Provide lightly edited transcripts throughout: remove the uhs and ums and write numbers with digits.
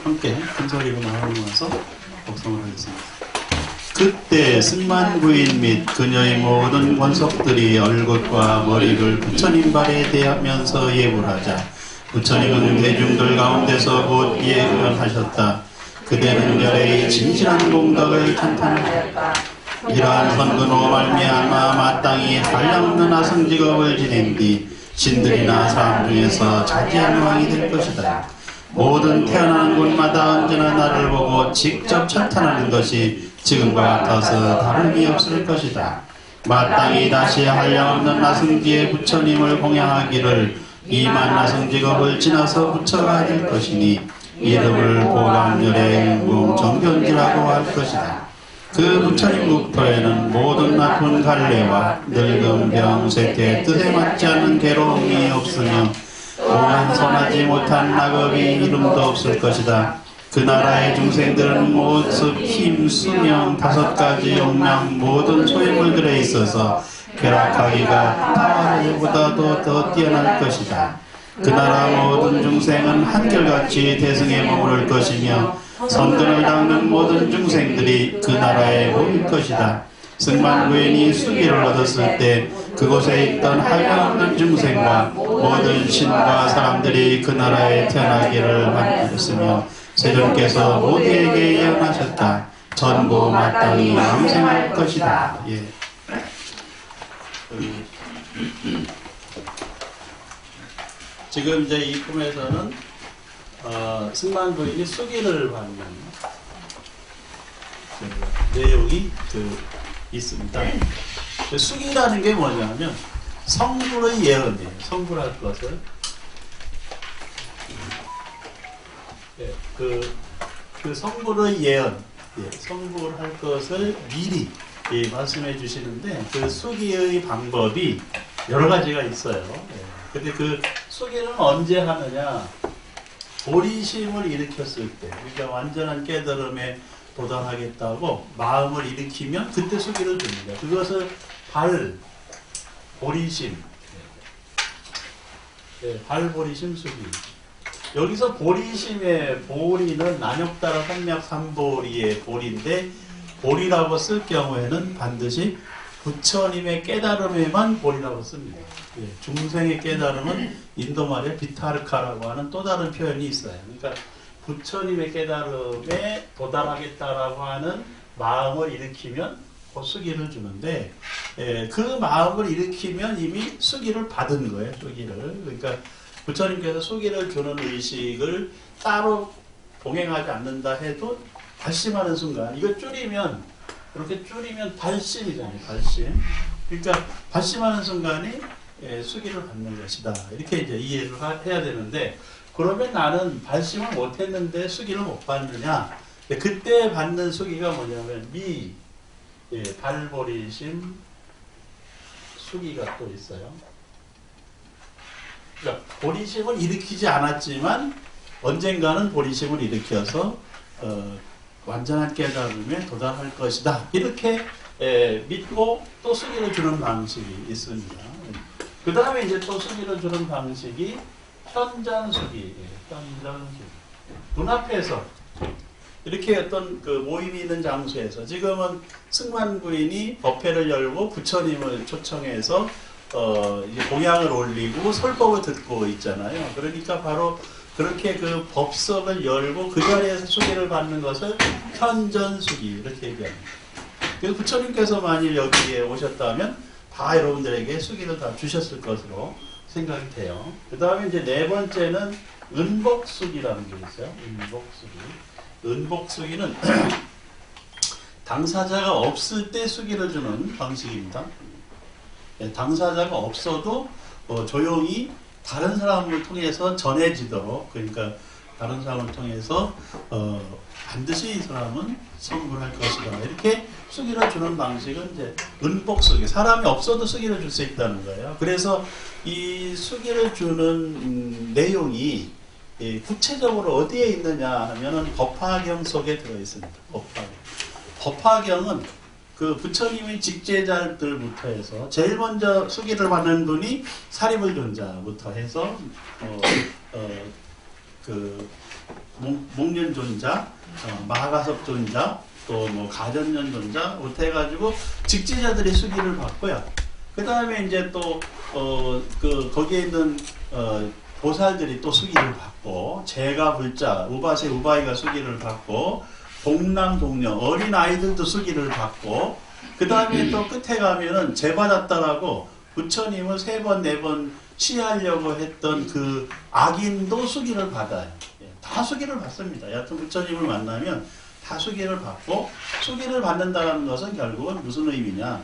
함께 큰 소리로 마음을 모아서 복성을 하겠습니다. 그때 승만 부인 및 그녀의 모든 권속들이 얼굴과 머리를 부처님 발에 대하면서 예불하자 부처님은 대중들 가운데서 곧 예언하셨다. 그대는 열애의 진실한 공덕을 찬탄하였다. 이러한 선근으로 말미암아 마땅히 한량없는 아승직업을 지낸 뒤 신들이나 사람 중에서 자지한 왕이 될 것이다. 모든 태어나는 곳마다 언제나 나를 보고 직접 찬탄하는 것이 지금과 같아서 다름이 없을 것이다. 마땅히 다시 한량없는 나승지의 부처님을 공양하기를 이만 나승직업을 지나서 부처가 될 것이니 이름을 보감열의 정견지라고 할 것이다. 그 부처님 국토에는 모든 나쁜 갈래와 늙은 병, 쇠퇴, 뜻에 맞지 않는 괴로움이 없으며 오만 선하지 못한 낙업이 이름도 없을 것이다. 그 나라의 중생들은 모습, 힘, 수명, 5가지 용량 모든 소유물들에 있어서 쾌락하기가 타와르보다도 더 뛰어날 것이다. 그 나라 모든 중생은 한결같이 대승에 머무를 것이며 선근을 닦는 모든 중생들이 그 나라에 모일 것이다. 승만 부인이 수기를 얻었을 때 그곳에 있던 한량없는 중생과 모든 신과 사람들이 그 나라에 태어나기를 바랬으며 세존께서 모두에게 예언하셨다. 전부 마땅히 영생할 것이다. 예. 지금 이제 이 꿈에서는 승만 부인이 수기를 받는 내용이 있습니다. 수기라는 게 뭐냐면 성불의 예언이에요. 성불할 것을 그 성불의 예언, 성불할 것을 미리 말씀해 주시는데 그 수기의 방법이 여러 가지가 있어요. 근데 그 수기는 언제 하느냐? 보리심을 일으켰을 때, 그러니까 완전한 깨달음에 도달하겠다고 마음을 일으키면 그때 수기를 줍니다. 그것을 보리심, 보리심 수기. 여기서 보리심의 보리는 난욕따라 삼약 삼보리의 보리인데 보리라고 쓸 경우에는 반드시 부처님의 깨달음에만 보리라고 씁니다. 중생의 깨달음은 인도말에 비타르카라고 하는 또 다른 표현이 있어요. 그러니까 부처님의 깨달음에 도달하겠다라고 하는 마음을 일으키면 그 수기를 주는데 그 마음을 일으키면 이미 수기를 받은 거예요. 수기를. 그러니까 부처님께서 수기를 주는 의식을 따로 봉행하지 않는다 해도 발심하는 순간 이거 줄이면 이렇게 줄이면 발심이잖아요. 발심. 그러니까 발심하는 순간이 수기를 받는 것이다. 이렇게 이제 이해를 해야 되는데 그러면 나는 발심을 못했는데 수기를 못 받느냐? 그때 받는 수기가 뭐냐면 발보리심 수기가 또 있어요. 그러니까 보리심을 일으키지 않았지만 언젠가는 보리심을 일으켜서 완전한 깨달음에 도달할 것이다. 이렇게 믿고 또 수기를 주는 방식이 있습니다. 그 다음에 이제 또 수기를 주는 방식이 현전수기. 눈앞에서 이렇게 어떤 그 모임이 있는 장소에서 지금은 승만 부인이 법회를 열고 부처님을 초청해서 이제 공양을 올리고 설법을 듣고 있잖아요. 그러니까 바로 그렇게 그 법석을 열고 그 자리에서 수기를 받는 것을 현전수기 이렇게 얘기합니다. 그래서 부처님께서 만일 여기에 오셨다면 다 여러분들에게 수기를 다 주셨을 것으로 생각이 돼요. 그 다음에 이제 네 번째는 은복수기라는 게 있어요. 은복수기. 은복수기는 당사자가 없을 때 수기를 주는 방식입니다. 당사자가 없어도 조용히 다른 사람을 통해서 전해지도록, 그러니까 다른 사람을 통해서 반드시 이 사람은 성불할 것이다. 이렇게 수기를 주는 방식은 이제 은복수기. 사람이 없어도 수기를 줄 수 있다는 거예요. 그래서 이 수기를 주는 내용이 구체적으로 어디에 있느냐 하면은 법화경 속에 들어 있습니다. 법화경은 그 부처님의 직제자들부터 해서 제일 먼저 수기를 받는 분이 사리불존자부터 해서 그 목련존자, 마가석존자, 또 뭐 가전연존자, 이렇게 해가지고 직제자들이 수기를 받고요. 그 다음에 이제 또 거기에 있는 보살들이 또 수기를 받고, 제가 불자, 우바세 우바이가 수기를 받고, 동남 동녀 어린 아이들도 수기를 받고, 그 다음에 또 끝에 가면은 제받았다라고 부처님을 3번 4번 시하려고 했던 그 악인도 수기를 받아요. 다 수기를 받습니다. 여하튼 부처님을 만나면 다 수기를 받고, 수기를 받는다는 것은 결국은 무슨 의미냐,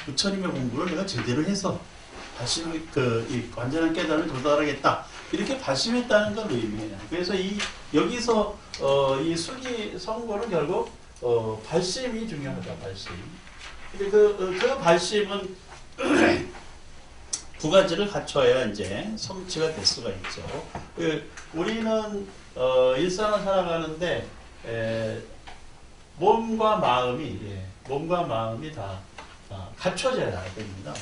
부처님의 공부를 내가 제대로 해서 다시 이 완전한 깨달음에 도달하겠다, 이렇게 발심했다는 걸 의미해요. 그래서 여기서 이 수기 선고는 결국 발심이 중요하다. 발심. 그 발심은 두 가지를 갖춰야 이제 성취가 될 수가 있죠. 우리는 일상을 살아가는데 몸과 마음이 다 갖춰져야 됩니다.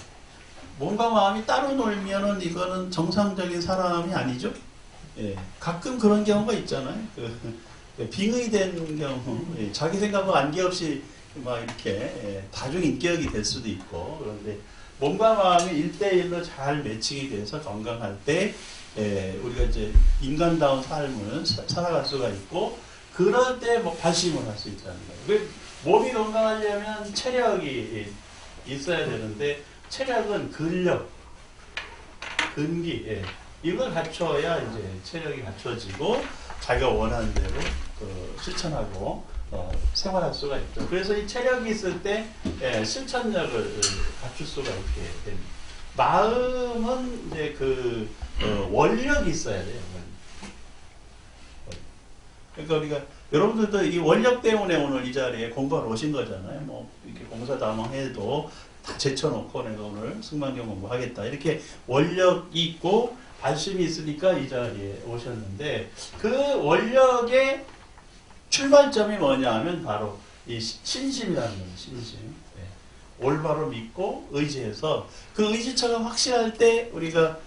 몸과 마음이 따로 놀면은 이거는 정상적인 사람이 아니죠. 예, 가끔 그런 경우가 있잖아요. 빙의된 경우, 자기 생각과 관계없이 막 이렇게 다중인격이 될 수도 있고, 그런데 몸과 마음이 1대1로 잘 매칭이 돼서 건강할 때 우리가 이제 인간다운 삶을 살아갈 수가 있고, 그럴 때 뭐 발심을 할 수 있다는 거예요. 몸이 건강하려면 체력이 있어야 되는데, 체력은 근력, 근기, 이걸 갖춰야 이제 체력이 갖춰지고 자기가 원하는 대로 실천하고 생활할 수가 있죠. 그래서 이 체력이 있을 때 실천력을 갖출 수가 있게 됩니다. 마음은 이제 원력이 있어야 돼요. 그러니까 우리가 여러분들도 이 원력 때문에 오늘 이 자리에 공부하러 오신 거잖아요. 뭐 이렇게 공사다망해도 다 제쳐놓고 내가 오늘 승만경 공부하겠다, 이렇게 원력이 있고 발심이 있으니까 이 자리에 오셨는데, 그 원력의 출발점이 뭐냐 하면 바로 이 신심이라는 거예요. 신심. 올바로 믿고 의지해서 그 의지처럼 확실할 때 우리가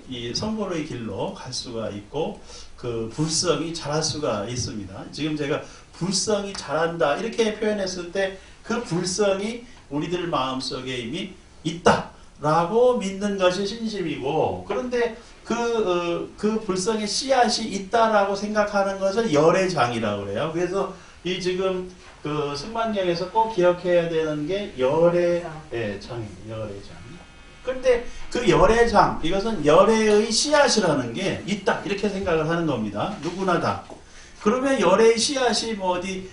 이 성불의 길로 갈 수가 있고, 그 불성이 자랄 수가 있습니다. 지금 제가 불성이 자란다 이렇게 표현했을 때, 그 불성이 우리들 마음속에 이미 있다라고 믿는 것이 신심이고, 그런데 그 불성의 씨앗이 있다라고 생각하는 것을 열애장이라고 그래요. 그래서 이 지금 그 승만경에서 꼭 기억해야 되는 게 열애장입니다. 열애장. 그런데 그 열애장, 이것은 열애의 씨앗이라는 게 있다, 이렇게 생각을 하는 겁니다. 누구나 다. 그러면 열애의 씨앗이 뭐 어디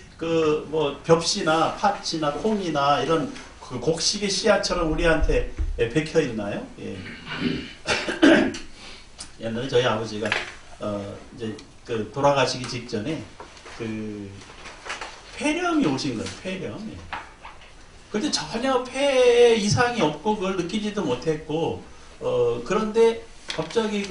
뭐 벽시나 팥이나 콩이나 이런 그 곡식의 씨앗처럼 우리한테 bek혀 있나요? 예. 옛날에 저희 아버지가 이제 돌아가시기 직전에 폐렴이 오신 거예요. 폐렴. 그런데 전혀 폐에 이상이 없고 그걸 느끼지도 못했고, 그런데 갑자기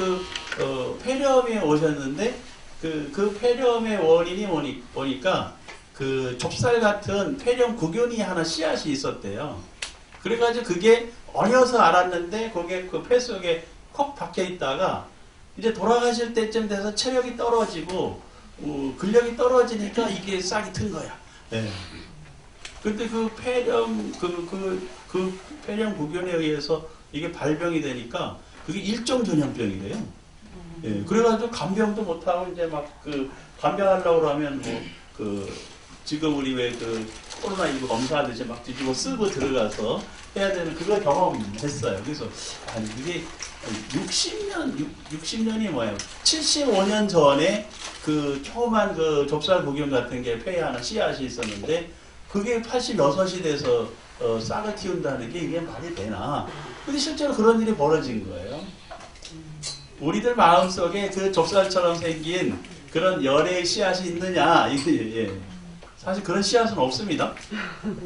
폐렴이 오셨는데, 그 폐렴의 원인이 보니까 그 좁쌀 같은 폐렴 구균이 하나 씨앗이 있었대요. 그래가지고 그게 어려서 알았는데, 그게 그 폐 속에 콕 박혀 있다가 이제 돌아가실 때쯤 돼서 체력이 떨어지고 근력이 떨어지니까 이게 싹이 튼 거야. 네. 근데 그 폐렴 폐렴 구균에 의해서 이게 발병이 되니까 그게 일종 전염병이래요. 예. 그래가지고 간병도 못하고 이제 막 간병하려고 하면 지금 우리 왜 코로나19 검사하듯이 막 뒤집어 쓰고 들어가서 해야 되는 그거 경험했어요. 그래서 이게 60년이 뭐예요? 75년 전에 조그만 좁쌀 구경 같은 게 폐에 하나 씨앗이 있었는데, 그게 86이 돼서 싹을 틔운다는 게 이게 말이 되나? 근데 실제로 그런 일이 벌어진 거예요. 우리들 마음속에 그 좁쌀처럼 생긴 그런 열애의 씨앗이 있느냐? 사실 그런 씨앗은 없습니다.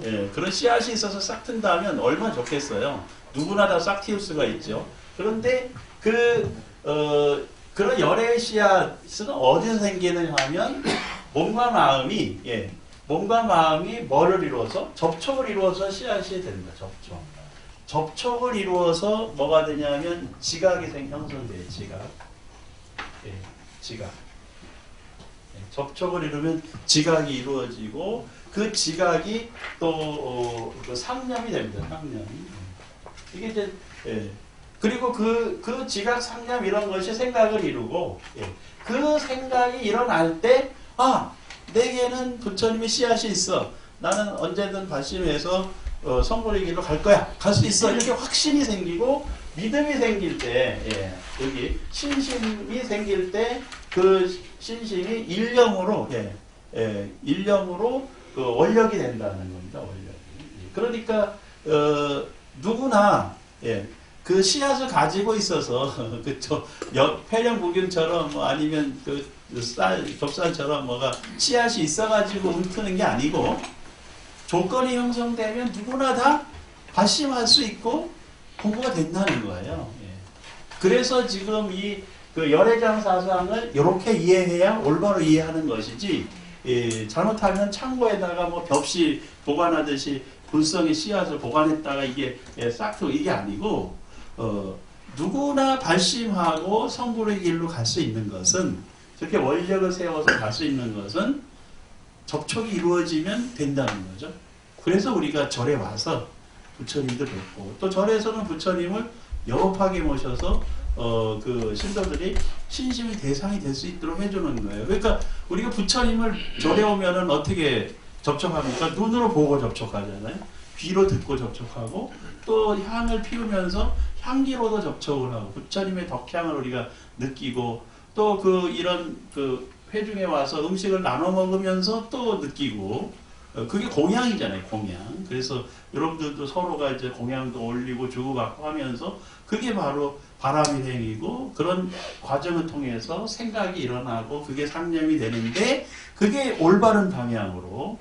예, 그런 씨앗이 있어서 싹 튼다면 얼마나 좋겠어요. 누구나 다 싹 틔울 수가 있죠. 그런데 그런 열애의 씨앗은 어디서 생기느냐 하면 몸과 마음이 뭐를 이루어서? 접촉을 이루어서 씨앗이 됩니다. 접촉을 이루어서 뭐가 되냐면 지각이 형성돼요. 지각. 지각. 접촉을 이루면 지각이 이루어지고 그 지각이 또 그 상념이 됩니다. 상념. 이게 이제 그리고 그 지각 상념 이런 것이 생각을 이루고 그 생각이 일어날 때 내게는 부처님의 씨앗이 있어. 나는 언제든 발심해서 성불의 길로 갈 거야. 갈 수 있어. 이렇게 확신이 생기고 믿음이 생길 때 여기 신심이 생길 때 그 신심이 일념으로 일념으로 그 원력이 된다는 겁니다. 원력이. 그러니까 누구나 그 씨앗을 가지고 있어서 그저 폐렴부균처럼 뭐 아니면 그 좁쌀처럼 뭐가 씨앗이 있어가지고 움트는 게 아니고 조건이 형성되면 누구나 다 발심할 수 있고 공부가 된다는 거예요. 그래서 지금 그 열애장 사상을 이렇게 이해해야 올바로 이해하는 것이지 잘못하면 창고에다가 뭐 벽시 보관하듯이 불성의 씨앗을 보관했다가 이게 싹트 이게 아니고 누구나 발심하고 성불의 길로 갈 수 있는 것은 저렇게 원력을 세워서 갈 수 있는 것은 접촉이 이루어지면 된다는 거죠. 그래서 우리가 절에 와서 부처님도 뵙고 또 절에서는 부처님을 여업하게 모셔서 그 신도들이 신심의 대상이 될 수 있도록 해주는 거예요. 그러니까 우리가 부처님을 절에 오면은 어떻게 접촉합니까? 눈으로 보고 접촉하잖아요. 귀로 듣고 접촉하고 또 향을 피우면서 향기로도 접촉을 하고 부처님의 덕향을 우리가 느끼고 또 이런 회중에 와서 음식을 나눠 먹으면서 또 느끼고 그게 공양이잖아요. 공양. 그래서 여러분들도 서로가 이제 공양도 올리고 주고받고 하면서 그게 바로 바람일행이고 그런 과정을 통해서 생각이 일어나고 그게 상념이 되는데 그게 올바른 방향으로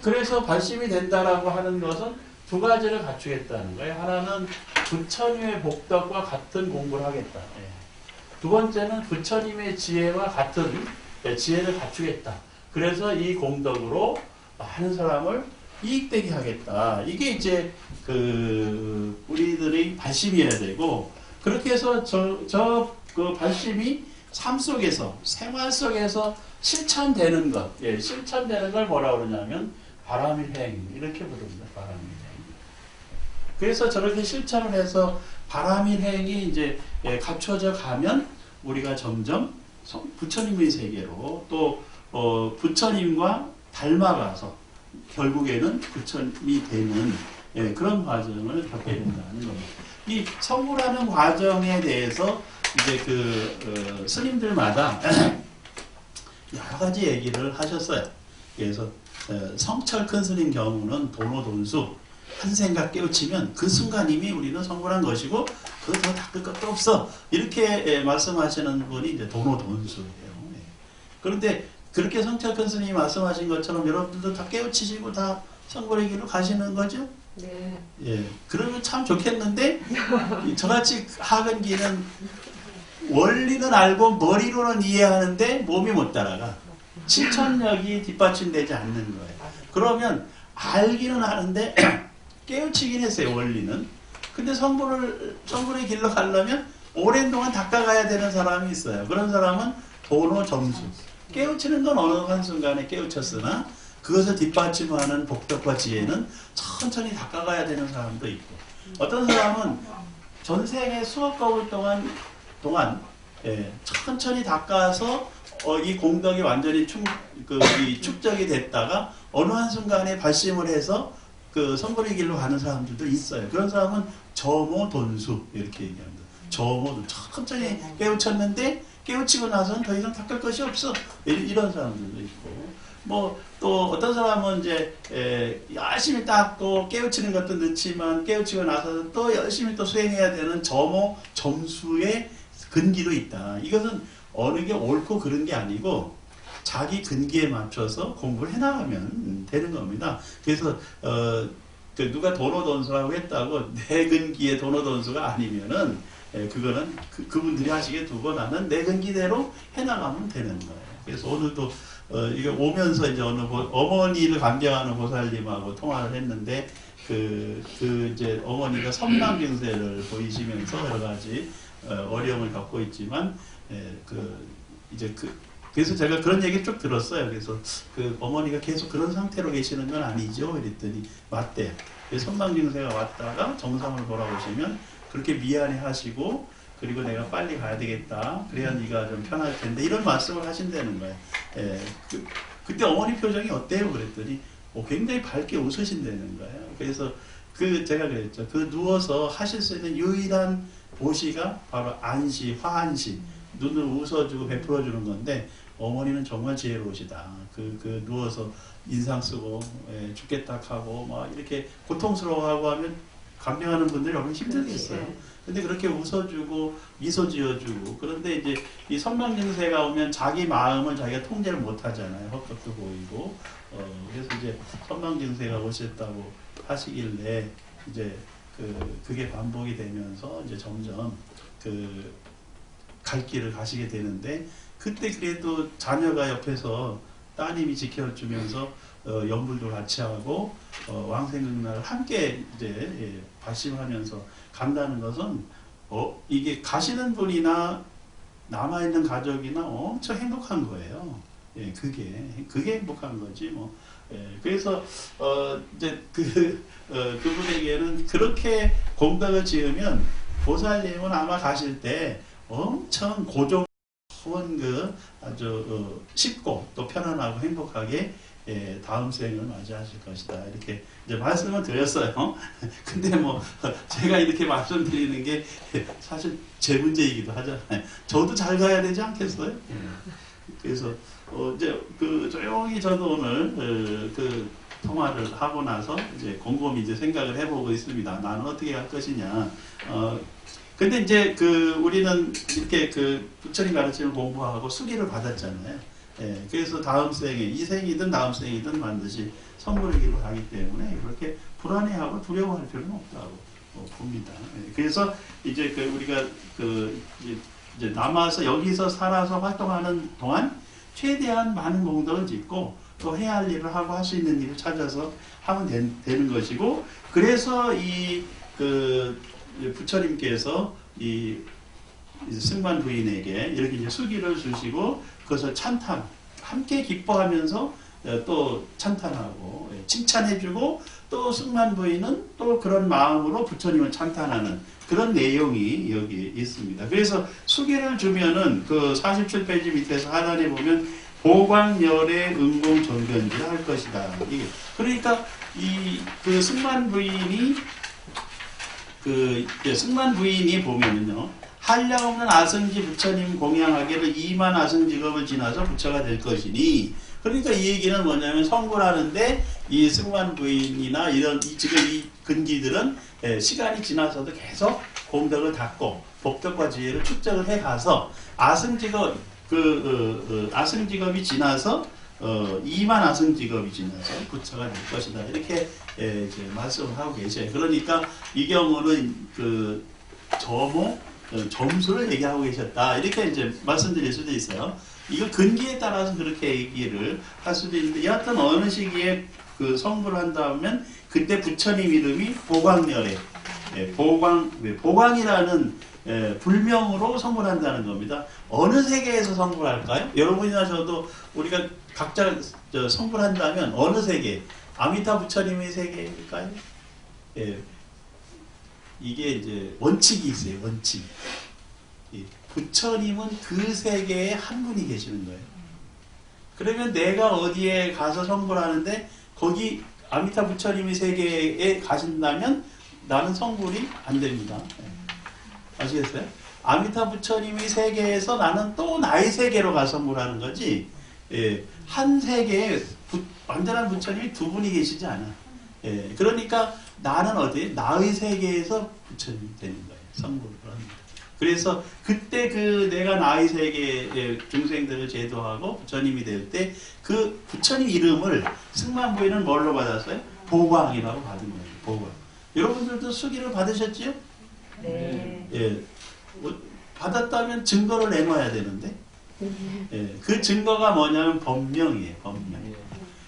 그래서 발심이 된다라고 하는 것은 두 가지를 갖추겠다는 거예요. 하나는 부처님의 복덕과 같은 공부를 하겠다. 두 번째는 부처님의 지혜와 같은 지혜를 갖추겠다. 그래서 이 공덕으로 많은 사람을 이익되게 하겠다. 이게 이제 우리들의 발심이어야 되고 그렇게 해서 그 발심이 삶 속에서 생활 속에서 실천되는 것, 실천되는 걸 뭐라 그러냐면 바람일행 이렇게 부릅니다. 바람일행. 그래서 저렇게 실천을 해서 바람일행이 이제 갖춰져 가면 우리가 점점 부처님의 세계로 또 부처님과 닮아가서 결국에는 부처님이 되는 그런 과정을 겪게 된다는 겁니다. 이 성불하는 과정에 대해서 이제 스님들마다 여러 가지 얘기를 하셨어요. 그래서 성철 큰 스님 경우는 도노돈수 한 생각 깨우치면 그 순간임이 우리는 성불한 것이고 그거 더 닦을 것도 없어. 이렇게 말씀하시는 분이 이제 도노돈수예요. 그런데 그렇게 성철 큰 스님이 말씀하신 것처럼 여러분들도 다 깨우치시고 다 성불의 길로 가시는 거죠? 네. 그러면 참 좋겠는데 저같이 하근기는 원리는 알고 머리로는 이해하는데 몸이 못 따라가. 실천력이 뒷받침되지 않는 거예요. 그러면 알기는 아는데 깨우치긴 했어요. 원리는. 근데 성불의 길로 가려면 오랜 동안 닦아가야 되는 사람이 있어요. 그런 사람은 도노 점수. 깨우치는 건 어느 한순간에 깨우쳤으나 그것을 뒷받침하는 복덕과 지혜는 천천히 닦아가야 되는 사람도 있고 어떤 사람은 전생에 수억 거울 동안 천천히 닦아서 이 공덕이 완전히 축적이 됐다가 어느 한순간에 발심을 해서 그 성불의 길로 가는 사람들도 있어요. 그런 사람은 저모돈수 이렇게 얘기합니다. 저모도 천천히 깨우쳤는데 깨우치고 나서는 더 이상 닦을 것이 없어. 이런 사람들도 있고 뭐 또 어떤 사람은 이제 열심히 닦고 깨우치는 것도 늦지만 깨우치고 나서는 또 열심히 또 수행해야 되는 점수의 근기도 있다. 이것은 어느 게 옳고 그른 게 아니고 자기 근기에 맞춰서 공부를 해나가면 되는 겁니다. 그래서 누가 도노돈수라고 했다고 내 근기에 도노돈수가 아니면은 그거는 그분들이 하시게 두고 나는 내 근기대로 해나가면 되는 거예요. 그래서 오늘도 이게 오면서 이제 어머니를 감경하는 보살님하고 통화를 했는데 이제 어머니가 선망증세를 보이시면서 여러 가지 어려움을 겪고 있지만, 그래서 제가 그런 얘기 쭉 들었어요. 그래서 그 어머니가 계속 그런 상태로 계시는 건 아니죠? 이랬더니 맞대요. 선망증세가 왔다가 정상으로 돌아오시면 그렇게 미안해 하시고, 그리고 내가 빨리 가야 되겠다. 그래야 네가 좀 편할 텐데. 이런 말씀을 하신다는 거예요. 그때 어머니 표정이 어때요? 그랬더니 굉장히 밝게 웃으신다는 거예요. 그래서 제가 그랬죠. 누워서 하실 수 있는 유일한 보시가 바로 안시, 화안시. 눈을 웃어주고 베풀어주는 건데, 어머니는 정말 지혜로우시다. 누워서 인상 쓰고, 죽겠다 하고, 막 이렇게 고통스러워하고 하면 감명하는 분들이 얼마나 힘들겠어요. 근데 그렇게 웃어주고, 미소 지어주고, 그런데 이제 이 선망증세가 오면 자기 마음을 자기가 통제를 못 하잖아요. 헛것도 보이고. 그래서 이제 선망증세가 오셨다고 하시길래, 이제 그게 반복이 되면서 이제 점점 갈 길을 가시게 되는데, 그때 그래도 자녀가 옆에서 따님이 지켜주면서 연불도 같이 하고 왕생극날을 함께 이제 발심하면서 간다는 것은 이게 가시는 분이나 남아있는 가족이나 엄청 행복한 거예요. 그게 행복한 거지 뭐. 그래서 이제 그분에게는 그렇게 공덕을 지으면 보살님은 아마 가실 때 엄청 고종 아주 쉽고 또 편안하고 행복하게 다음 생을 맞이하실 것이다. 이렇게 이제 말씀을 드렸어요. 근데 뭐 제가 이렇게 말씀드리는 게 사실 제 문제이기도 하잖아요. 저도 잘 가야 되지 않겠어요? 그래서 이제 조용히 저도 오늘 통화를 하고 나서 이제 곰곰이 이제 생각을 해보고 있습니다. 나는 어떻게 할 것이냐. 근데 이제 우리는 이렇게 부처님 가르침을 공부하고 수기를 받았잖아요. 그래서 다음 생에, 이 생이든 다음 생이든 반드시 성불의 길로 가기 때문에 그렇게 불안해하고 두려워할 필요는 없다고 봅니다. 그래서 이제 우리가 이제 남아서 여기서 살아서 활동하는 동안 최대한 많은 공덕을 짓고 또 해야 할 일을 하고 할 수 있는 일을 찾아서 하면 되는 것이고, 그래서 부처님께서 이 승만 부인에게 이렇게 이제 수기를 주시고 그것을 찬탄, 함께 기뻐하면서 또 찬탄하고 칭찬해주고, 또 승만 부인은 또 그런 마음으로 부처님을 찬탄하는 그런 내용이 여기 있습니다. 그래서 수기를 주면은 47페이지 밑에서 하단에 보면 보광열의 응공존변지를 할 것이다. 그러니까 승만 부인이 승만 부인이 보면은요, 한량없는 아승지 부처님 공양하기를 2만 아승직업을 지나서 부처가 될 것이니, 그러니까 이 얘기는 뭐냐면 성불하는데 이 승만 부인이나 지금 이 근기들은 시간이 지나서도 계속 공덕을 닦고 복덕과 지혜를 축적을 해가서 아승직업이 지나서 2만 아승직업이 지나서 부처가 될 것이다. 이렇게 이제 말씀을 하고 계셔요. 그러니까 이 경우는 점수를 얘기하고 계셨다. 이렇게 이제 말씀드릴 수도 있어요. 이거 근기에 따라서 그렇게 얘기를 할 수도 있는데, 여하튼 어느 시기에 성불을 한다면 그때 부처님 이름이 보광열에 보광이라는 불명으로 성불한다는 겁니다. 어느 세계에서 성불할까요? 여러분이나 저도 우리가 각자 성불한다면 어느 세계? 아미타 부처님의 세계일까요? 이게 이제 원칙이 있어요. 원칙. 부처님은 그 세계에 한 분이 계시는 거예요. 그러면 내가 어디에 가서 성불하는데 거기 아미타 부처님의 세계에 가신다면 나는 성불이 안 됩니다. 아시겠어요? 아미타 부처님의 세계에서 나는 또 나의 세계로 가서 성불하는 거지, 한 세계에 완전한 부처님이 두 분이 계시지 않아. 그러니까 나는 어디? 나의 세계에서 부처님이 되는 거예요. 성불을 합니다. 그래서 그때 내가 나의 세계의 중생들을 제도하고 부처님이 될 때 그 부처님 이름을 승만 부인은 뭘로 받았어요? 보광이라고 받은 거예요. 보광. 여러분들도 수기를 받으셨지요? 네. 받았다면 증거를 내놔야 되는데, 그 증거가 뭐냐면 법명이에요. 법명.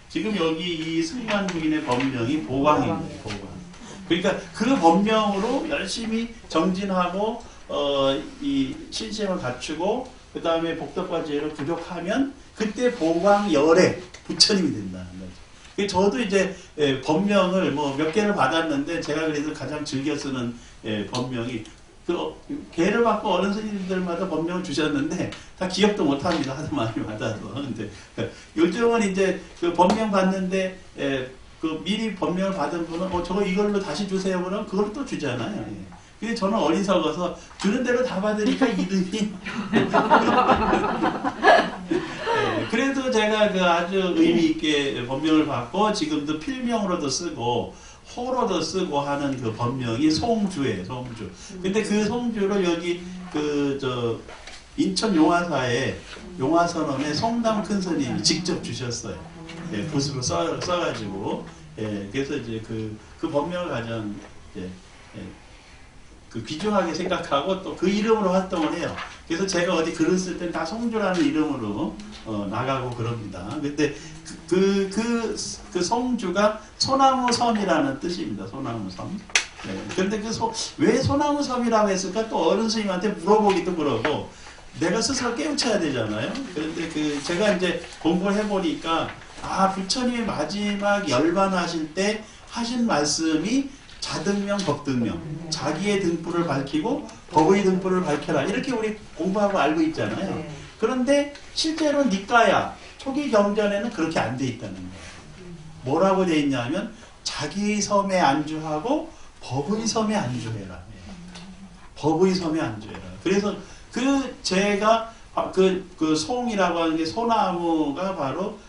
지금 여기 이 승만 부인의 법명이 보광입니다. 보광. 그러니까 그 법명으로 열심히 정진하고 이 신심을 갖추고 그 다음에 복덕과제를 부족하면 그때 보광열의 부처님이 된다는 거죠. 저도 이제 법명을 뭐 몇 개를 받았는데 제가 그래서 가장 즐겨 쓰는 법명이 개를 받고 어른 스님들마다 법명을 주셨는데 다 기억도 못합니다. 하도 많이 받아서. 근데 요즘은 이제 그 법명 받는데 그 미리 법명을 받은 분은 저거 이걸로 다시 주세요 그러면 그걸 또 주잖아요. 근데 저는 어리석어서 주는 대로 다 받으니까 이득이. 그래도 제가 그 아주 의미 있게 법명을 받고 지금도 필명으로도 쓰고 호로도 쓰고 하는 그 법명이 송주예요. 송주. 근데 그 송주를 여기 인천 용화사에 용화선언에 송담 큰 스님이 직접 주셨어요. 붓으로 써가지고. 그래서 이제 그 법명을 가장 그 귀중하게 생각하고 또 그 이름으로 활동을 해요. 그래서 제가 어디 글을 쓸 땐 다 송주라는 이름으로 나가고 그럽니다. 근데 그 송주가 소나무 섬이라는 뜻입니다. 소나무 섬. 근데 왜 소나무 섬이라고 했을까? 또 어른 스님한테 물어보기도 그러고 내가 스스로 깨우쳐야 되잖아요. 그런데 제가 이제 공부를 해보니까 부처님이 마지막 열반하실 때 하신 말씀이 자등명, 법등명, 자기의 등불을 밝히고 법의 등불을 밝혀라. 이렇게 우리 공부하고 알고 있잖아요. 그런데 실제로 니까야 초기 경전에는 그렇게 안 돼 있다는 거예요. 뭐라고 돼 있냐면 자기의 섬에 안주하고 법의 섬에 안주해라. 법의 섬에 안주해라. 그래서 제가 그 송이라고 하는 게 소나무가 바로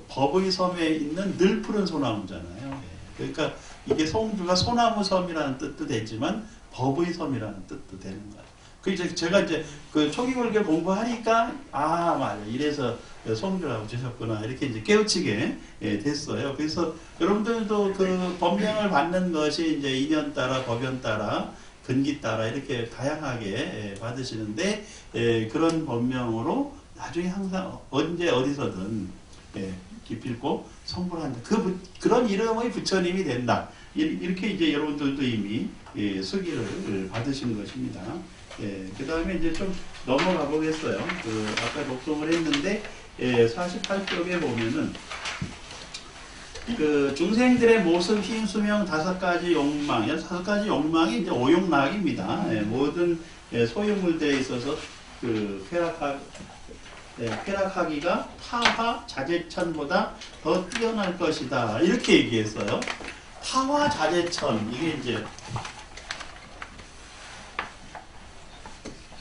법의 섬에 있는 늘 푸른 소나무잖아요. 그러니까 이게 송주가 소나무 섬이라는 뜻도 되지만 법의 섬이라는 뜻도 되는 거예요. 그래서 제가 이제 그 초기불교 공부하니까 맞아 이래서 송주라고 주셨구나 이렇게 이제 깨우치게 됐어요. 그래서 여러분들도 그 법명을 받는 것이 이제 인연 따라 법연 따라 근기 따라 이렇게 다양하게 받으시는데 그런 법명으로 나중에 항상 언제 어디서든 기필코 성불한다. 그런 이름의 부처님이 된다. 이렇게 이제 여러분들도 이미 수기를 받으신 것입니다. 그 다음에 이제 좀 넘어가 보겠어요. 아까 독송을 했는데 48쪽에 보면은 중생들의 모습, 힘, 수명, 5가지 욕망, 5가지 욕망이 이제 오욕락입니다. 모든 소유물들에 있어서 쾌락하기가 타화 자재천보다 더 뛰어날 것이다. 이렇게 얘기했어요. 타화 자재천, 이게 이제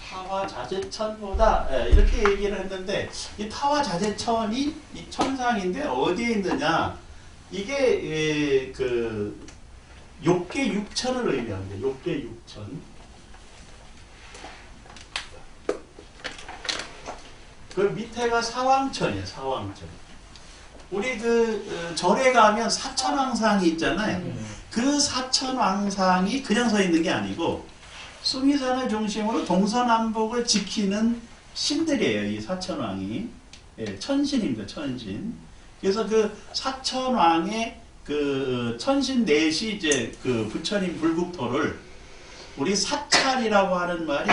타화 자재천보다 이렇게 얘기를 했는데 이 타화 자재천이 이 천상인데 어디에 있느냐? 이게 욕계 육천을 의미합니다. 욕계 육천. 그 밑에가 사왕천이에요. 사왕천. 우리 절에 가면 사천왕상이 있잖아요. 그 사천왕상이 그냥 서 있는 게 아니고 수미산을 중심으로 동서남북을 지키는 신들이에요. 이 사천왕이. 천신입니다. 천신. 그래서 그 사천왕의 천신 넷이 이제 부처님 불국토를 우리 사찰이라고 하는 말이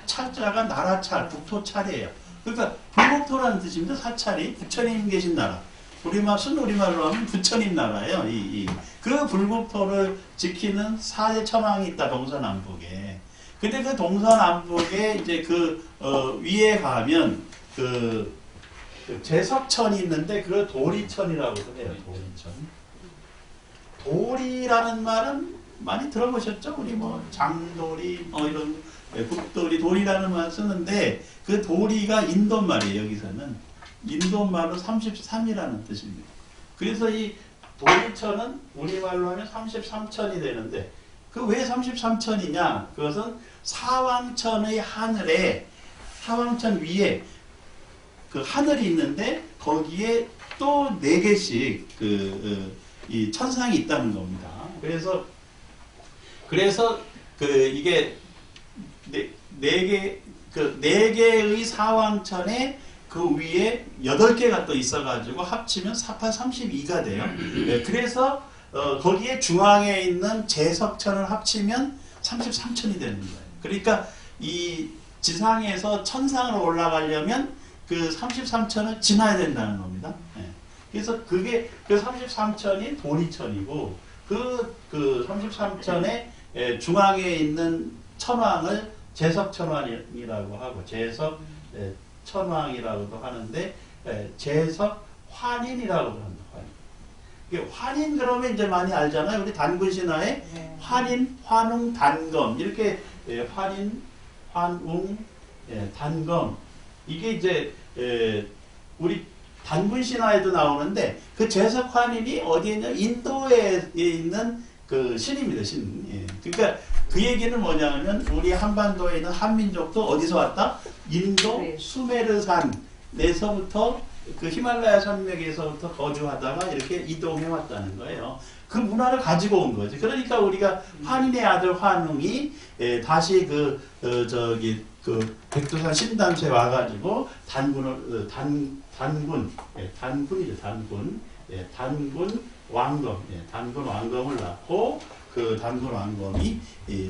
찰자가 나라찰, 국토찰이에요. 그러니까 불국토라는 뜻입니다. 사찰이 부처님 계신 나라. 순우리말로 하면 부처님 나라예요. 그 불국토를 지키는 사대천왕이 있다. 동서남북에. 근데 그 동서남북에 이제 위에 가면 제석천이 있는데 그걸 도리천이라고 해요. 도리천. 도리라는 말은 많이 들어보셨죠? 우리 장도리 이런 북도리 도리라는 말 쓰는데 그 도리가 인도말이에요. 여기서는 인도말로 33이라는 뜻입니다. 그래서 이 도리천은 우리말로 하면 33천이 되는데 왜 33천이냐? 그것은 사왕천의 하늘에 사왕천 위에 하늘이 있는데 거기에 또 4개씩 이 천상이 있다는 겁니다. 그래서 이게 네 개의 사왕천에 그 위에 8개가 또 있어가지고 합치면 4, 8, 32가 돼요. 그래서 거기에 중앙에 있는 제석천을 합치면 33천이 되는 거예요. 그러니까 이 지상에서 천상으로 올라가려면 그 33천을 지나야 된다는 겁니다. 예. 그래서 그게 그 33천이 도리천이고 그 33천의 중앙에 있는 천왕을 제석천왕이라고 하고 제석천왕이라고도 하는데 제석환인이라고도 합니다. 환인 그러면 이제 많이 알잖아요. 우리 단군 신화에 환인, 환웅, 단검 이렇게 환인, 환웅, 단검 이게 이제 우리 단군 신화에도 나오는데 그 제석환인이 어디에 있냐 인도에 있는 그 신입니다. 신. 예. 그러니까 그 얘기는 뭐냐면 우리 한반도에 있는 한민족도 어디서 왔다? 인도 수메르산에서부터 그 히말라야 산맥에서부터 거주하다가 이렇게 이동해 왔다는 거예요. 그 문화를 가지고 온 거지. 그러니까 우리가 환인의 아들 환웅이 다시 백두산 신단소에 와가지고 단군이죠. 단군 왕검, 단군 왕검을 낳고 그 단군 왕검이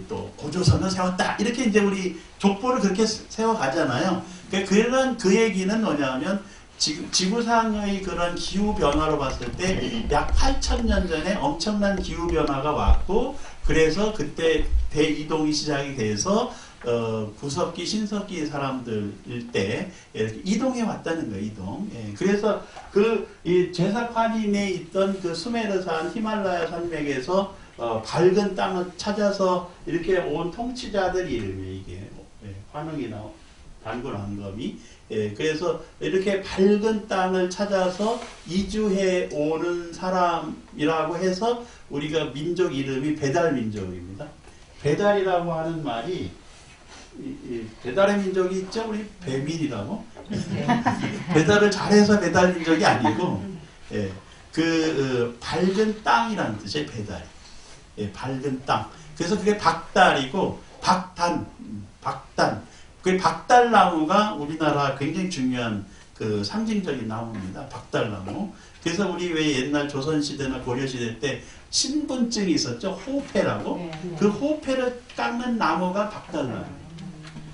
또 고조선을 세웠다. 이렇게 이제 우리 족보를 그렇게 세워가잖아요. 그런 그 얘기는 뭐냐면 지금 지구상의 그런 기후 변화로 봤을 때 약 8,000년 전에 엄청난 기후 변화가 왔고 그래서 그때 대이동이 시작이 돼서 구석기, 신석기 사람들일 때 이렇게 이동해 왔다는 거예요. 이동. 예. 그래서 이 제석환인에 있던 그 수메르산 히말라야 산맥에서 밝은 땅을 찾아서 이렇게 온 통치자들 이름이에요. 이게 환웅이나 단군 왕검이. 그래서 이렇게 밝은 땅을 찾아서 이주해 오는 사람이라고 해서 우리가 민족 이름이 배달민족입니다. 배달이라고 하는 말이 배달의 민족이 있죠? 우리 배민이라고. 배달을 잘해서 배달민족이 아니고 밝은 땅이라는 뜻이에요. 배달. 밝은 땅. 그래서 그게 박달이고 박단. 그 박달나무가 우리나라 굉장히 중요한 그 상징적인 나무입니다. 박달나무. 그래서 우리 왜 옛날 조선시대나 고려시대 때 신분증이 있었죠. 호패라고. 그 호패를 깎는 나무가 박달나무.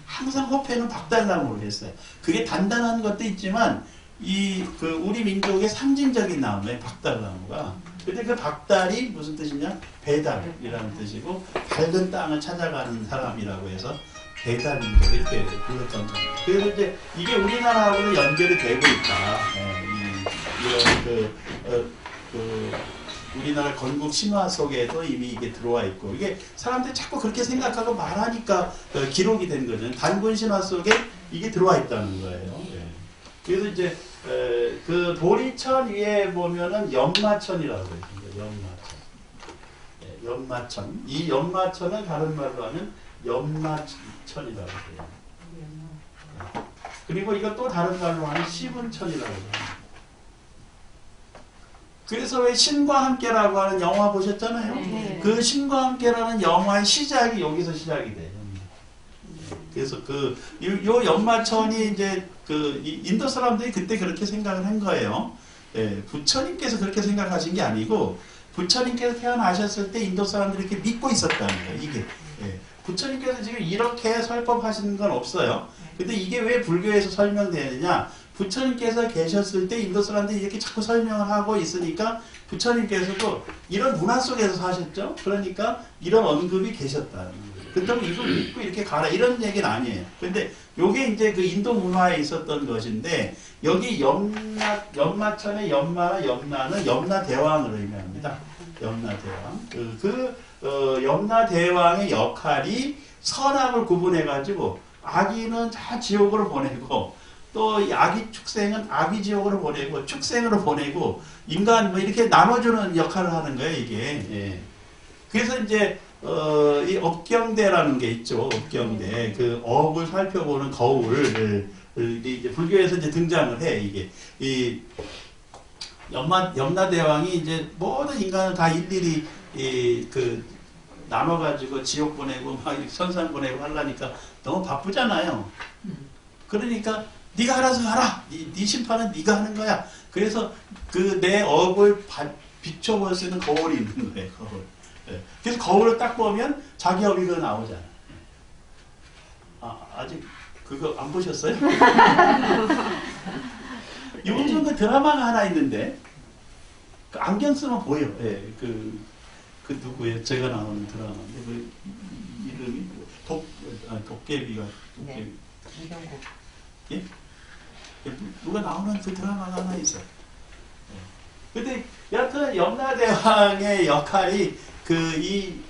항상 호패는 박달나무로 했어요. 그게 단단한 것도 있지만 우리 민족의 상징적인 나무예요. 박달나무가. 근데 그 박달이 무슨 뜻이냐? 배달이라는 뜻이고 밝은 땅을 찾아가는 사람이라고 해서 배달민족 이렇게 불렀던 겁니다. 그래서 이제 이게 우리나라하고는 연결이 되고 있다. 이런 우리나라 건국 신화 속에도 이미 이게 들어와 있고 이게 사람들이 자꾸 그렇게 생각하고 말하니까 기록이 된 거죠. 단군 신화 속에 이게 들어와 있다는 거예요. 그래서 이제 그 도리천 위에 보면은 연마천이라고 있습니다. 연마천. 이 연마천은 다른 말로 하면 연마천이라고 해요. 그리고 이거 또 다른 말로 하면 시분천이라고 해요. 그래서 왜 신과 함께라고 하는 영화 보셨잖아요. 그 신과 함께라는 영화의 시작이 여기서 시작이 돼요. 그래서 요 연마천이 이제 인도 사람들이 그때 그렇게 생각을 한 거예요. 부처님께서 그렇게 생각하신 게 아니고 부처님께서 태어나셨을 때 인도 사람들이 이렇게 믿고 있었다는 거예요. 이게 부처님께서 지금 이렇게 설법하시는 건 없어요. 근데 이게 왜 불교에서 설명되느냐? 부처님께서 계셨을 때 인도 사람들이 이렇게 자꾸 설명을 하고 있으니까 부처님께서도 이런 문화 속에서 사셨죠. 그러니까 이런 언급이 계셨다는 거예요. 그렇다고 이거 믿고 이렇게 가라 이런 얘기는 아니에요. 근데 요게 이제 그 인도 문화에 있었던 것인데 여기 연마천의 연마나 염라는 염라대왕을 의미합니다. 염라대왕. 염라대왕의 역할이 선악을 구분해가지고 악인은 다 지옥으로 보내고 또 악이 축생은 악이 지옥으로 보내고 축생으로 보내고 인간 뭐 이렇게 나눠주는 역할을 하는 거예요 이게. 그래서 이제 이 업경대라는 게 있죠. 업경대. 그 업을 살펴보는 거울을 이제 불교에서 이제 등장을 해. 이게 이 염라대왕이 이제 모든 인간을 다 일일이 나눠가지고 지옥 보내고 막 선상 보내고 하려니까 너무 바쁘잖아요. 그러니까 네가 알아서 하라. 네 심판은 네가 하는 거야. 그래서 내 업을 비춰볼 수 있는 거울이 있는 거예요. 거울. 예. 그래서 거울을 딱 보면 자기 어비가 나오잖아요. 아직 그거 안 보셨어요? 요즘 그 드라마가 하나 있는데 그 안경 쓰면 보여. 예. 그 누구예요? 제가 나오는 드라마인데 그 이름이 도깨비가 네. 이경국. 예? 누가 나오는 그 드라마가 하나 있어요. 근데 여하튼 염라대왕의 역할이 그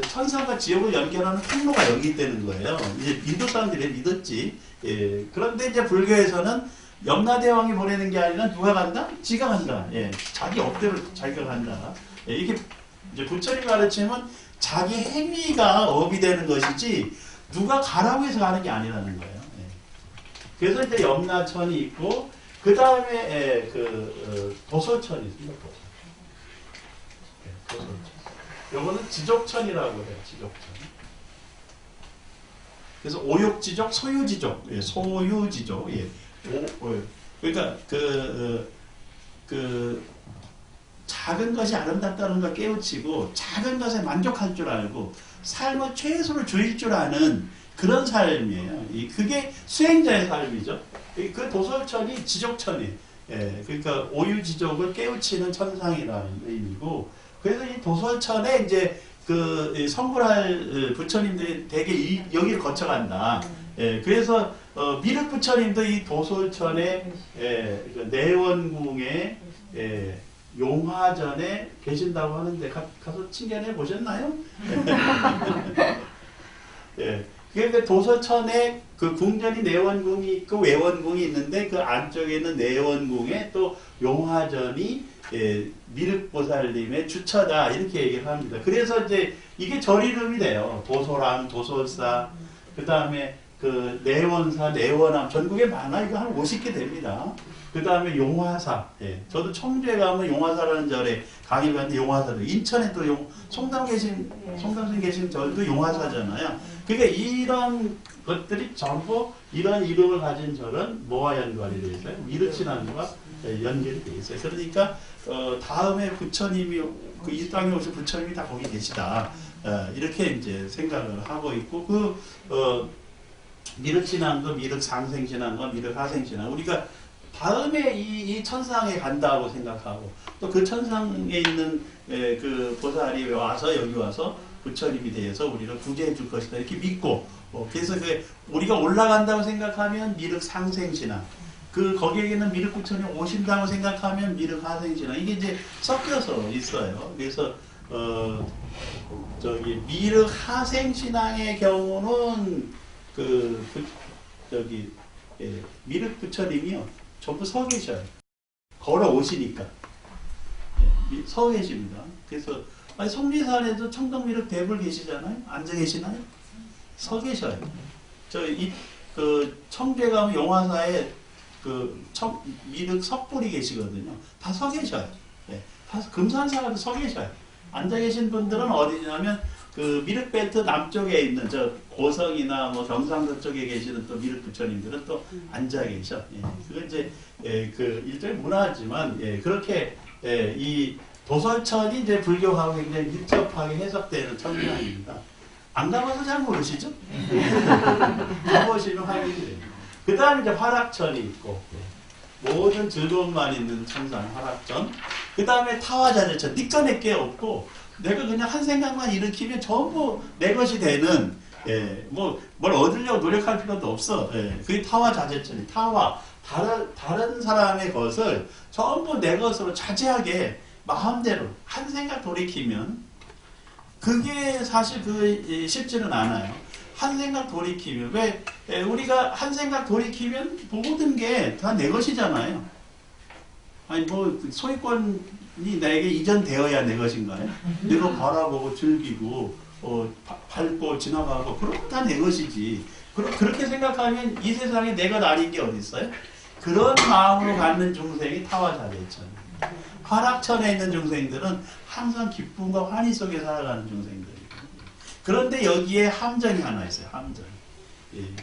천상과 지옥을 연결하는 통로가 여기 있다는 거예요. 이제 인도 사람들이 믿었지. 예. 그런데 이제 불교에서는 염라대왕이 보내는 게 아니라 누가 간다? 지가 간다. 예. 자기 업대로 자기가 간다. 예. 이게 이제 부처님 가르치면 자기 행위가 업이 되는 것이지 누가 가라고 해서 가는 게 아니라는 거예요. 예. 그래서 이제 염라천이 있고 그 다음에 도솔천이 있습니다. 도솔천. 요거는 지족천이라고 해요. 지족천. 그래서 오욕지족, 소유지족, 예, 소유지족. 예. 그러니까 작은 것이 아름답다는 걸 깨우치고 작은 것에 만족할 줄 알고 삶의 최소를 줄일 줄 아는 그런 삶이에요. 그게 수행자의 삶이죠. 그 도솔천이 지족천이, 예, 그러니까 오유지족을 깨우치는 천상이라는 의미고, 그래서 이 도솔천에 이제 그 성불할 부처님들이 대개 여기를 거쳐간다. 예, 그래서 미륵 부처님도 이 도솔천에 그 내원궁에 용화전에 계신다고 하는데 가서 친견해 보셨나요? 예. 그런데 도서천에 그 궁전이 내원궁이 있고 외원궁이 있는데 그 안쪽에는 내원궁에 또 용화전이 미륵보살님의 주처다 이렇게 얘기를 합니다. 그래서 이제 이게 절 이름이 돼요. 도소람, 도솔사, 그 다음에 그 내원사, 내원암 전국에 많아. 이거 한 50개 됩니다. 그 다음에 용화사. 예. 저도 청주에 가면 용화사라는 절에 강의 갔는데 용화사도 인천에 또 송담선 계신 절도 용화사잖아요. 그러니까 이런 것들이 전부 이런 이름을 가진 절은 뭐와 연관이 되어 있어요? 미륵신앙과 연결이 되어 있어요. 그러니까 다음에 부처님이 이 땅에 오신 부처님이 다 거기 계시다. 이렇게 이제 생각을 하고 있고 미륵신앙도 미륵상생신앙과 미륵하생신앙 우리가 다음에 이 천상에 간다고 생각하고 또 그 천상에 있는 그 보살이 와서 여기 와서 부처님이 되어서 우리를 구제해 줄 것이다 이렇게 믿고 그래서 우리가 올라간다고 생각하면 미륵상생신앙 거기에 있는 미륵 부처님 오신다고 생각하면 미륵하생신앙 이게 이제 섞여서 있어요. 그래서 미륵하생신앙의 경우는 미륵 부처님이요 전부 서 계셔요. 걸어 오시니까 서 계십니다. 그래서 성리산에도 청덕미륵 대불 계시잖아요. 앉아 계시나요? 서 계셔요. 청주에 가면 용화사에 미륵 석불이 계시거든요. 다 서 계셔요. 네. 다 금산사가도 서 계셔요. 앉아 계신 분들은 어디냐면 미륵벨트 남쪽에 있는 고성이나 뭐 경상도 쪽에 계시는 또 미륵 부처님들은 또 앉아 계셔. 예. 그건 이제 일종의 문화지만 그렇게 이 도솔천이 이제 불교하고 굉장히 밀접하게 해석되는 천상입니다. 안 가봐서 잘 모르시죠? 가보시면 확인이 됩니다. 그 다음에 이제 화락천이 있고 모든 즐거움만 있는 천상 화락천. 그 다음에 타화자재천. 니꺼 내게 없고 내가 그냥 한 생각만 일으키면 전부 내 것이 되는 뭘 얻으려고 노력할 필요도 없어. 그게 타화자재천이 다른 사람의 것을 전부 내 것으로 자제하게 마음대로 한 생각 돌이키면 그게 사실 쉽지는 않아요. 한 생각 돌이키면 우리가 한 생각 돌이키면 모든 게 다 내 것이잖아요. 아니 소유권이 나에게 이전되어야 내 것인가요? 내가 바라보고 즐기고 밟고 지나가고 그런 건 다 내 것이지. 그렇게 생각하면 이 세상에 내 것 아닌 게 어디 있어요? 그런 마음으로 갖는 중생이 타화자재천. 화락천에 있는 중생들은 항상 기쁨과 환희 속에 살아가는 중생들이에요. 그런데 여기에 함정이 하나 있어요. 함정.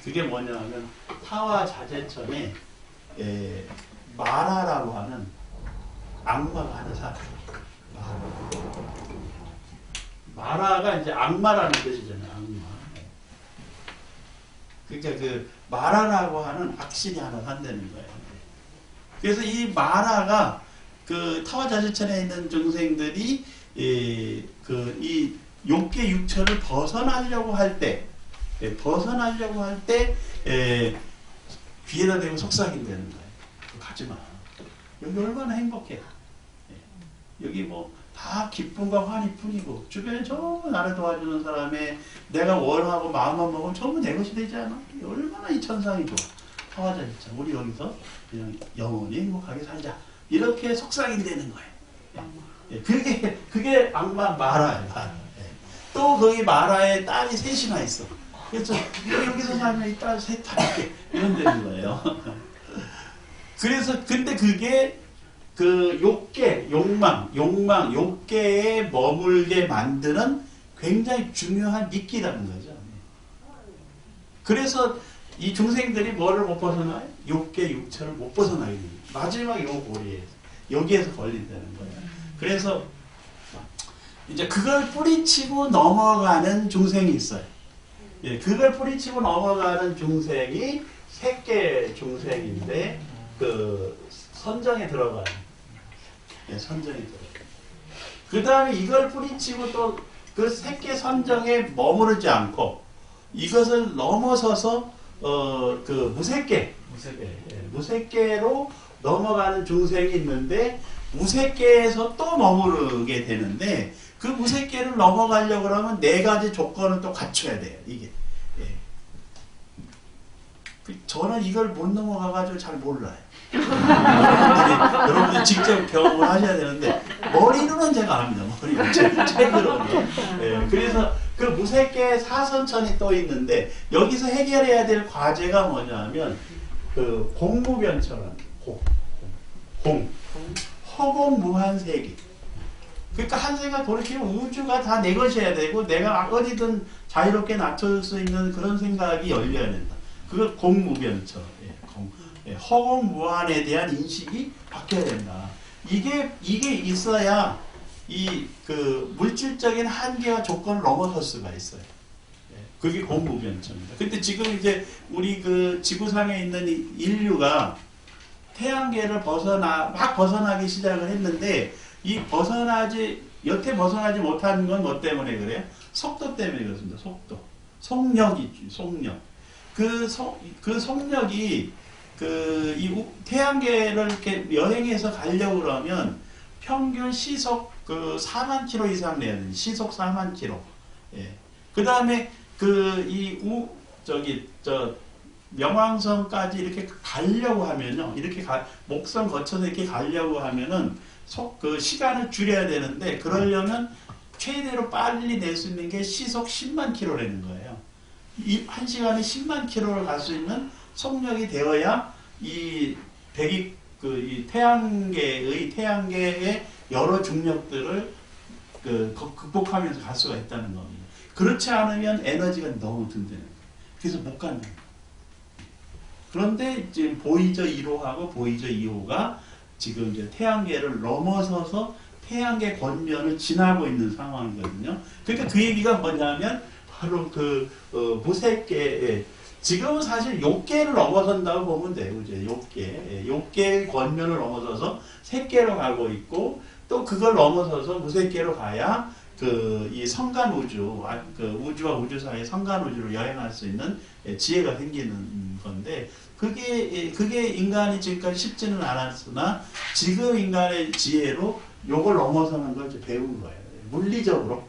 그게 뭐냐면 타화자재천에 마라라고 하는 악마가 하는 사람. 마라가 이제 악마라는 뜻이잖아요. 악마. 그러니까 그 마라라고 하는 악신이 하나 한다는 거예요. 그래서 이 마라가 그 타화자실천에 있는 중생들이 이 욕계 육처를 벗어나려고 할 때, 귀에다 대고 속삭인다는 거예요. 가지마. 여기 얼마나 행복해. 여기 뭐 다 기쁨과 환희 뿐이고 주변에 전부 나를 도와주는 사람의 내가 원하고 마음만 먹으면 전부 내 것이 되지 않아? 얼마나 이 천상이 좋아. 타화자실천. 우리 여기서 그냥 영원히 행복하게 살자. 이렇게 속삭인다는 거예요. 그게 악마 마라예요. 또 거기 마라에 딸이 셋이나 있어. 그래서 여기서 살면 이 딸 셋 다 이렇게 이런 되는 거예요. 그래서 근데 그게 그 욕계, 욕계에 머물게 만드는 굉장히 중요한 미끼라는 거죠. 그래서 이 중생들이 뭐를 못 벗어나요? 욕계, 육처를 못 벗어나게 됩니다. 마지막 요 고리에서 여기에서 걸린다는 거예요. 그래서 이제 그걸 뿌리치고 넘어가는 중생이 있어요. 예, 그걸 뿌리치고 넘어가는 중생이 색계 중생인데 그 선정에 들어가요. 예, 선정에 들어가요. 그 다음에 이걸 뿌리치고 또 그 색계 선정에 머무르지 않고 이것을 넘어서서 그 무색계로 넘어가는 중생이 있는데 무색계에서 또 머무르게 되는데 그 무색계를 넘어가려고 그러면 네 가지 조건을 또 갖춰야 돼요. 이게. 예. 저는 이걸 못 넘어가가지고 잘 몰라요. 여러분들이 직접 경험을 하셔야 되는데 머리로는 제가 압니다. 머리로 책으로는. 예. 그래서 그 무색계 사선천이 또 있는데 여기서 해결해야 될 과제가 뭐냐면 그 공무변천은 허공무한세계. 그러니까 한 세가 돌이키면 우주가 다 내 것이어야 되고 내가 어디든 자유롭게 낮춰줄 수 있는 그런 생각이 열려야 된다. 그걸 공무변천. 허공무한에 대한 인식이 바뀌어야 된다. 이게 있어야 이 그 물질적인 한계와 조건을 넘어설 수가 있어요. 그게 공무변천입니다. 근데 지금 이제 우리 그 지구상에 있는 인류가 태양계를 막 벗어나기 시작을 했는데 이 여태 벗어나지 못하는 건 뭐 때문에 그래요? 속도 때문에 그렇습니다. 속력이지, 속력. 그 속력이 이 태양계를 이렇게 여행해서 가려고 그러면 평균 시속 4만 킬로 이상 내야 돼요. 시속 4만 킬로. 예. 그 다음에 명왕성까지 이렇게 가려고 하면요. 목성 거쳐서 이렇게 가려고 하면은 시간을 줄여야 되는데 그러려면 최대로 빨리 낼 수 있는 게 시속 10만 킬로라는 거예요. 한 시간에 10만 킬로를 갈 수 있는 속력이 되어야 이 태양계의 여러 중력들을 극복하면서 갈 수가 있다는 겁니다. 그렇지 않으면 에너지가 너무 든든해요. 그래서 못 가는 거예요. 그런데 지금 보이저 1호하고 보이저 2호가 지금 이제 태양계를 넘어서서 태양계 권면을 지나고 있는 상황이거든요. 그러니까 그 얘기가 뭐냐면 바로 무색계, 지금은 사실 욕계를 넘어선다고 보면 돼요. 이제 욕계의 권면을 넘어서서 색계로 가고 있고 또 그걸 넘어서서 무색계로 가야 이 성간 우주, 우주와 우주 사이의 성간 우주로 여행할 수 있는 지혜가 생기는 건데 그게 인간이 지금까지 쉽지는 않았으나 지금 인간의 지혜로 요걸 넘어서는 걸 이제 배운 거예요. 물리적으로,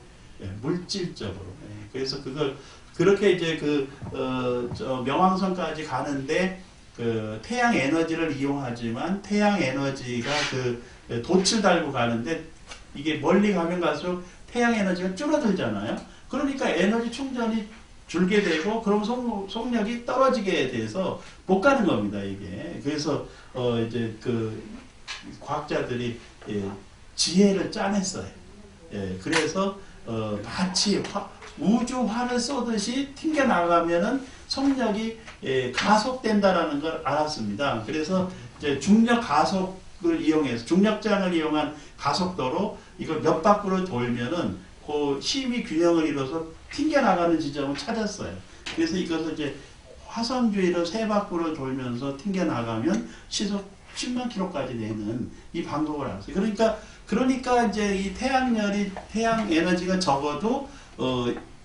물질적으로. 그래서 그걸 그렇게 이제 명왕성까지 가는데 태양 에너지를 이용하지만 태양 에너지가 돛을 달고 가는데 이게 멀리 가면 갈수록 태양 에너지가 줄어들잖아요. 그러니까 에너지 충전이 줄게 되고 그럼 속력이 떨어지게 돼서 못 가는 겁니다. 이게. 그래서 이제 과학자들이 지혜를 짜냈어요. 그래서 마치 우주화를 쏘듯이 튕겨 나가면은 속력이 가속된다라는 걸 알았습니다. 그래서 이제 중력 가속 중력을 이용해서 중력장을 이용한 가속도로 이걸 몇 바퀴로 돌면은 그 힘이 균형을 이뤄서 튕겨나가는 지점을 찾았어요. 그래서 이것을 이제 화성 주위를 3바퀴로 돌면서 튕겨나가면 시속 10만 킬로까지 내는 이 방법을 알았어요. 그러니까 이제 이 태양 에너지가 적어도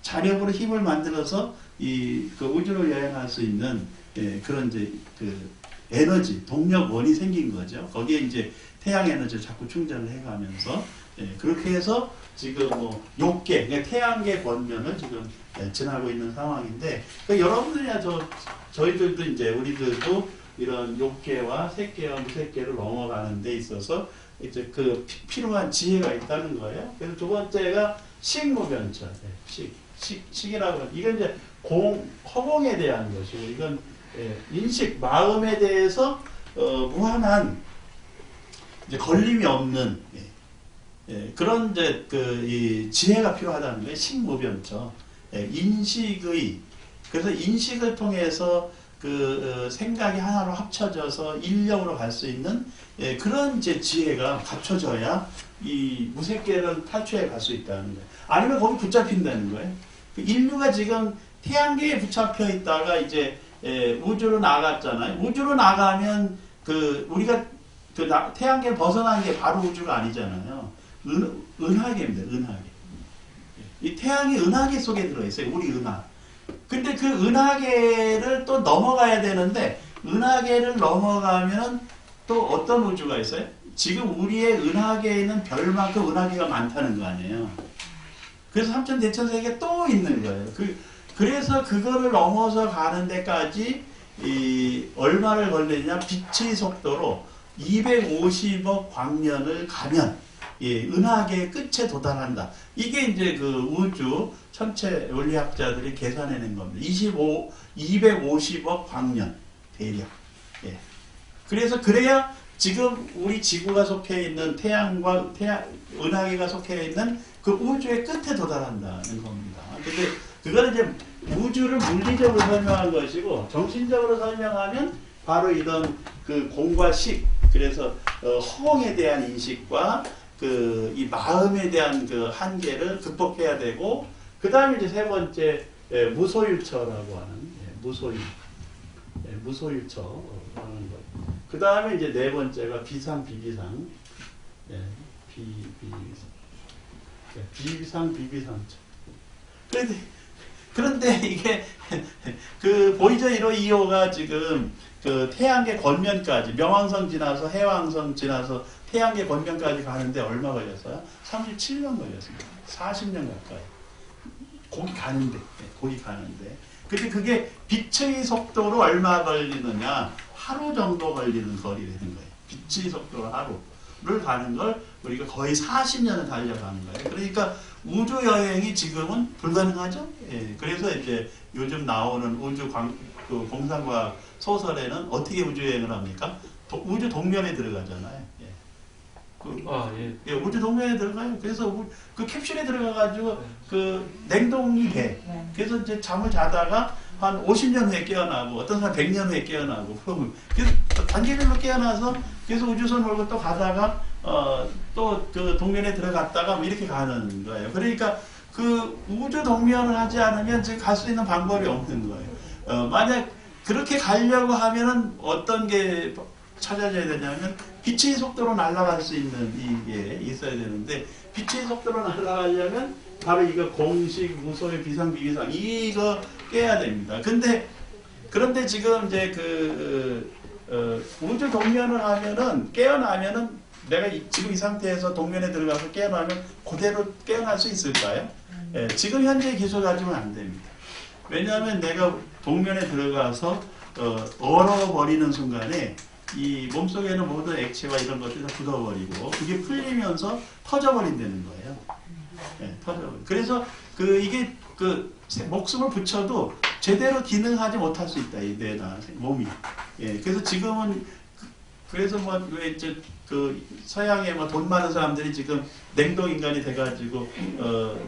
자력으로 힘을 만들어서 그 우주를 여행할 수 있는 그런 이제 그 에너지 동력원이 생긴 거죠. 거기에 이제 태양 에너지를 자꾸 충전을 해가면서 그렇게 해서 지금 뭐 6개 그러니까 태양계 권면을 지금 지나고 있는 상황인데 그러니까 여러분들이나 저희들도 이제 우리들도 이런 6개와 3개와 무색개를 넘어가는 데 있어서 이제 그 필요한 지혜가 있다는 거예요. 그래서 두 번째가 식무변처, 식이라고 하면 이건 이제 허공에 대한 것이고 이건 인식, 마음에 대해서 무한한 이제 걸림이 없는 그런 이제 이 지혜가 필요하다는 거예요. 식무변처, 인식의 그래서 인식을 통해서 그 생각이 하나로 합쳐져서 인력으로 갈 수 있는 그런 이제 지혜가 갖춰져야 이 무색계를 탈출해 갈 수 있다는 거예요. 아니면 거기 붙잡힌다는 거예요. 인류가 지금 태양계에 붙잡혀 있다가 이제 우주로 나갔잖아요. 우주로 나가면 우리가 태양계 벗어난 게 바로 우주가 아니잖아요. 은하계입니다. 은하계. 이 태양이 은하계 속에 들어있어요. 우리 은하. 근데 그 은하계를 또 넘어가야 되는데 은하계를 넘어가면 또 어떤 우주가 있어요? 지금 우리의 은하계에는 별만큼 은하계가 많다는 거 아니에요. 그래서 삼천대천세계가 또 있는 거예요. 그래서 그거를 넘어서 가는 데까지 얼마를 걸리냐? 빛의 속도로 250억 광년을 가면 은하계의 끝에 도달한다. 이게 이제 그 우주 천체 원리학자들이 계산해낸 겁니다. 250억 광년 대략. 그래야 지금 우리 지구가 속해 있는 태양과 은하계가 속해 있는 그 우주의 끝에 도달한다는 겁니다. 근데 그거는 이제 우주를 물리적으로 설명한 것이고 정신적으로 설명하면 바로 이런 그 공과 식, 그래서 허공에 대한 인식과 이 마음에 대한 그 한계를 극복해야 되고, 그 다음에 이제 세 번째, 무소유처라고 하는, 무소유처라는 것. 그 다음에 이제 네 번째가 비상, 비비상. 비비상, 비비상처. 그런데 이게, 보이저 1호, 2호가 지금 그 태양계 겉면까지, 명왕성 지나서 해왕성 지나서 태양계 겉면까지 가는데 얼마 걸렸어요? 37년 걸렸습니다. 40년 가까이. 거기 가는데. 근데 그게 빛의 속도로 얼마 걸리느냐? 하루 정도 걸리는 거리라는 거예요. 빛의 속도로 하루를 가는 걸 우리가 거의 40년을 달려가는 거예요. 그러니까 우주 여행이 지금은 불가능하죠? 그래서 이제 요즘 나오는 우주 공상과학 소설에는 어떻게 우주 여행을 합니까? 우주 동면에 들어가잖아요. 우주 동면에 들어가요. 그래서 그 캡슐에 들어가가지고 그 냉동이 돼. 그래서 이제 잠을 자다가 한 50년 후에 깨어나고 어떤 사람 100년 후에 깨어나고 그래서 단계별로 깨어나서 그래서 우주선 몰고 또 가다가 또 그 동면에 들어갔다가 뭐 이렇게 가는 거예요. 그러니까 그 우주 동면을 하지 않으면 지금 갈 수 있는 방법이 없는 거예요. 만약 그렇게 가려고 하면은 어떤 게 찾아져야 되냐면 빛의 속도로 날아갈 수 있는 이게 있어야 되는데, 빛의 속도로 날아가려면 바로 이거 공식, 무소유, 비상, 비비상 이거 깨야 됩니다. 그런데 지금 이제 우주 동면을 하면은 깨어나면은 내가 지금 이 상태에서 동면에 들어가서 깨어나면 그대로 깨어날 수 있을까요? 지금 현재 기술 가지고는 안 됩니다. 왜냐하면 내가 동면에 들어가서 얼어버리는 순간에 이 몸속에는 모든 액체와 이런 것들이 다 굳어버리고 그게 풀리면서 터져버린다는 거예요. 터져버려. 그래서 이게 목숨을 붙여도 제대로 기능하지 못할 수 있다. 이 뇌나 몸이. 그래서 지금은 그래서 왜 이제 서양의 돈 많은 사람들이 지금 냉동 인간이 돼가지고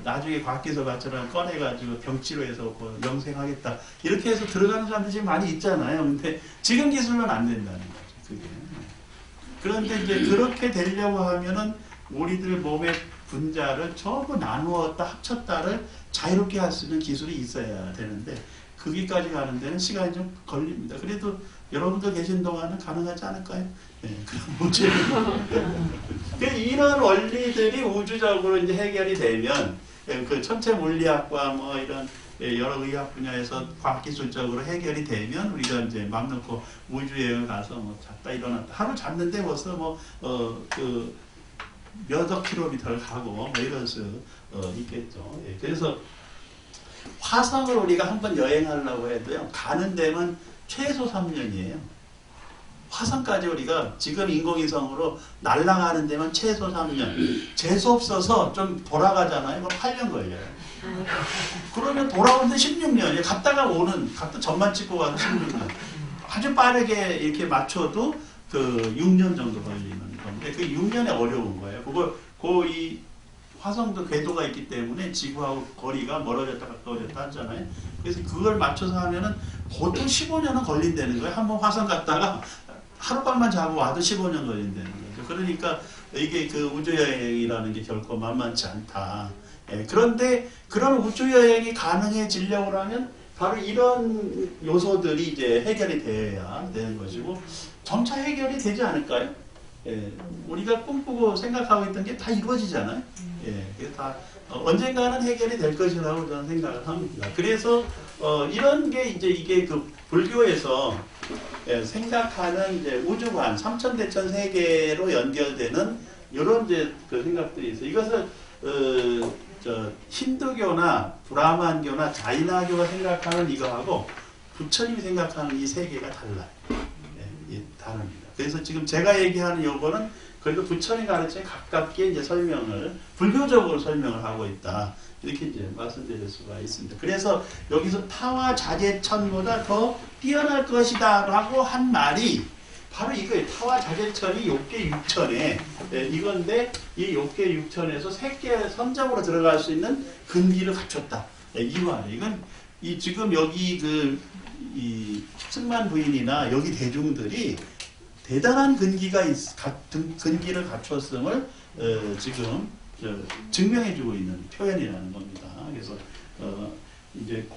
나중에 과학기술 같처럼 꺼내가지고 병치료해서 영생하겠다 이렇게 해서 들어가는 사람들이 지금 많이 있잖아요. 근데 지금 기술은 안 된다는 거죠. 그게. 그런데 이제 그렇게 되려고 하면은 우리들 몸의 분자를 전부 나누었다 합쳤다를 자유롭게 할 수 있는 기술이 있어야 되는데 거기까지 가는 데는 시간이 좀 걸립니다. 그래도 여러분들 계신 동안은 가능하지 않을까요? 네, 그런 문제는 이런 원리들이 우주적으로 이제 해결이 되면 그 천체 물리학과 뭐 이런 여러 의학 분야에서 과학기술적으로 해결이 되면 우리가 이제 맘 놓고 우주여행 가서 뭐 잤다 일어났다 하루 잤는데 벌써 그 몇억 킬로미터를 가고 뭐 이럴 수 있겠죠. 예, 그래서 화성을 우리가 한번 여행하려고 해도요 가는 데는 최소 3년이에요. 화성까지 우리가 지금 인공위성으로 날아가는 데만 최소 3년. 재수 없어서 좀 돌아가잖아요. 그럼 8년 걸려요. 그러면 돌아오는데 16년이에요. 갔다 전만 찍고 가도 16년. 아주 빠르게 이렇게 맞춰도 그 6년 정도 걸리는 건데 그 6년에 어려운 거예요. 이 화성도 궤도가 있기 때문에 지구하고 거리가 멀어졌다 가까워졌다 하잖아요. 그래서 그걸 맞춰서 하면은 보통 15년은 걸린다는 거예요. 한번 화성 갔다가 하룻밤만 자고 와도 15년 걸린다는 거죠. 그러니까 이게 그 우주여행이라는 게 결코 만만치 않다. 예, 그런데 그런 우주여행이 가능해지려고 하면 바로 이런 요소들이 이제 해결이 되어야 되는 것이고 점차 해결이 되지 않을까요? 예, 우리가 꿈꾸고 생각하고 있던 게 다 이루어지잖아요. 예, 그게 다 언젠가는 해결이 될 것이라고 저는 생각을 합니다. 그래서 이런 게 이게 그 불교에서 생각하는 이제 우주관, 삼천대천 세계로 연결되는 이런 이제 그 생각들이 있어요. 이것을 힌두교나 브라만교나 자이나교가 생각하는 이거하고 부처님이 생각하는 이 세계가 달라요. 예, 다릅니다. 그래서 지금 제가 얘기하는 요거는 그래도 부처님 가르침에 가깝게 이제 불교적으로 설명을 하고 있다. 이렇게 이제 말씀드릴 수가 있습니다. 그래서 여기서 타와 자재천보다 더 뛰어날 것이다 라고 한 말이 바로 이거예요. 타와 자재천이 욕계 6천에 이건데 이 욕계 6천에서 색계 선정으로 들어갈 수 있는 근기를 갖췄다. 이 말이에요. 이건 지금 여기 이 승만 부인이나 여기 대중들이 대단한 근기를 갖췄음을 지금 증명해주고 있는 표현이라는 겁니다. 그래서 이제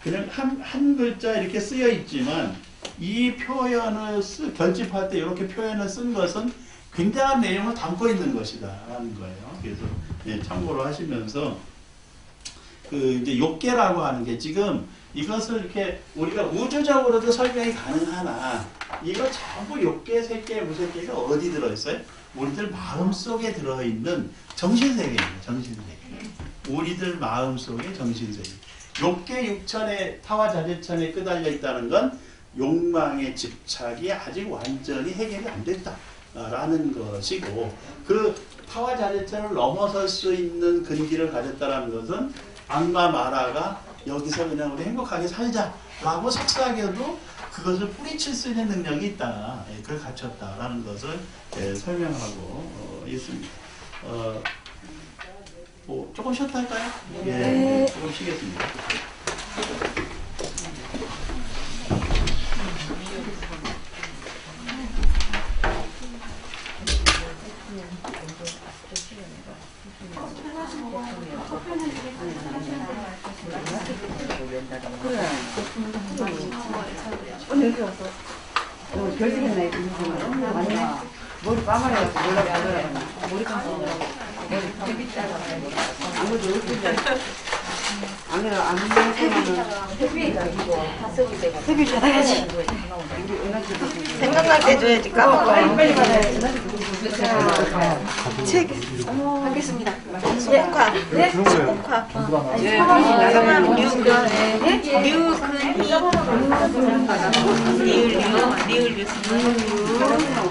그냥 한 글자 이렇게 쓰여 있지만 이 표현을 결집할 때 이렇게 표현을 쓴 것은 굉장한 내용을 담고 있는 것이다라는 거예요. 그래서 참고로 하시면서 이제 욕계라고 하는 게 지금 이것을 이렇게 우리가 우주적으로도 설명이 가능하나 이거 전부 욕계, 색계, 무색계가 어디 들어있어요? 우리들 마음속에 들어있는 정신세계입니다. 정신세계. 우리들 마음속에 정신세계. 욕계 6천에 타와 자재천에 끄달려 있다는 건 욕망의 집착이 아직 완전히 해결이 안 됐다라는 것이고 그 타와 자재천을 넘어설 수 있는 근기를 가졌다는 것은 안과 마라가 여기서 그냥 우리 행복하게 살자라고 속삭여도 그것을 뿌리칠 수 있는 능력이 있다. 그걸 갖췄다라는 것을 설명하고 있습니다. 조금 쉬었다 할까요? 예, 조금 쉬겠습니다. 결승했네. 맞나? 머리 빠마려갖고 연락이 안 오라고. 머리 감고 머리 아무도 없는데 안 그래 안 하면은 회비 받아야지. 생각날 때 줘야지. 까먹어. 빨리 받아야지. 책 하겠습니다. 축하. 네? 축하. 예, 나가면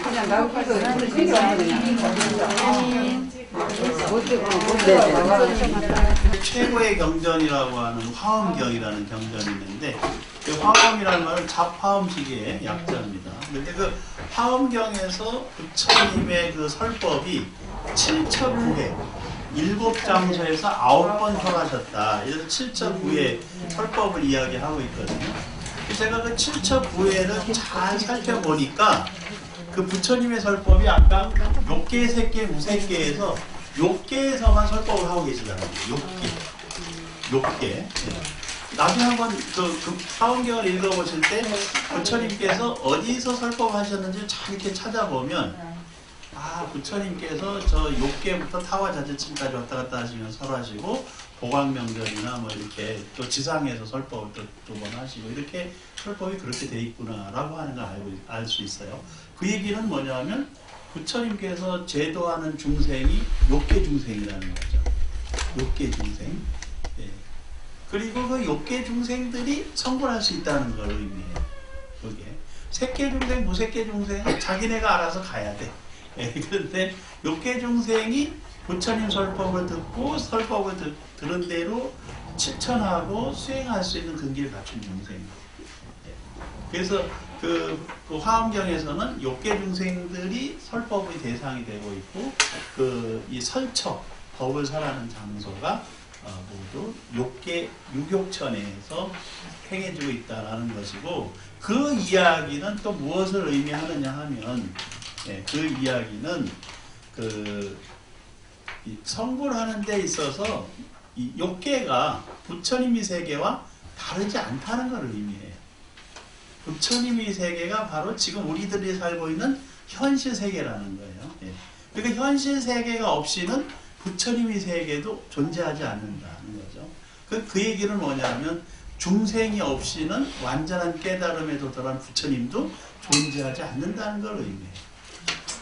그냥 나가서 최고의 경전이라고 하는 화엄경이라는 경전이 있는데 그 화엄이라는 말은 잡화엄식의 약자입니다. 근데 그 화엄경에서 부처님의 그 설법이 7,9회 7장소에서 9번 설하셨다. 이래서 7,9회 설법을 이야기하고 있거든요. 제가 그 7,9회를 잘 살펴보니까 그 부처님의 설법이 아까 욕계, 색계, 무색계에서 욕계에서만 설법을 하고 계시잖아요. 욕계. 예. 나중에 한번 그 사원경을 읽어보실 때 부처님께서 어디서 설법하셨는지 잘 이렇게 찾아보면 부처님께서 저 욕계부터 타화자재침까지 왔다 갔다 하시면 설하시고 보광명절이나 뭐 이렇게 또 지상에서 설법을 또 두 번 하시고 이렇게 설법이 그렇게 돼 있구나라고 하는 걸 알 수 있어요. 그 얘기는 뭐냐면 부처님께서 제도하는 중생이 욕계 중생이라는 거죠. 욕계 중생. 예. 그리고 그 욕계 중생들이 성불할 수 있다는 걸 의미해요. 그게 색계 중생, 무색계 중생은 자기네가 알아서 가야 돼. 예. 그런데 욕계 중생이 부처님 설법을 듣고 설법을 들은 대로 실천하고 수행할 수 있는 근기를 갖춘 중생입니다. 예. 그래서 그 화엄경에서는 욕계 중생들이 설법의 대상이 되고 있고 이 설처 법을 설하는 장소가 모두 욕계 유욕천에서 행해지고 있다라는 것이고 그 이야기는 또 무엇을 의미하느냐 하면 그 이야기는 이 성불하는 데 있어서 이 욕계가 부처님의 세계와 다르지 않다는 것을 의미해요. 부처님의 세계가 바로 지금 우리들이 살고 있는 현실 세계라는 거예요. 예. 그러니까 현실 세계가 없이는 부처님의 세계도 존재하지 않는다는 거죠. 그 얘기는 뭐냐면 중생이 없이는 완전한 깨달음에 도달한 부처님도 존재하지 않는다는 걸 의미해요.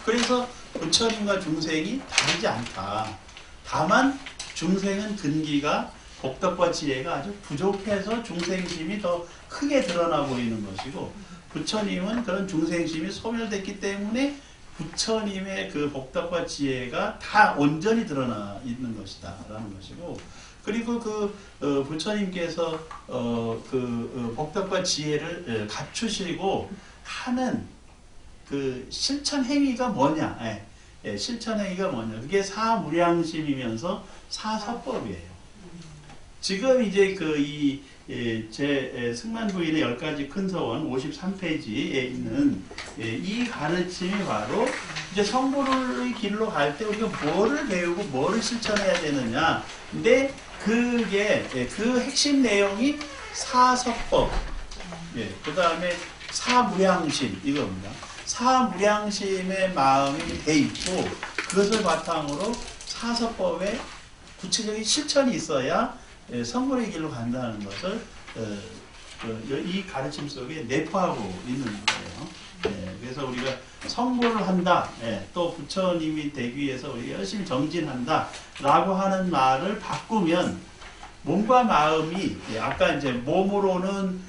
그래서 부처님과 중생이 다르지 않다. 다만 중생은 근기가 복덕과 지혜가 아주 부족해서 중생심이 더 크게 드러나 보이는 것이고 부처님은 그런 중생심이 소멸됐기 때문에 부처님의 그 복덕과 지혜가 다 온전히 드러나 있는 것이다 라는 것이고 그리고 부처님께서 복덕과 지혜를 갖추시고 하는 그 실천 행위가 뭐냐? 실천 행위가 뭐냐? 그게 사무량심이면서 사서법이에요. 지금 이제 제 승만부인의 10가지 큰 서원 53페이지에 있는 이 가르침이 바로 이제 성불의 길로 갈 때 우리가 뭐를 배우고 뭐를 실천해야 되느냐. 근데 그게 그 핵심 내용이 사서법, 그 다음에 사무량심 이겁니다. 사무량심의 마음이 돼 있고 그것을 바탕으로 사서법의 구체적인 실천이 있어야 성불의 길로 간다는 것을 이 가르침 속에 내포하고 있는 거예요. 그래서 우리가 성불을 한다, 또 부처님이 되기 위해서 우리가 열심히 정진한다 라고 하는 말을 바꾸면 몸과 마음이 아까 이제 몸으로는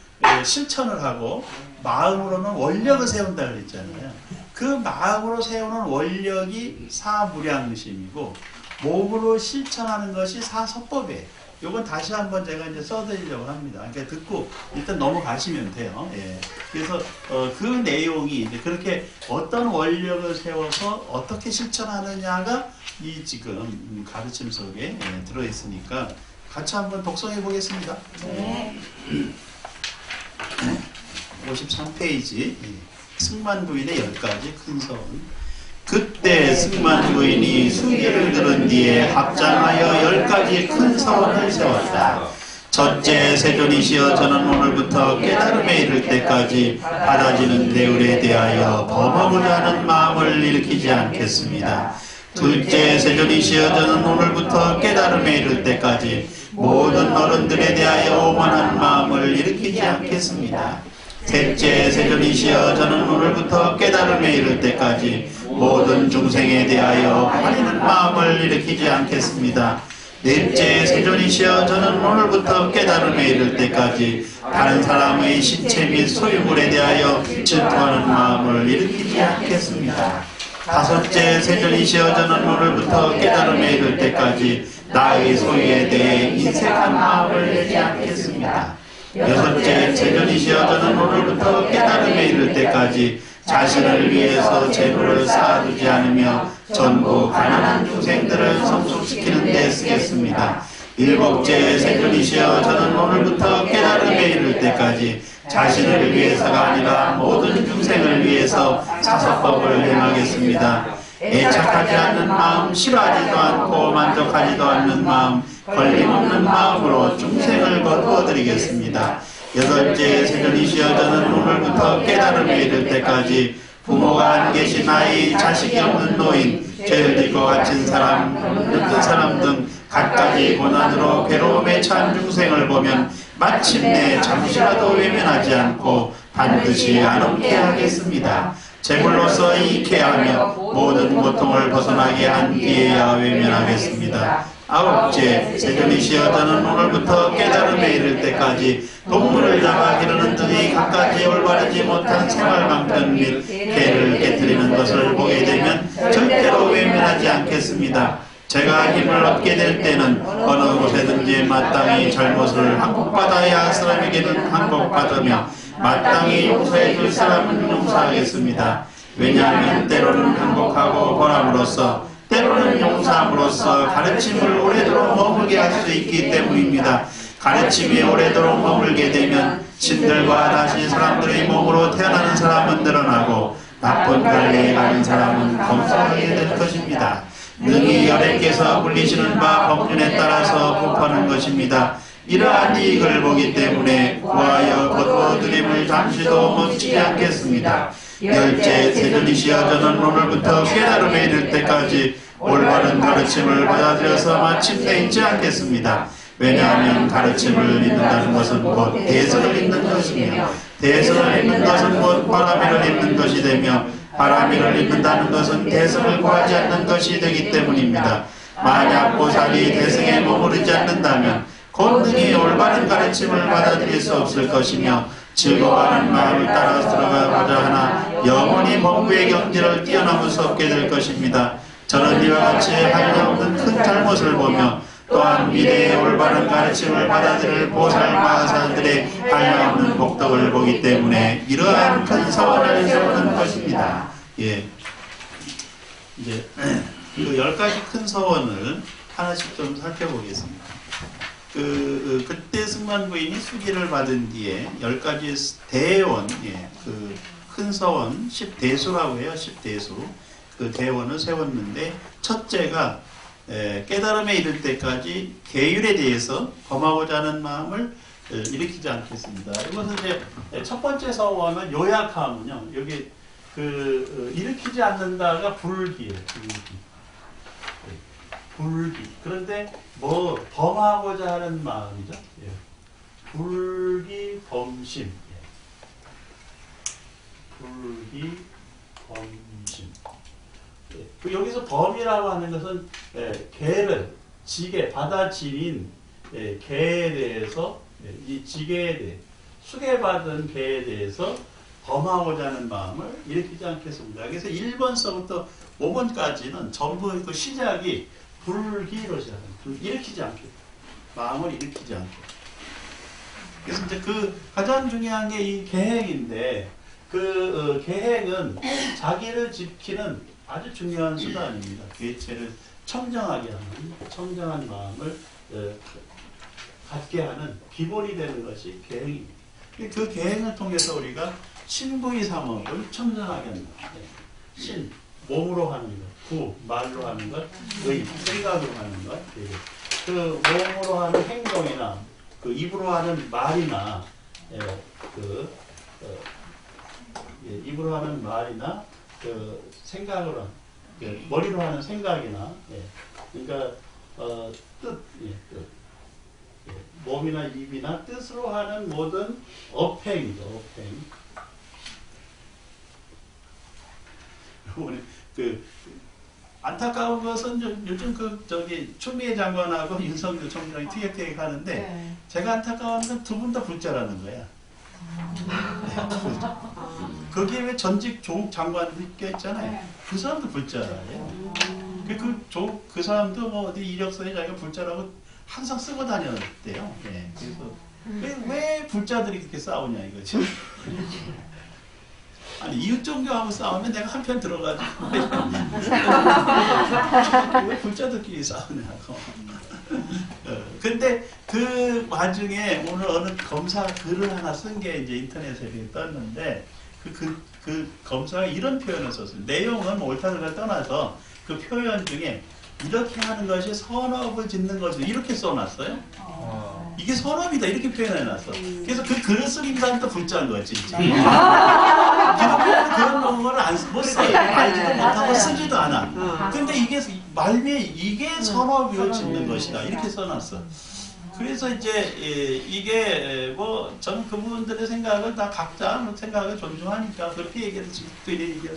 실천을 하고 마음으로는 원력을 세운다 그랬잖아요. 그 마음으로 세우는 원력이 사무량심이고 몸으로 실천하는 것이 사서법이에요. 요건 다시 한번 제가 이제 써드리려고 합니다. 그러니까 듣고 일단 넘어가시면 돼요. 그래서 그 내용이 이제 그렇게 어떤 원력을 세워서 어떻게 실천하느냐가 이 지금 가르침 속에 들어있으니까 같이 한번 독성해 보겠습니다. 네. 53페이지 승만부인의 10가지 큰 서원. 그때 승만부인이 수기를 들은 뒤에 합장하여 10가지 큰 서원을 세웠다. 첫째, 세존이시여 저는 오늘부터 깨달음에 이를 때까지 받아지는 대울에 대하여 범하고자 하는 마음을 일으키지 않겠습니다. 둘째, 세존이시여 저는 오늘부터 깨달음에 이를 때까지 모든 어른들에 대하여 오만한 마음을 일으키지 않겠습니다. 셋째, 세존이시여 저는 오늘부터 깨달음에 이를 때까지 모든 중생에 대하여 가리는 마음을 일으키지 않겠습니다. 넷째, 세존이시여 저는 오늘부터 깨달음에 이를 때까지 다른 사람의 신체 및 소유물에 대하여 질투하는 마음을 일으키지 않겠습니다. 다섯째, 세존이시여 저는 오늘부터 깨달음에 이를 때까지 나의 소유에 대해 인색한 마음을 내지 않겠습니다. 여섯째, 세존이시여 저는 오늘부터 깨달음에 이를 때까지 자신을 위해서 재물을 쌓아두지 않으며 전부 가난한 중생들을 성숙시키는 데 쓰겠습니다. 일곱째 생존이시여 저는 오늘부터 깨달음에 이를 때까지 자신을 위해서가 아니라 모든 중생을 위해서 사서법을 행하겠습니다. 애착하지 않는 마음, 싫어하지도 않고 만족하지도 않는 마음, 걸림없는 마음으로 중생을 거두어드리겠습니다. 여덟째 생존이시여 저는 오늘부터 깨달음에 이를 때까지 부모가 안 계신 아이, 자식이 없는 노인, 죄를 짓고 갇힌 사람, 늙은 사람 등 갖가지 고난으로 괴로움에 처한 중생을 보면 마침내 잠시라도 외면하지 않고 반드시 안없게 하겠습니다. 제물로서 이익해 하며 모든 고통을 벗어나게 한 뒤에야 외면하겠습니다. 아홉째 생존이시여 저는 오늘부터 깨달음에 이를 때까지 동물을 잡아 기르는 등이 갖가지 올바르지 못한 생활 방편 및 개를 깨뜨리는 것을 보게 되면 절대로 외면하지 않겠습니다. 제가 힘을 얻게 될 때는 어느 곳에든지 마땅히 잘못을 항복받아야 할 사람에게는 항복받으며 마땅히 용서해 줄 사람은 용서하겠습니다. 왜냐하면 때로는 항복하고 보람으로써 때로는 용서함으로써 가르침을 오래도록 머물게 할 수 있기 때문입니다. 가르침이 오래도록 머물게 되면 신들과 다시 사람들의 몸으로 태어나는 사람은 늘어나고 나쁜 관리에 가는 사람은 검소하게 될 것입니다. 능히 열애께서 물리시는 바 법륜에 따라서 굽하는 것입니다. 이러한 이익을 보기 때문에 구하여 거두어드림을 잠시도 멈추지 않겠습니다. 열째 세존이시여 저는 오늘부터 깨달음에 이를 때까지 올바른 가르침을 받아들여서 마침내 잊지 않겠습니다. 왜냐하면 가르침을 잊는다는 것은 곧 대선을 잊는 것이며 대선을 잊는 것은 곧 바라미를 잊는 것이 되며 바라미를 잊는다는 것은 대선을 구하지 않는 것이 되기 때문입니다. 만약 보살이 대승에 머무르지 않는다면 곤능히 올바른 가르침을 받아들일 수 없을 것이며 즐거워하는 마음을 따라 들어가고자 하나 영원히 범부의 경지를 뛰어넘을 수 없게 될 것입니다. 저는 이와 같이 한량없는 큰 잘못을 보며 또한 미래의 올바른 가르침을 받아들일 보살 마하살들의 한량없는 복덕을 보기 때문에 이러한 큰 서원을 세우는 것입니다. 예, 이제 그 10가지 큰 서원을 하나씩 좀 살펴보겠습니다. 그때 승만 부인이 수기를 받은 뒤에 10가지 대원, 예, 그 큰 서원 10대수라고 해요. 10대수. 그 대원을 세웠는데 첫째가 깨달음에 이를 때까지 계율에 대해서 범하고자 하는 마음을 일으키지 않겠습니다. 이것은 이제 첫 번째 서원은 요약하면요. 여기 일으키지 않는다가 불기예요. 불기. 그런데 뭐 범하고자 하는 마음이죠. 예. 불기 범심. 예. 불기 범심. 예. 여기서 범이라고 하는 것은 개를 지게 받아들인 개에 대해서 이 지게에 대해 수계받은 개에 대해서 범하고자 하는 마음을 일으키지 않겠습니다. 그래서 1번서부터 5번까지는 전부 그 시작이 불기로 시작합니다. 일으키지 않겠다. 마음을 일으키지 않겠다. 그래서 이제 그 가장 중요한 게 이 계행인데 그 계행은 자기를 지키는 아주 중요한 수단입니다. 괴체를 청정하게 하는 청정한 마음을 갖게 하는 기본이 되는 것이 계행입니다. 그 계행을 통해서 우리가 신부의 삼업을 청정하게 한다. 신, 몸으로 하는 것, 구, 말로 하는 것, 의, 생각으로 하는 것. 그 몸으로 하는 행동이나 그 입으로 하는 말이나 입으로 하는 말이나 그 생각으로 머리로 하는 생각이나 그러니까 뜻, 뜻. 몸이나 입이나 뜻으로 하는 모든 업행이죠. 업행. 안타까운 것은 요즘 추미애 장관하고 윤석열 총장이 티격태격 하는데 네. 제가 안타까운 건 두 분 다 불자라는 거야. 거기에 왜 전직 조국 장관도 껴있잖아요. 그 사람도 불자예요. 그 사람도 뭐 어디 이력서에 자기가 불자라고 항상 쓰고 다녔대요. 네. 그래서 왜 불자들이 그렇게 싸우냐 이거지. 아니 이웃 종교하고 싸우면 내가 한편 들어가지고 왜 불자들끼리 싸우냐고. 근데 그 와중에 오늘 어느 검사 글을 하나 쓴 게 이제 인터넷에 떴는데 그 검사가 이런 표현을 썼어요. 내용은 옳다를 떠나서 그 표현 중에 이렇게 하는 것이 선업을 짓는 것이 이렇게 써놨어요. 이게 선업이다 이렇게 표현해놨어. 그래서 그 글을 쓴 인간도 불자인 거야 진짜. 기독교는 그런 거를 못 써. 알지도 못하고 쓰지도 않아. 근데 이게 말미에 이게 선업을 짓는 것이다 이렇게 써놨어. 그래서 이제 이게 뭐 저는 그분들의 생각을 다 각자 생각을 존중하니까 그렇게 얘기할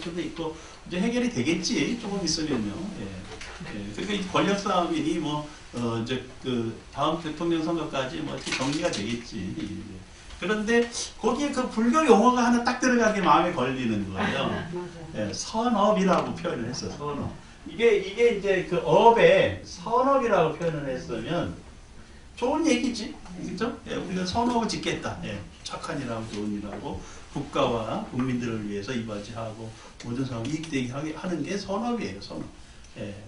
수도 있고 이제 해결이 되겠지 조금 있으면요. 그러니까 권력 싸움이니 뭐 이제 그 다음 대통령 선거까지 뭐 이렇게 정리가 되겠지. 그런데 거기에 그 불교 용어가 하나 딱 들어가게 마음에 걸리는 거예요. 선업이라고 표현을 했어. 선업. 이게 이제 그 업에 선업이라고 표현을 했으면 좋은 얘기지. 그죠? 우리가 선업을 짓겠다. 착한 일하고 좋은 일하고 국가와 국민들을 위해서 이바지하고 모든 사람 이익되게 하는 게 선업이에요. 선업.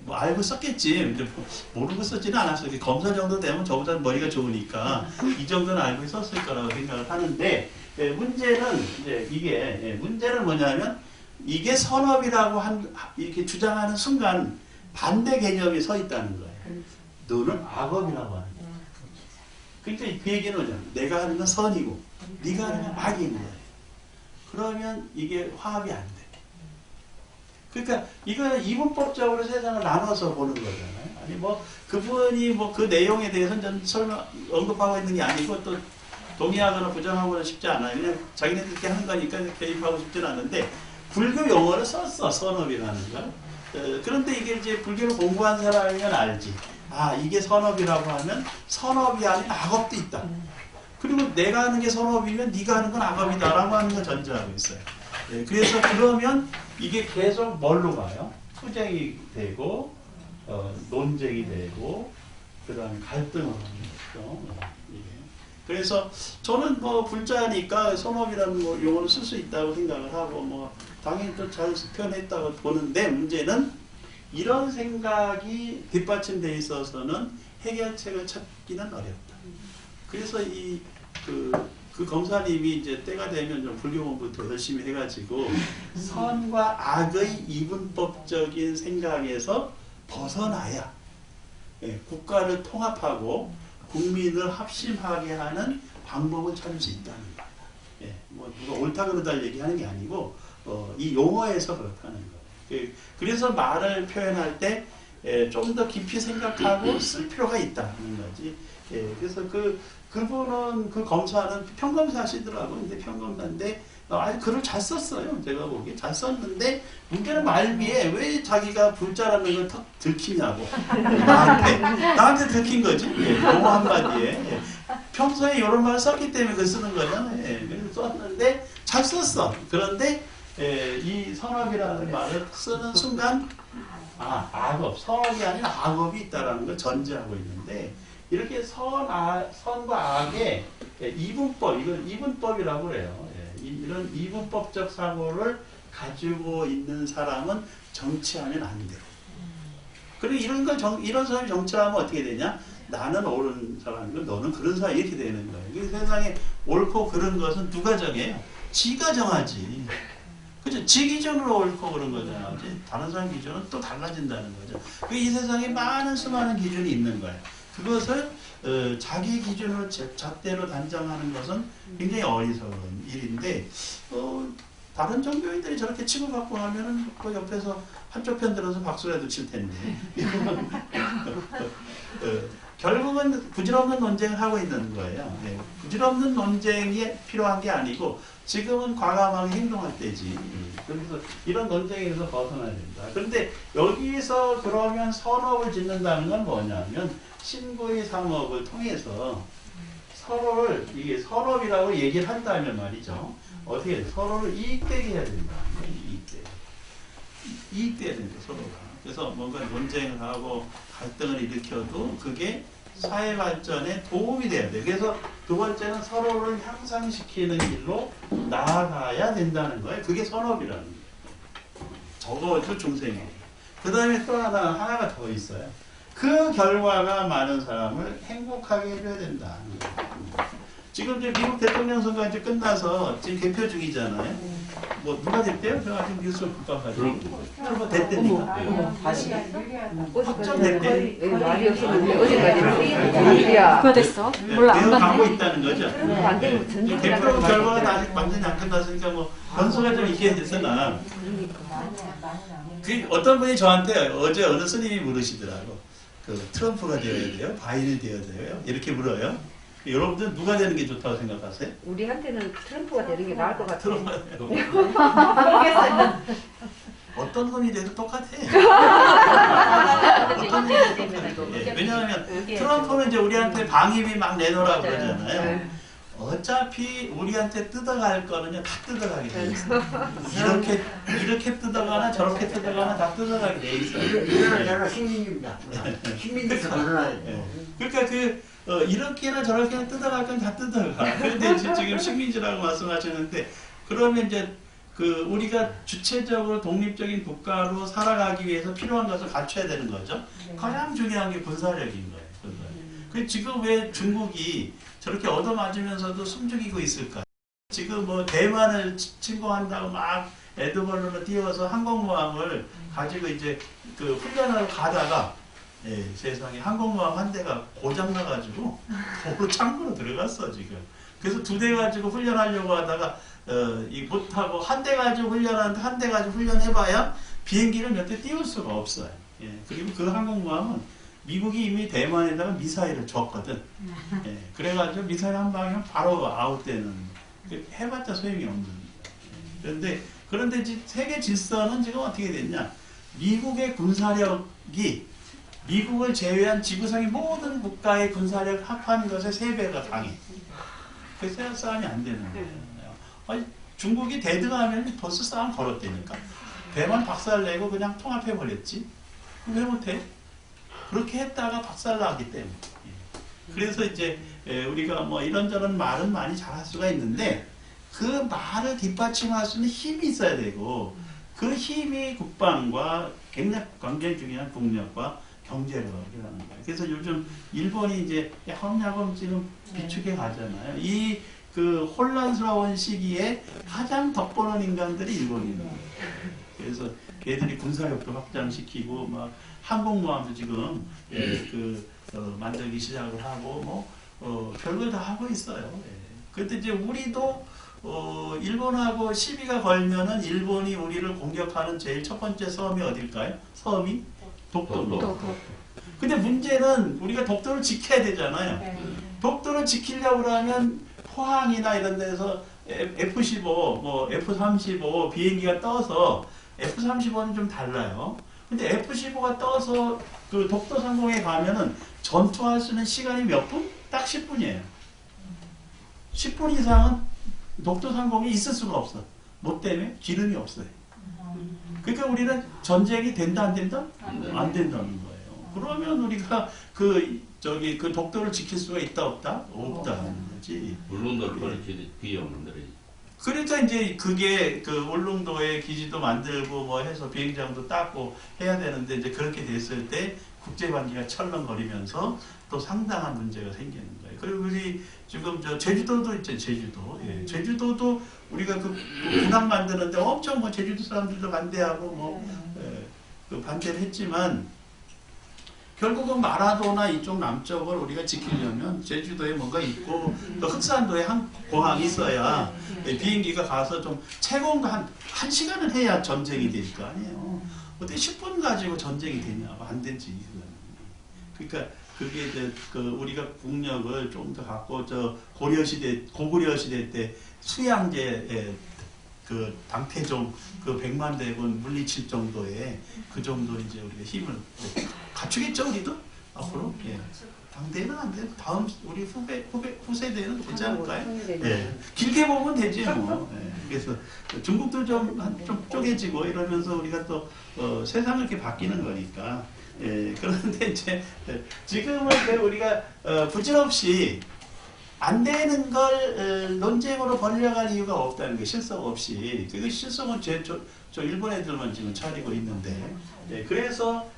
뭐 알고 썼겠지. 근데 모르고 썼지는 않았어요. 검사 정도 되면 저보다 머리가 좋으니까 이 정도는 알고 썼을 거라고 생각을 하는데 문제는 이제 이게 문제는 뭐냐면 이게 선업이라고 이렇게 주장하는 순간 반대 개념이 서 있다는 거예요. 너는 악업이라고 하는 거예요. 그러니까 그 얘기는 뭐냐면 내가 하는 건 선이고 네가 하는 건 악인 거예요. 그러면 이게 화합이 안 돼. 그러니까 이거는 이분법적으로 세상을 나눠서 보는 거잖아요. 아니 뭐 그분이 뭐 그 내용에 대해서는 저는 설마 언급하고 있는 게 아니고 또 동의하거나 부정하거나 싶지 않아요. 그냥 자기네들 이렇게 하는 거니까 개입하고 싶지는 않은데 불교 용어를 썼어. 선업이라는 걸. 그런데 이게 이제 불교를 공부한 사람이면 알지. 아 이게 선업이라고 하면 선업이 아닌 악업도 있다. 그리고 내가 하는 게 선업이면 네가 하는 건 악업이다라고 하는 걸 전제하고 있어요. 그래서 그러면 이게 계속 뭘로 가요? 투쟁이 되고 논쟁이 되고 그 다음에 갈등을 하는 거죠. 그래서 저는 뭐 불자니까 선업이라는 뭐 용어를 쓸 수 있다고 생각을 하고 뭐 당연히 또 잘 표현했다고 보는데 문제는 이런 생각이 뒷받침되어 있어서는 해결책을 찾기는 어렵다. 그래서 그 검사님이 이제 때가 되면 좀 불교 공부도 열심히 해가지고 선과 악의 이분법적인 생각에서 벗어나야 국가를 통합하고 국민을 합심하게 하는 방법을 찾을 수 있다는 거예요. 뭐 누가 옳다 그러다 얘기하는 게 아니고 이 용어에서 그렇다는 거예요. 그래서 말을 표현할 때 좀 더 깊이 생각하고 쓸 필요가 있다는 거지. 그래서 그분은 그 검사는 평검사 하시더라고요. 근데 평검사인데 아주 글을 잘 썼어요. 제가 보기에 잘 썼는데 문제는 말미에 왜 자기가 불자라는 걸 턱 들키냐고 나한테 들킨 거지. 용어 한마디에 평소에 이런 말 썼기 때문에 그 쓰는 거잖아요. 그래서 썼는데 잘 썼어. 그런데 이 선업이라는 말을 쓰는 순간 악업, 선업이 아닌 악업이 있다라는 걸 전제하고 있는데 이렇게 선과 악의 이분법, 이걸 이분법이라고 그래요. 이런 이분법적 사고를 가지고 있는 사람은 정치하면 안 돼요. 그리고 이런 사람이 정치하면 어떻게 되냐? 나는 옳은 사람이고 너는 그런 사람이 이렇게 되는 거예요. 그 세상에 옳고 그런 것은 누가 정해요? 지가 정하지. 그죠? 지 기준으로 옳고 그런 거잖아요. 다른 사람 기준은 또 달라진다는 거죠. 이 세상에 많은 수많은 기준이 있는 거예요. 그것을 자기 기준으로 잣대로 단정하는 것은 굉장히 어리석은 일인데 다른 종교인들이 저렇게 치고받고 하면은 그 옆에서 한쪽 편 들어서 박수라도 칠 텐데 결국은 부질없는 논쟁을 하고 있는 거예요. 부질없는 논쟁이 필요한 게 아니고 지금은 과감하게 행동할 때지. 그래서 이런 논쟁에서 벗어나야 된다. 그런데 여기서 그러면 선업을 짓는다는 건 뭐냐면 신구의 상업을 통해서 서로를 이게 선업이라고 얘기를 한다면 말이죠. 어떻게 서로를 이익되게 해야 된다. 이익돼야 된다 서로가. 그래서 뭔가 논쟁을 하고 갈등을 일으켜도 그게 사회 발전에 도움이 돼야 돼. 그래서 두 번째는 서로를 향상시키는 길로 나아가야 된다는 거예요. 그게 선업이라는 거예요. 적어도 중생이에요. 그 다음에 또 하나가 더 있어요. 그 결과가 많은 사람을 행복하게 해줘야 된다. 지금 이제 미국 대통령 선거가 이제 끝나서 지금 개표 중이잖아요. 뭐 누가 됐대요? 제가 지금 뉴스 못 봐가지고. 트럼프 됐대니까. 다시. 확정됐대. 말이 없었는데 어제까지. 야. 누가 됐어? 몰라, 안 되어 가고 봤네. 있다는 거죠. 안 되면 전쟁 개표 결과가 아직 완전히 안 끝났으니까 뭐 변수가 좀 있긴 했으나 그 어떤 분이 저한테 어제 어느 스님이 물으시더라고. 그 트럼프가 되어야 돼요? 바이든이 되어야 돼요? 이렇게 물어요. 여러분들 누가 되는 게 좋다고 생각하세요? 우리한테는 트럼프가 되는 게 나을 것 같아. 어떤 놈이 돼도 똑같아. 어떤 놈이 돼도 똑같아. 예, 왜냐하면 트럼프는 이제 우리한테 방위비 막 내놓으라고 그러잖아요. 어차피 우리한테 뜯어갈 거는요 다 뜯어가게 돼 있어. 이렇게 뜯어가나 저렇게 뜯어가나 다 뜯어가게 돼 있어요. 이거는 내가 시민입니다. 시민에서 벗어나야 돼. 그러니까 이렇게나 저렇게나 뜯어갈 건 다 뜯어가. 그런데 지금 식민지라고 말씀하셨는데 그러면 이제 그 우리가 주체적으로 독립적인 국가로 살아가기 위해서 필요한 것을 갖춰야 되는 거죠. 가장 중요한 게 군사력인 거예요. 그 지금 왜 중국이 저렇게 얻어맞으면서도 숨죽이고 있을까? 지금 뭐 대만을 침공한다고 막 에드벌로로 띄워서 항공모함을 가지고 이제 그 훈련하러 가다가 세상에 항공모함 한 대가 고장나가지고 도로 창고로 들어갔어 지금. 그래서 2대 가지고 훈련하려고 하다가 이 못하고 한 대 가지고 훈련하는데 한 대 가지고 훈련해봐야 비행기를 몇 대 띄울 수가 없어요. 그리고 그 항공모함은 미국이 이미 대만에다가 미사일을 줬거든. 그래가지고 미사일 한 방이면 바로 아웃되는. 해봤자 소용이 없는. 그런데 이제 세계 질서는 지금 어떻게 됐냐? 미국의 군사력이 미국을 제외한 지구상의 모든 국가의 군사력 합한 것의 3배가 강해. 그래서 싸움이 안 되는 거예요. 아니, 중국이 대등하면 벌써 싸움 걸었다니까. 대만 박살내고 그냥 통합해버렸지. 왜 못해? 그렇게 했다가 박살나기 때문에. 그래서 이제 우리가 뭐 이런저런 말은 많이 잘할 수가 있는데 그 말을 뒷받침할 수 있는 힘이 있어야 되고 그 힘이 국방과 굉장히 중요한 국력과 경제력이라는 거예요. 그래서 요즘 일본이 이제 야금야금 지금 비축해 가잖아요. 이 그 혼란스러운 시기에 가장 덕보는 인간들이 일본입니다. 그래서 걔들이 군사력도 확장시키고 막 항공모함도 지금 만들기 시작을 하고 별걸 다 하고 있어요. 그런데 이제 우리도 일본하고 시비가 걸면은 일본이 우리를 공격하는 제일 첫 번째 섬이 어딜까요? 섬이 독도. 근데 문제는 우리가 독도를 지켜야 되잖아요. 독도를 지키려고 하면 포항이나 이런 데서 F-15, 뭐 F-35 비행기가 떠서 F-35는 좀 달라요. 근데 F-15가 떠서 그 독도 상공에 가면은 전투할 수 있는 시간이 몇 분? 딱 10분이에요. 10분 이상은 독도 상공에 있을 수가 없어. 뭐 때문에? 기름이 없어요. 그러니까 우리는 전쟁이 된다 안 된다? 안 된다는 거예요. 그러면 우리가 그 독도를 지킬 수가 있다 없다? 없다는 거지. 물론도 그게 없는데. 그러니까 이제 그게 그 울릉도에 기지도 만들고 뭐 해서 비행장도 닦고 해야 되는데 이제 그렇게 됐을 때 국제관계가 철렁거리면서 또 상당한 문제가 생기는 거예요. 그리고 우리 지금 제주도도 있죠, 제주도. 제주도도 우리가 그 군함 만드는데 엄청 뭐 제주도 사람들도 반대하고 그 반대를 했지만 결국은 마라도나 이쪽 남쪽을 우리가 지키려면 제주도에 뭔가 있고 또 흑산도에 한 공항이 있어야 비행기가 가서 좀 채공도 한 1시간은 해야 전쟁이 될 거 아니에요. 어떻게 10분 가지고 전쟁이 되냐고 안 되지. 그러니까 그게 이제 우리가 국력을 좀 더 갖고 고구려 시대 때 수양제 그 당태종 그 100만 대군 물리칠 정도의 그 정도 이제 우리가 힘을 갖추겠죠, 우리도 앞으로. 당대는 안 돼. 다음 우리 후세대는 되지 않을까요? 길게 보면 되지 뭐. 그래서 중국도 좀 쪼개지고 이러면서 우리가 또 세상을 이렇게 바뀌는 거니까. 그런데 이제 지금은 우리가 부질없이 안 되는 걸 논쟁으로 벌려갈 이유가 없다는 게 실속 없이. 그 실속은 저 일본 애들만 지금 차리고 있는데. 그래서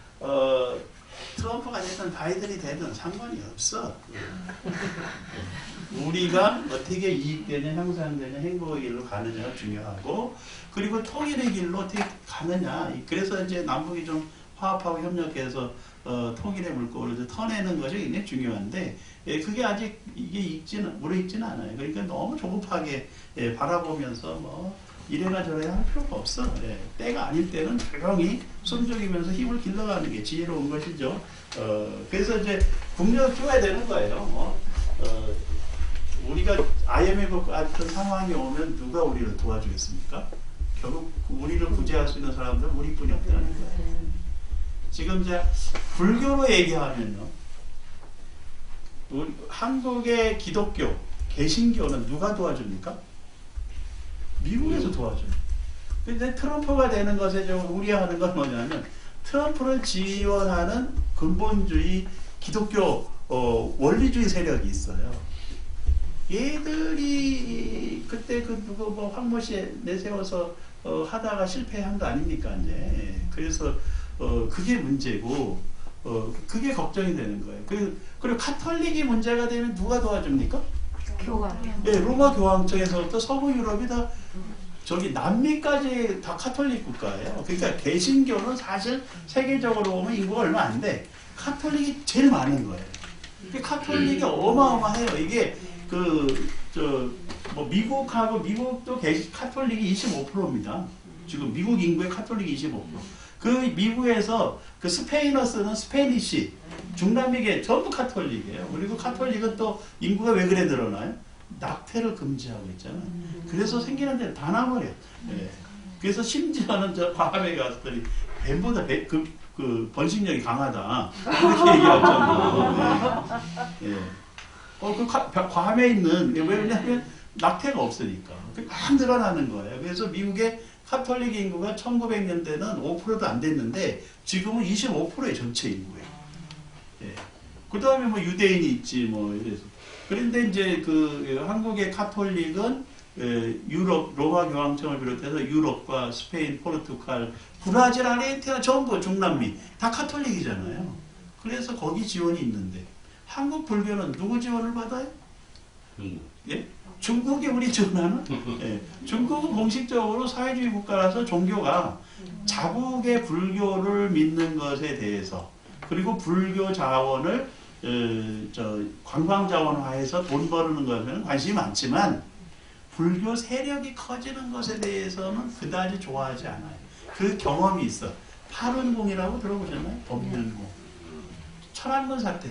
트럼프가 되든 바이든이 되든 상관이 없어. 우리가 어떻게 이익되냐, 향상되냐, 행복의 길로 가느냐가 중요하고, 그리고 통일의 길로 어떻게 가느냐. 그래서 이제 남북이 좀 화합하고 협력해서 통일의 물꼬를 이제 터내는 것이 굉장히 중요한데, 그게 아직 이게 무르익지는 않아요. 그러니까 너무 조급하게 바라보면서 뭐 이래나 저래나 할 필요가 없어. 때가 아닐 때는 조용히 숨죽이면서 힘을 길러가는 게 지혜로운 것이죠. 그래서 이제 국력을 키워야 되는 거예요. 우리가 IMF 같은 상황이 오면 누가 우리를 도와주겠습니까? 결국 우리를 구제할 수 있는 사람들은 우리뿐이 없다는 거예요. 지금 이제 불교로 얘기하면요, 우리 한국의 기독교, 개신교는 누가 도와줍니까? 미국에서 도와줘요. 근데 트럼프가 되는 것에 좀 우려하는 건 뭐냐면, 트럼프를 지원하는 근본주의 기독교 원리주의 세력이 있어요. 얘들이 그때 누구 뭐 황모 씨 내세워서 하다가 실패한 거 아닙니까 이제. 그래서 그게 문제고, 그게 걱정이 되는 거예요. 그리고 카톨릭이 문제가 되면 누가 도와줍니까? 교황. 예, 로마 교황청에서부터 서부 유럽이 다 저기 남미까지 다 카톨릭 국가예요. 그러니까 개신교는 사실 세계적으로 보면 인구가 얼마 안 돼. 카톨릭이 제일 많은 거예요. 카톨릭이 어마어마해요. 이게 뭐 미국도 카톨릭이 25%입니다. 지금 미국 인구의 카톨릭이 25%. 그 미국에서 그 스페인어 쓰는 스페니시, 중남미계 전부 카톨릭이에요. 그리고 카톨릭은 또 인구가 왜 그래 늘어나요? 낙태를 금지하고 있잖아요. 그래서 생기는 데를 다 나버려. 그래서 심지어는 저 과감에 가서들이 뱀보다 그 번식력이 강하다. 그렇게 얘기할 정도로. 괌에 있는, 왜냐하면 낙태가 없으니까. 막 늘어나는 거예요. 그래서 미국의 카톨릭 인구가 1900년대는 5%도 안 됐는데, 지금은 25%의 전체 인구예요. 그 다음에 뭐 유대인이 있지, 뭐, 이래서. 그런데 이제 한국의 카톨릭은 유럽, 로마 교황청을 비롯해서 유럽과 스페인, 포르투갈, 브라질, 아르헨티나 전부 중남미 다 카톨릭이잖아요. 그래서 거기 지원이 있는데, 한국 불교는 누구 지원을 받아요? 예? 중국이 우리 지원하는? 중국은 공식적으로 사회주의 국가라서 종교가 자국의 불교를 믿는 것에 대해서, 그리고 불교 자원을 관광 자원화해서 돈 버는 것에는 관심이 많지만, 불교 세력이 커지는 것에 대해서는 그다지 좋아하지 않아요. 그 경험이 있어. 팔운공이라고 들어보셨나요? 법륜공. 천안문 사태.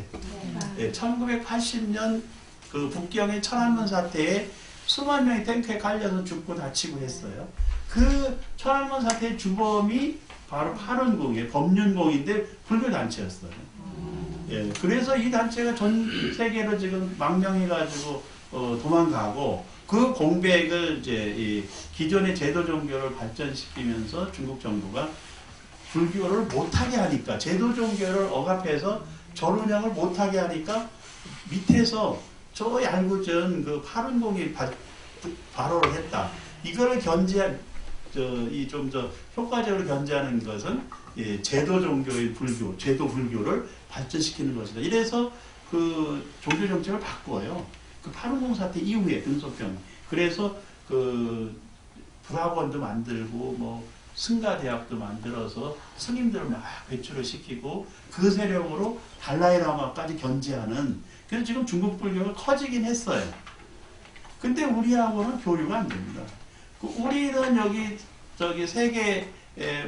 1980년 그 북경의 천안문 사태에 수만 명이 탱크에 깔려서 죽고 다치고 했어요. 그 천안문 사태의 주범이 바로 팔운공이에요. 법륜공인데 불교 단체였어요. 그래서 이 단체가 전 세계로 지금 망명해가지고 도망가고, 그 공백을 이제 이 기존의 제도 종교를 발전시키면서 중국 정부가 불교를 못하게 하니까, 제도 종교를 억압해서 절 운영을 못하게 하니까 밑에서 저 얄궂은 그 팔운공이 발호를 했다. 이거를 견제한, 좀 더 효과적으로 견제하는 것은 제도 종교인 불교, 제도 불교를 발전시키는 것이다. 이래서 그 종교 정책을 바꿔요. 그 팔운공 사태 이후에 등소평. 그래서 그 불학원도 만들고 뭐 승가대학도 만들어서 스님들을 막 배출을 시키고, 그 세력으로 달라이라마까지 견제하는. 그래서 지금 중국 불교가 커지긴 했어요. 근데 우리하고는 교류가 안 됩니다. 우리는 저기 세계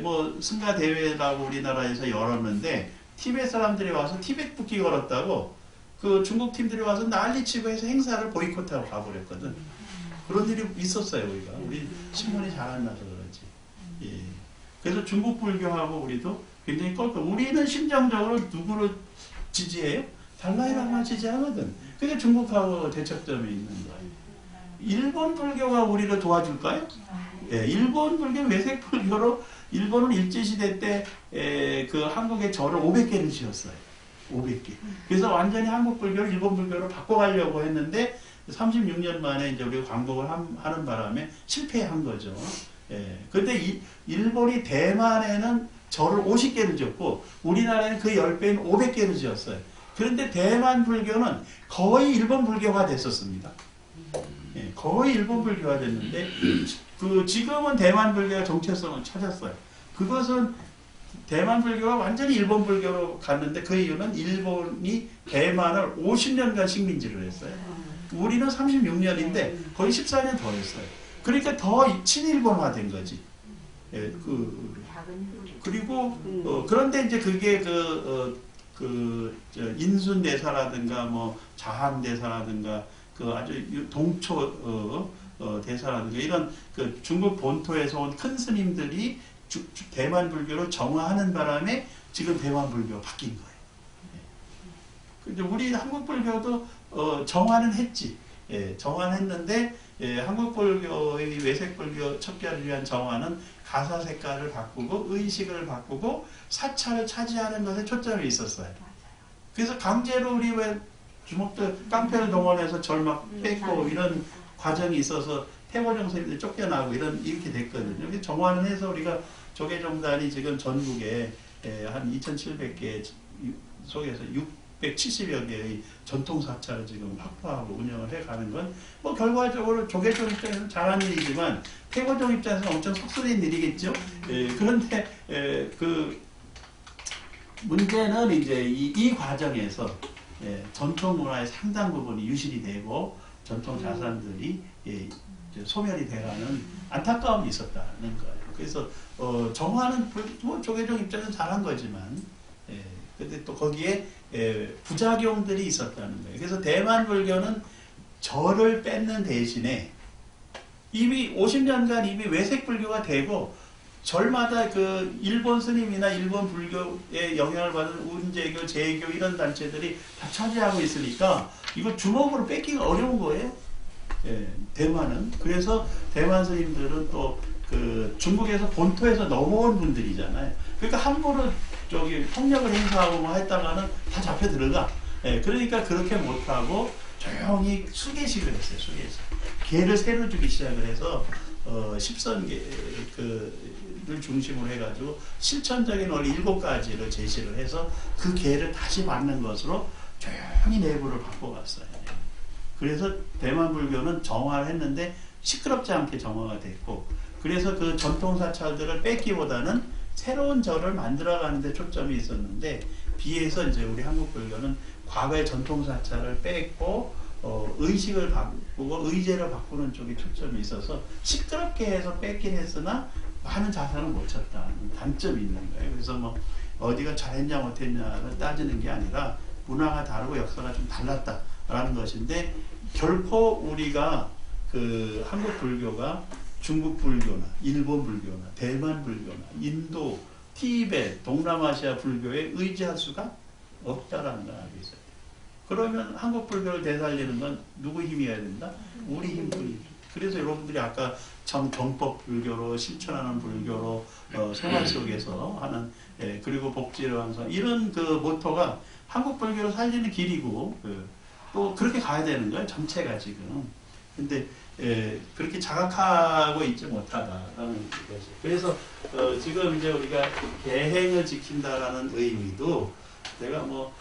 뭐 승가 대회라고 우리나라에서 열었는데, 티베트 사람들이 와서 티베트 국기 걸었다고 그 중국 팀들이 와서 난리치고 해서 행사를 보이콧하고 가버렸거든. 그런 일이 있었어요. 우리 신문이 잘 안 나서 그렇지. 그래서 중국 불교하고 우리도 굉장히 우리는 심정적으로 누구를 지지해요? 달라이라마 지지하거든. 그게 중국하고 대척점에 있는 거예요. 일본 불교가 우리를 도와줄까요? 일본 불교 외색 불교로 일본은 일제시대 때 그 한국의 절을 500개를 지었어요. 500개. 그래서 완전히 한국 불교를 일본 불교로 바꿔가려고 했는데 36년 만에 이제 우리가 광복을 하는 바람에 실패한 거죠. 근데 일본이 대만에는 절을 50개를 지었고 우리나라에는 그 10배인 500개를 지었어요. 그런데 대만 불교는 거의 일본 불교가 됐었습니다. 예, 거의 일본 불교가 됐는데 지금은 대만 불교가 정체성을 찾았어요. 그것은 대만 불교가 완전히 일본 불교로 갔는데 그 이유는 일본이 대만을 50년간 식민지를 했어요. 우리는 36년인데 거의 14년 더 했어요. 그러니까 더 친일본화 된 거지. 예, 그리고 그런데 이제 그게 인순대사라든가 뭐 자항대사라든가 그 아주 동초 대사라든가 이런 그 중국 본토에서 온 큰 스님들이 대만 불교로 정화하는 바람에 지금 대만 불교가 바뀐 거예요. 근데 우리 한국 불교도 정화는 했지. 예, 정화는 했는데 한국 불교의 외색 불교 척결을 위한 정화는 가사 색깔을 바꾸고 의식을 바꾸고 사찰을 차지하는 것에 초점이 있었어요. 그래서 강제로 우리 왜 주먹들 깡패를 동원해서 절 막 뺏고 이런 과정이 있어서 태고정 스님들 쫓겨나고 이렇게 됐거든요. 정화는 해서 우리가 조계종단이 지금 전국에 한 2,700개 속에서 670여 개의 전통 사찰을 지금 확보하고 운영을 해가는 건 뭐 결과적으로 조계종 입장에서는 잘한 일이지만 태고종 입장에서는 엄청 속쓰린 일이겠죠. 그런데 그 문제는 이제 이 과정에서 전통 문화의 상당 부분이 유실이 되고 전통 자산들이 소멸이 돼가는 안타까움이 있었다는 거예요. 그래서 정화는 뭐 조계종 입장에서 잘한 거지만 근데 또 거기에 부작용들이 있었다는 거예요. 그래서 대만 불교는 절을 뺏는 대신에 이미 50년간 이미 외색 불교가 되고 절마다 그 일본 스님이나 일본 불교의 영향을 받은 운제교, 제교 이런 단체들이 다 차지하고 있으니까 이거 주먹으로 뺏기가 어려운 거예요. 대만은. 그래서 대만 스님들은 또 그 중국에서 본토에서 넘어온 분들이잖아요. 그러니까 함부로 저기 폭력을 행사하고 뭐 했다가는 다 잡혀 들어가. 그러니까 그렇게 못하고 조용히 수계식을 했어요. 수계식. 개를 새로 주기 시작을 해서 십선계를 중심으로 해가지고 실천적인 원리 7가지를 제시를 해서 그 개를 다시 받는 것으로 조용히 내부를 바꿔갔어요. 그래서 대만 불교는 정화를 했는데 시끄럽지 않게 정화가 됐고 그래서 그 전통 사찰들을 뺏기보다는 새로운 절을 만들어가는 데 초점이 있었는데 비해서 이제 우리 한국 불교는 과거의 전통 사찰을 뺏고 의식을 바꾸고 의제를 바꾸는 쪽에 초점이 있어서 시끄럽게 해서 뺏긴 했으나 많은 자산을 못 쳤다는 단점이 있는 거예요. 그래서 뭐 어디가 잘했냐 못했냐를 따지는 게 아니라 문화가 다르고 역사가 좀 달랐다라는 것인데 결코 우리가 그 한국 불교가 중국 불교나 일본 불교나 대만 불교나 인도, 티베트, 동남아시아 불교에 의지할 수가 없다라는 걸 알고 있어요. 그러면 한국 불교를 되살리는 건 누구 힘이어야 된다? 우리 힘뿐이죠. 그래서 여러분들이 아까 정법 불교로 실천하는 불교로 생활 속에서 하는 그리고 복지를 완성 이런 그 모토가 한국 불교를 살리는 길이고 또 그렇게 가야 되는 거예요. 전체가 지금. 근데 그렇게 자각하고 있지 못하다라는 거죠. 그래서 지금 이제 우리가 계행을 지킨다라는 의미도 내가 뭐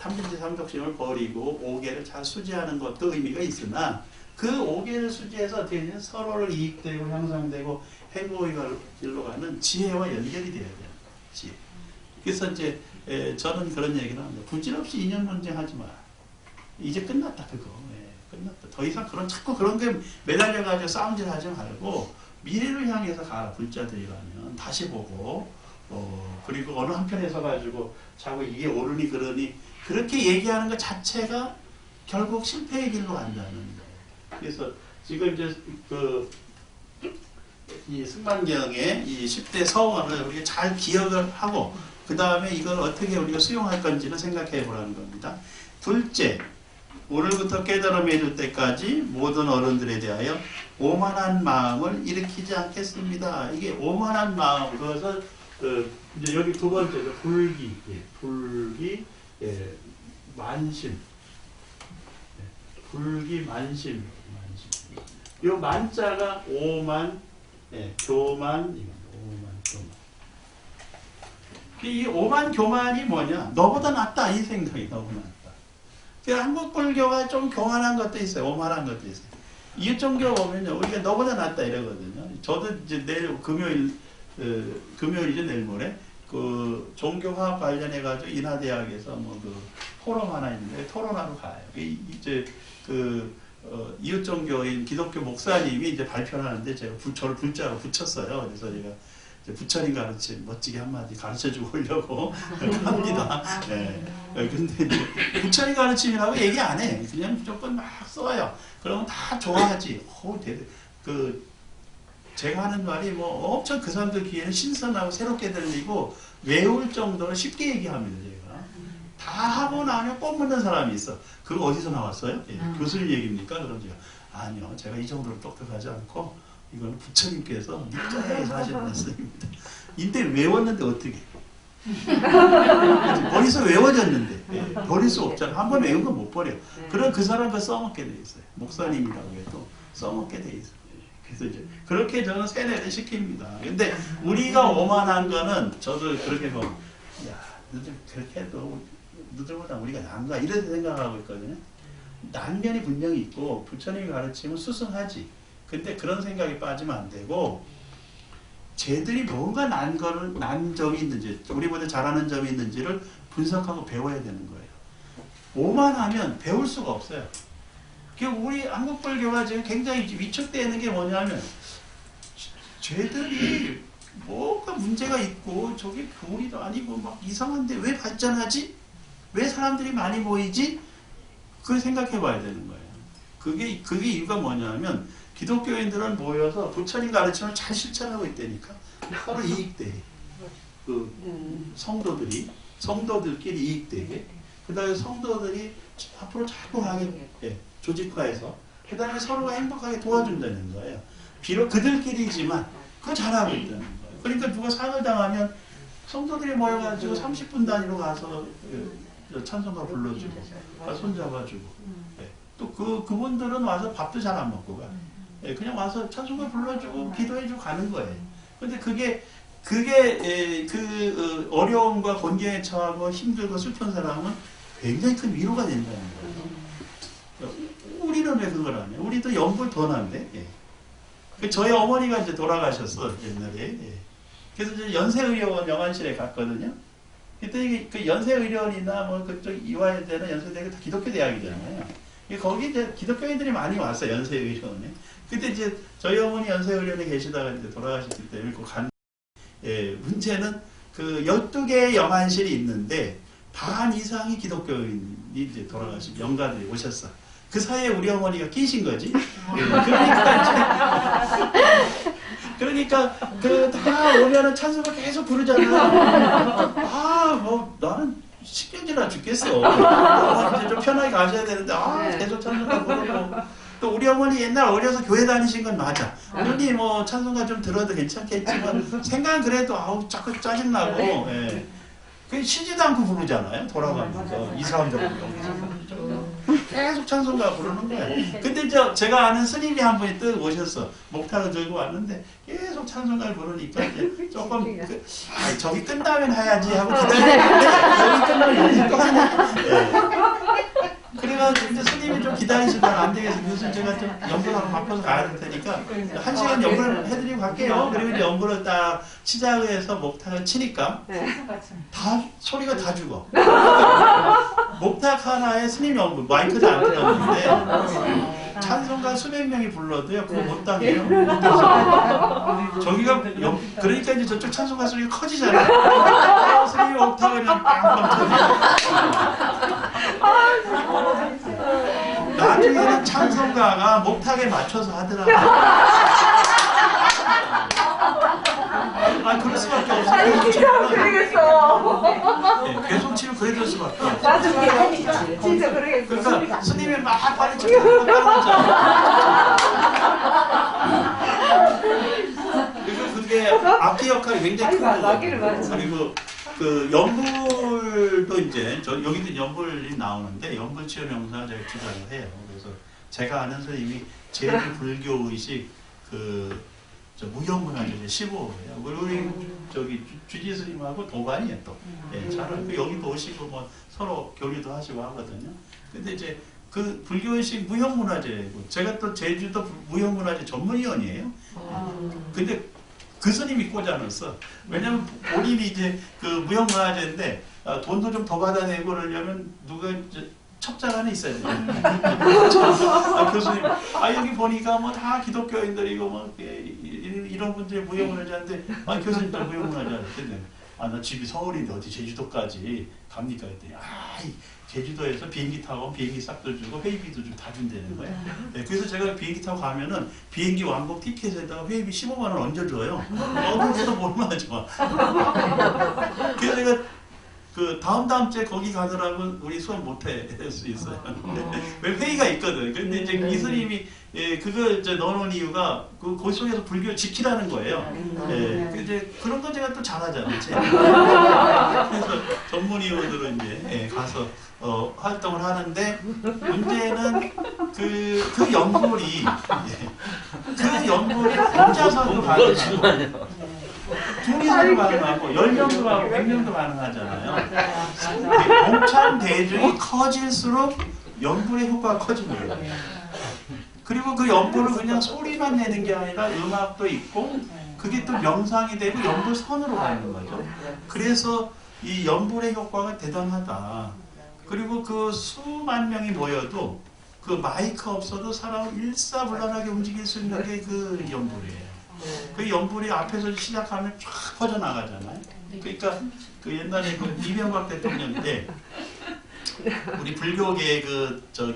탐진치 삼독심을 버리고 5계를 잘 수지하는 것도 의미가 있으나 그 5계를 수지해서 어떻게 되냐 서로를 이익되고 향상되고 행복의 길로 가는 지혜와 연결이 돼야 돼요. 지혜. 그래서 이제 저는 그런 얘기를 합니다. 부질없이 인연 논쟁하지 마라. 이제 끝났다 그거. 끝났다. 더 이상 자꾸 그런 게 매달려가지고 싸움질하지 말고 미래를 향해서 가라. 불자들이라면 다시 보고 그리고 어느 한편에서 가지고 자꾸 이게 옳으니 그러니 그렇게 얘기하는 것 자체가 결국 실패의 길로 간다는 거예요. 그래서 지금 이제 이 승만경의 이 10대 서원을 우리가 잘 기억을 하고 그 다음에 이걸 어떻게 우리가 수용할 건지를 생각해 보라는 겁니다. 둘째, 오늘부터 깨달음에 이를 때까지 모든 어른들에 대하여 오만한 마음을 일으키지 않겠습니다. 이게 오만한 마음, 그것을 이제 여기 두 번째로 불기, 불기, 만심, 불기, 만심. 이 만자가 오만, 교만, 오만, 교만. 이 오만 교만이 뭐냐? 너보다 낫다 이 생각이 너무 낫다. 한국 불교가 좀 교만한 것도 있어요. 오만한 것도 있어요. 이웃종교 보면요, 우리가 너보다 낫다 이러거든요. 저도 이제 내일 금요일이죠, 내일 모레. 그 종교화학 관련해가지고 인하대학에서 뭐 그 토론 하나 있는데 토론하러 가요. 이제 이웃종교인 기독교 목사님이 이제 발표를 하는데 제가 저를 불자로 붙였어요. 그래서 제가 이제 부처님 가르침 멋지게 한마디 가르쳐주고 오려고 합니다. 네. 근데 이제 부처님 가르침이라고 얘기 안 해. 그냥 무조건 막 써요. 그러면 다 좋아하지. 제가 하는 말이 뭐 엄청 그 사람들 귀에는 신선하고 새롭게 들리고 외울 정도로 쉽게 얘기합니다. 제가 다 하고 나면 꼭 묻는 사람이 있어. 그거 어디서 나왔어요? 예, 교수님 얘기입니까? 그럼 제가 아니요, 제가 이 정도로 똑똑하지 않고 이건 부처님께서 닉자에서 하신 말씀입니다. 인데 외웠는데 어떻게? 머릿속에 외워졌는데 예, 버릴 수 없잖아. 한 번 외운 거 못 버려. 그럼 그 사람 거 써먹게 돼 있어요. 목사님이라고 해도 써먹게 돼 있어요. 그래서 이제 그렇게 저는 세뇌를 시킵니다. 근데 우리가 오만한 거는 저도 그렇게 뭐, 야, 너들 그렇게 해도 너들보다 우리가 나은가 이런 생각하고 있거든요. 난면이 분명히 있고 부처님이 가르치면 수승하지. 근데 그런 생각에 빠지면 안 되고 쟤들이 뭔가 난 점이 있는지 우리보다 잘하는 점이 있는지를 분석하고 배워야 되는 거예요. 오만하면 배울 수가 없어요. 우리 한국 불교가 지금 굉장히 위축되어 있는 게 뭐냐면 쟤들이 뭐가 문제가 있고 저게 교리도 아니고 막 이상한데 왜 발전하지? 왜 사람들이 많이 모이지? 그걸 생각해 봐야 되는 거예요. 그게 이유가 뭐냐면 기독교인들은 모여서 부처님 가르침을 잘 실천하고 있다니까 서로 이익되게 성도들끼리 이익되게 그 다음에 성도들이 앞으로 자꾸 하게 조직화해서 그 다음에 서로가 행복하게 도와준다는 거예요. 비록 그들끼리지만 그거 잘하고 있다는 거예요. 그러니까 누가 상을 당하면 성도들이 모여가지고 30분 단위로 가서 찬송가 불러주고 손잡아주고 또 그분들은 와서 밥도 잘 안 먹고 가. 그냥 와서 찬송가 불러주고 기도해주고 가는 거예요. 근데 그게 어려움과 곤경에 처하고 힘들고 슬픈 사람은 굉장히 큰 위로가 된다는 거예요. 우리는 왜 그걸 안 해? 우리도 연불 더 난데. 저희 어머니가 이제 돌아가셨어 옛날에. 그래서 이제 연세의료원 영안실에 갔거든요. 그때 그 연세의료원이나 뭐 그쪽 이화여대나 연세대가 다 기독교 대학이잖아요. 거기 이제 기독교인들이 많이 왔어요 연세의료원에. 그때 이제 저희 어머니 연세의료원에 계시다가 이제 돌아가셨기 때문에 문제는 그 12개의 영안실이 있는데 반 이상이 기독교인이 이제 돌아가신 영가들이 오셨어. 그 사이에 우리 어머니가 끼신 거지. 그러니까 다 오면은 찬송가 계속 부르잖아. 뭐 나는 신경질나 죽겠어. 이제 좀 편하게 가셔야 되는데 계속 찬송가 부르고. 또 우리 어머니 옛날 어려서 교회 다니신 건 맞아. 어머니 뭐 찬송가 좀 들어도 괜찮겠지만 생각은 그래도 자꾸 짜증나고 그 쉬지도 않고 부르잖아요. 돌아가면서 이 사람들 계속 찬송가 부르는 거야. 근데 제가 아는 스님이 한 분이 뜩 오셨어. 목탁을 들고 왔는데 계속 찬송가를 부르니까 이제 조금 저기 끝나면 해야지 하고 기다리는데 여기 끝나면 여기 또 하냐. 그래가지고 이제 스님이 좀 기다리시다가 안 되겠어. 교수님 제가 좀 연구하고 바빠서 가야 될 테니까 1시간 연구를 해드리고 갈게요. 그리고 이제 연구를 딱 시작을 해서 목탁을 치니까 다 소리가 다 죽어. 목탁 하나에 스님 연구 마이크도 안 틀었는데 찬송가 수백 명이 불러도요 그거 못 당해요. 저기가 그러니까 이제 저쪽 찬송가 소리가 커지잖아요. 스님이 목탁을 그냥 빵빵 터지고 나중에는 찬송가가 목탁에 맞춰서 하더라고요. 그럴 수밖에 없어요. 계속 치면 그래 될 수밖에 없어요. 나중에 진짜 그러겠어. 그러니까 스님이 막 빨리 치고 따라오잖아요. 그리고 그게 악기 역할이 굉장히 크고 그리고 그 연불도 이제 여기도 연불이 나오는데 연불 치유 명사 제가 주장을 해요. 그래서 제가 아는 선생님이 제일 불교 의식 무형문화재 15호예요. 우리 저기 주지 스님하고 도반이에요 또. 예, 잘 알고 여기도 오시고 뭐 서로 교류도 하시고 하거든요. 근데 이제 그 불교의식 무형문화재고 제가 또 제주도 무형문화재 전문위원이에요. 근데 그 스님이 꽂아놨어. 왜냐면 본인이 이제 그 무형문화재인데 돈도 좀 더 받아내고 그러려면 누가 이제 첩자가 하나 있어야 돼요. 교수님, 여기 보니까 뭐 다 기독교인들이고 뭐 이런 분들이 무형문화재인데 교수님 또 무형문화재 근데 나 집이 서울인데 어디 제주도까지 갑니까? 그랬더니 제주도에서 비행기 타고 비행기 싹도 주고 회의비도 주고 다 준다는 거예요. 네, 그래서 제가 비행기 타고 가면은 비행기 왕복 티켓에다가 회의비 15만 원 얹어줘요. 그래서 얼마나 좋아. 그래서 제가 그 다음 주에 거기 가더라고 우리 수업 못해 할 수 있어요. 왜 회의가 있거든. 근데 이제 이 스님이 그걸 이제 넣어놓은 이유가 그 속에서 불교를 지키라는 거예요. 이제 그런 거 제가 또 잘하잖아요. 그래서 전문의원으로 이제 가서 활동을 하는데 문제는 그 연불이 혼자서도 가능하고 둘이서도 가능하고 10명도 가고 100명도 가능하잖아요. 공찬 대중이 커질수록 연불의 효과가 커지는 거예요. 그리고 그 연불을 그냥 소리만 내는 게 아니라 음악도 있고 그게 또 명상이 되고 연불 선으로 가는 거죠. 그래서 이 연불의 효과가 대단하다. 그리고 그 수만 명이 모여도 그 마이크 없어도 사람을 일사불란하게 움직일 수 있는 게 그 연불이에요. 그 연불이 앞에서 시작하면 쫙 퍼져나가잖아요. 그러니까 그 옛날에 그 이명박 대통령 때 우리 불교계 저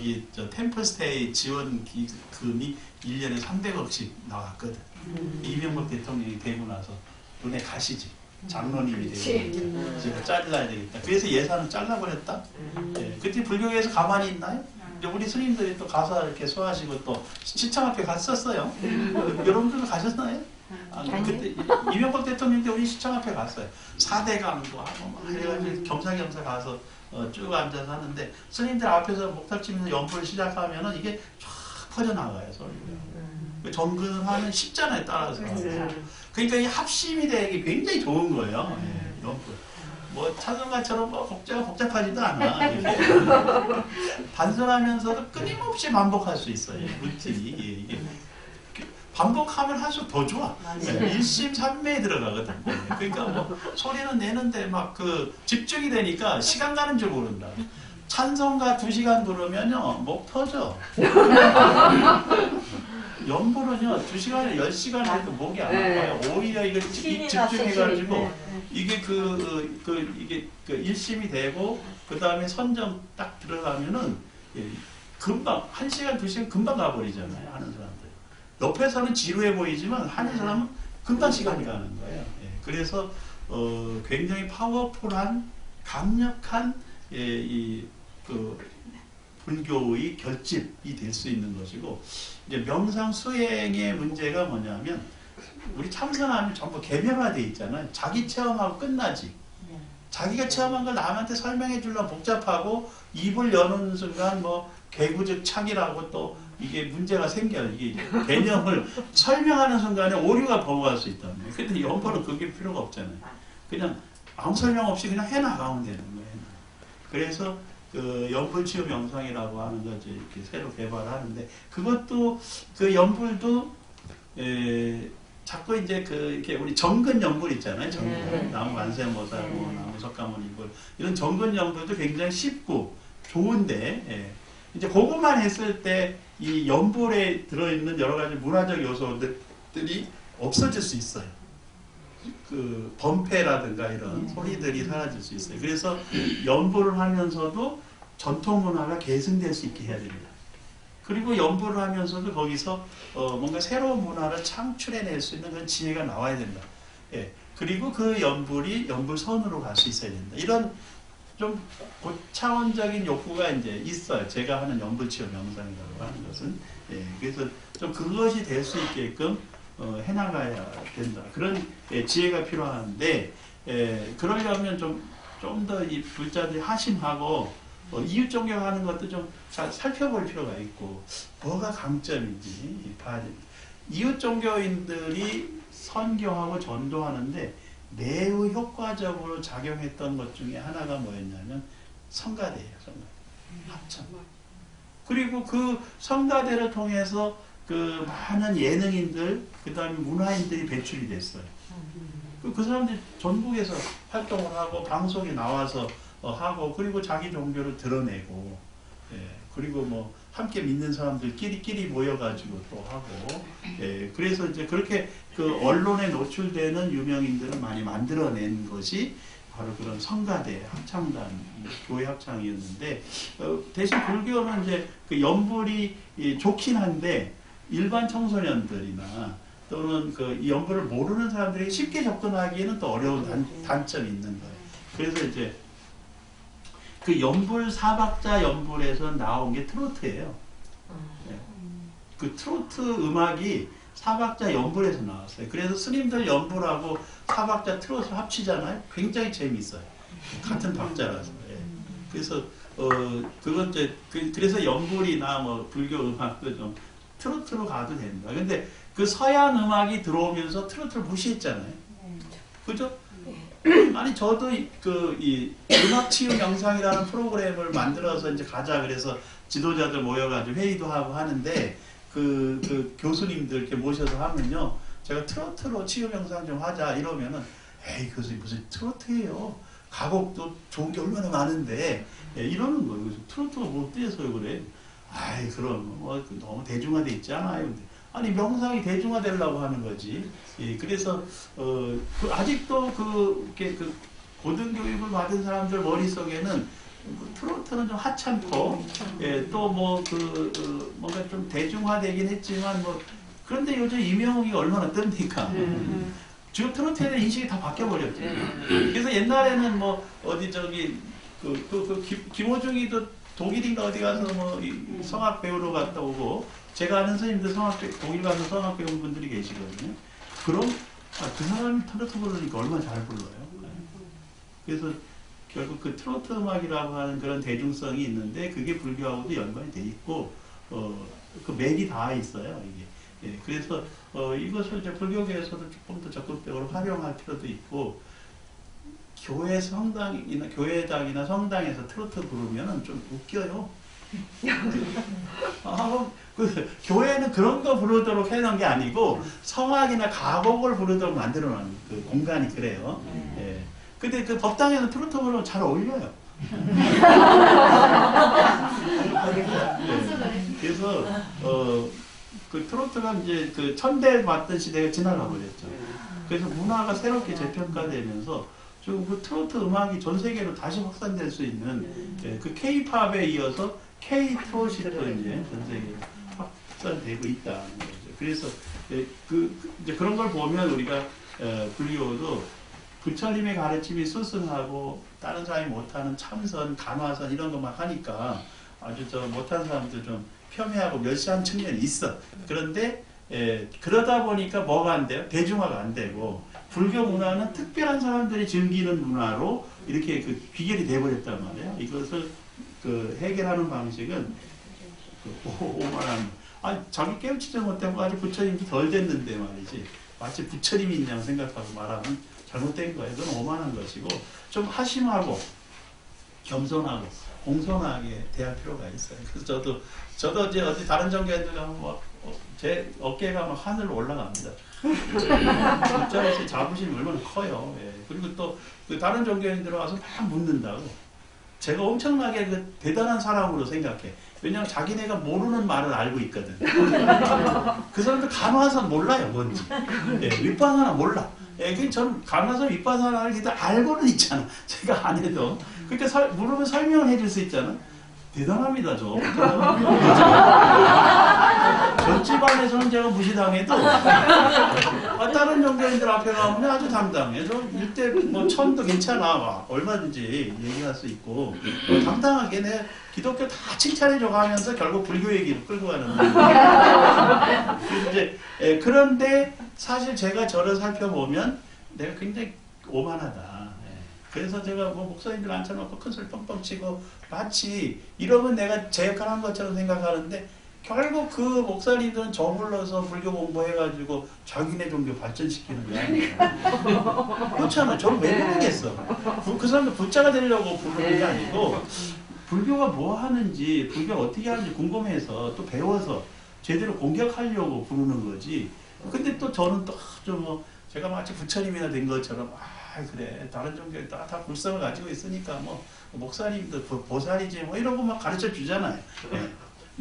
템플스테이 지원 기금이 1년에 300억씩 나왔거든. 이명박 대통령이 되고 나서 눈에 가시지. 장로님이 되고 제가 잘라야 되겠다. 그래서 예산을 잘라버렸다. 그때 불교계에서 가만히 있나요? 우리 스님들이 또 가서 이렇게 소하시고 또 시청학회 갔었어요. 여러분들도 가셨나요? 그때 이명박 대통령 때 우리 시청학회 갔어요. 4대강도 하고 막 해가지고 겸사겸사 가서 쭉 앉아서 하는데 스님들 앞에서 목탁 치면서 연불 시작하면은 이게 쫙 퍼져나가요 소리가. 정근하면 쉽잖아요 따라서. 그러니까 이 합심이 되기 굉장히 좋은 거예요. 연불. 뭐 찬송가처럼 뭐 복잡하지도 않아. 단순하면서도 끊임없이 반복할 수 있어요. 루틴이. 이게 반복하면 할수록 더 좋아. 일심삼매에 들어가거든. 그러니까 뭐 소리는 내는데 막 그 집중이 되니까 시간 가는 줄 모른다. 찬송가 2시간 부르면요 목 터져. 연불은요 2시간에 10시간 해도 목이 안 아파요. 오히려 이거 집중해가지고 이게 이게 일심이 되고 그 다음에 선정 딱 들어가면은 금방 1시간 2시간 금방 가버리잖아요 하는 사람들. 옆에서는 지루해 보이지만 하는 사람은 금방 시간이 가는 거예요. 그래서 굉장히 파워풀한 강력한 불교의 결집이 될 수 있는 것이고 이제 명상 수행의 문제가 뭐냐면 우리 참선하면 전부 개별화되어 있잖아요. 자기 체험하고 끝나지. 자기가 체험한 걸 남한테 설명해 주려면 복잡하고 입을 여는 순간 뭐 개구적 착이라고 또 이게 문제가 생겨요. 이게 개념을 설명하는 순간에 오류가 범할 수 있다는 거예요. 근데 연불은 그게 필요가 없잖아요. 그냥 아무 설명 없이 그냥 해나가면 되는 거예요. 그래서 그 연불치유 명상이라고 하는 거 이제 이렇게 새로 개발하는데 그것도 그 연불도 자꾸 이제 이렇게 우리 정근 연불 있잖아요. 정근 나무 만세모사고 나무 석가모니불 이런 정근 연불도 굉장히 쉽고 좋은데 이제 그것만 했을 때 이 연불에 들어있는 여러 가지 문화적 요소들이 없어질 수 있어요. 그 범패라든가 이런 소리들이 사라질 수 있어요. 그래서 연불을 하면서도 전통 문화가 계승될 수 있게 해야 됩니다. 그리고 연불을 하면서도 거기서 뭔가 새로운 문화를 창출해낼 수 있는 그런 지혜가 나와야 된다. 그리고 그 연불이 연불선으로 갈 수 있어야 된다. 이런 좀 고차원적인 욕구가 이제 있어요. 제가 하는 연불치유 명상이라고 하는 것은. 그래서 좀 그것이 될 수 있게끔 해나가야 된다. 그런 지혜가 필요한데 그러려면 좀 더 이 불자들이 하심하고 이웃 존경하는 것도 좀 잘 살펴볼 필요가 있고 뭐가 강점인지 봐야 됩니다. 이웃 종교인들이 선교하고 전도하는데 매우 효과적으로 작용했던 것 중에 하나가 뭐였냐면 성가대예요. 성가대. 합참. 그리고 그 성가대를 통해서 그 많은 예능인들, 그 다음에 문화인들이 배출이 됐어요. 그 사람들이 전국에서 활동을 하고 방송에 나와서 하고 그리고 자기 종교를 드러내고 예, 그리고 뭐 함께 믿는 사람들끼리 모여가지고 또 하고 예, 그래서 이제 그렇게 그 언론에 노출되는 유명인들을 많이 만들어낸 것이 바로 그런 성가대 합창단 교회 합창이었는데 대신 불교는 이제 그 연불이 좋긴 한데 일반 청소년들이나 또는 그 이 연불을 모르는 사람들이 쉽게 접근하기에는 또 어려운 단점이 있는 거예요. 그래서 이제 그 연불 사박자 연불에서 나온 게 트로트예요. 네. 그 트로트 음악이 사박자 연불에서 나왔어요. 그래서 스님들 연불하고 사박자 트로트 합치잖아요. 굉장히 재미있어요. 같은 박자라서. 예. 그래서 그건 이제 그래서 연불이나 뭐 불교 음악도 좀 트로트로 가도 된다. 근데 그 서양 음악이 들어오면서 트로트를 무시했잖아요. 그죠? 아니 저도 이 음악 치유 영상이라는 프로그램을 만들어서 이제 가자 그래서 지도자들 모여가지고 회의도 하고 하는데 그 교수님들 이렇게 모셔서 하면요 제가 트로트로 치유 영상 좀 하자 이러면은 에이 교수님 무슨 트로트예요 가곡도 좋은 게 얼마나 많은데 예, 이러는 거예요. 그래서 트로트가 뭐 어때서 그래? 아이 그럼 뭐 너무 대중화돼 있지 않아요. 아니 명상이 대중화되려고 하는 거지. 예, 그래서 아직도 이렇게 고등교육을 받은 사람들 머릿속에는 트로트는 좀 하찮고 예, 또 뭐 뭔가 좀 대중화되긴 했지만 뭐 그런데 요즘 이명웅이 얼마나 뜹니까? 지금 트로트에 대한 인식이 다 바뀌어버렸죠. 그래서 옛날에는 뭐 어디 저기 김호중이도 독일인가 어디 가서 뭐 성악 배우러 갔다 오고 제가 아는 선생님들 독일 가서 성악 배운 분들이 계시거든요. 그럼 그 사람이 트로트 부르니까 얼마나 잘 불러요. 그래서 결국 그 트로트 음악이라고 하는 그런 대중성이 있는데 그게 불교하고도 연관이 돼 있고 그 맥이 다 있어요. 이게. 예, 그래서 이것을 이제 불교계에서도 조금 더 적극적으로 활용할 필요도 있고 교회 성당이나 교회당이나 성당에서 트로트 부르면은 좀 웃겨요. 교회는 그런 거 부르도록 해놓은 게 아니고 성악이나 가곡을 부르도록 만들어 놓은 그 공간이 그래요. 예. 근데 그 법당에서 트로트 부르면 잘 어울려요. 예. 그래서 그 트로트가 이제 그 천대 받던 시대가 지나가 버렸죠. 그래서 문화가 새롭게 재평가되면서 지금 그 트로트 음악이 전 세계로 다시 확산될 수 있는 그 K-팝에 이어서 K-트로트도 이제 전 세계로 확산되고 있다는 거죠. 그래서 이제 그런 걸 보면 우리가 불교도 부처님의 가르침이 스승하고 다른 사람이 못하는 참선, 간화선 이런 것만 하니까 아주 못하는 사람들 좀 폄훼하고 멸시한 측면이 있어. 그런데 그러다 보니까 뭐가 안 돼요? 대중화가 안 되고 불교 문화는 특별한 사람들이 즐기는 문화로 이렇게 귀결이 돼버렸단 말이에요. 이것을 해결하는 방식은 오만한 자기 깨우치지 못하고 아직 부처님도 덜 됐는데 말이지 마치 부처님이 있냐고 생각하고 말하면 잘못된 거예요. 그건 오만한 것이고 좀 하심하고 겸손하고 공손하게 대할 필요가 있어요. 그래서 저도 이제 어디 다른 종교인들 가면 제 어깨가 막 하늘로 올라갑니다. 입장에서 자부심이 얼마나 커요. 예. 그리고 또 다른 종교인들 와서 막 묻는다고. 제가 엄청나게 대단한 사람으로 생각해. 왜냐하면 자기네가 모르는 말을 알고 있거든. 그 사람들 간화선 몰라요, 뭔지. 예, 윗바사나 몰라. 예, 저는 간화선 윗바사나를 일단 알고는 있잖아. 제가 안 해도. 그러니까 물으면 설명을 해줄 수 있잖아. 대단합니다, 저. 전 집안에서는 제가 무시당해도 다른 종교인들 앞에 가면 아주 당당해. 저 일대 뭐 천도 괜찮아. 막 얼마든지 얘기할 수 있고 당당하게 내 기독교 다 칭찬해줘 가면서 결국 불교 얘기로 끌고 가는 그래서 이제 그런데 사실 제가 저를 살펴보면 내가 굉장히 오만하다. 그래서 제가 뭐 목사님들 앉혀놓고 큰 소리 뻥뻥 치고 마치 이러면 내가 제 역할을 한 것처럼 생각하는데 결국 그 목사님들은 저불러서 불교 공부해가지고 자기네 종교 발전시키는 거야. 그렇잖아. 저를 왜 부르겠어. 그 사람들 부자가 되려고 부르는 게 아니고 불교가 뭐 하는지 불교가 어떻게 하는지 궁금해서 또 배워서 제대로 공격하려고 부르는 거지. 근데 또 저는 또 좀 뭐 제가 마치 부처님이나 된 것처럼 그래 다른 종교에 다 불성을 가지고 있으니까 뭐 목사님도 보살이지 뭐 이러고 막 가르쳐 주잖아요. 예.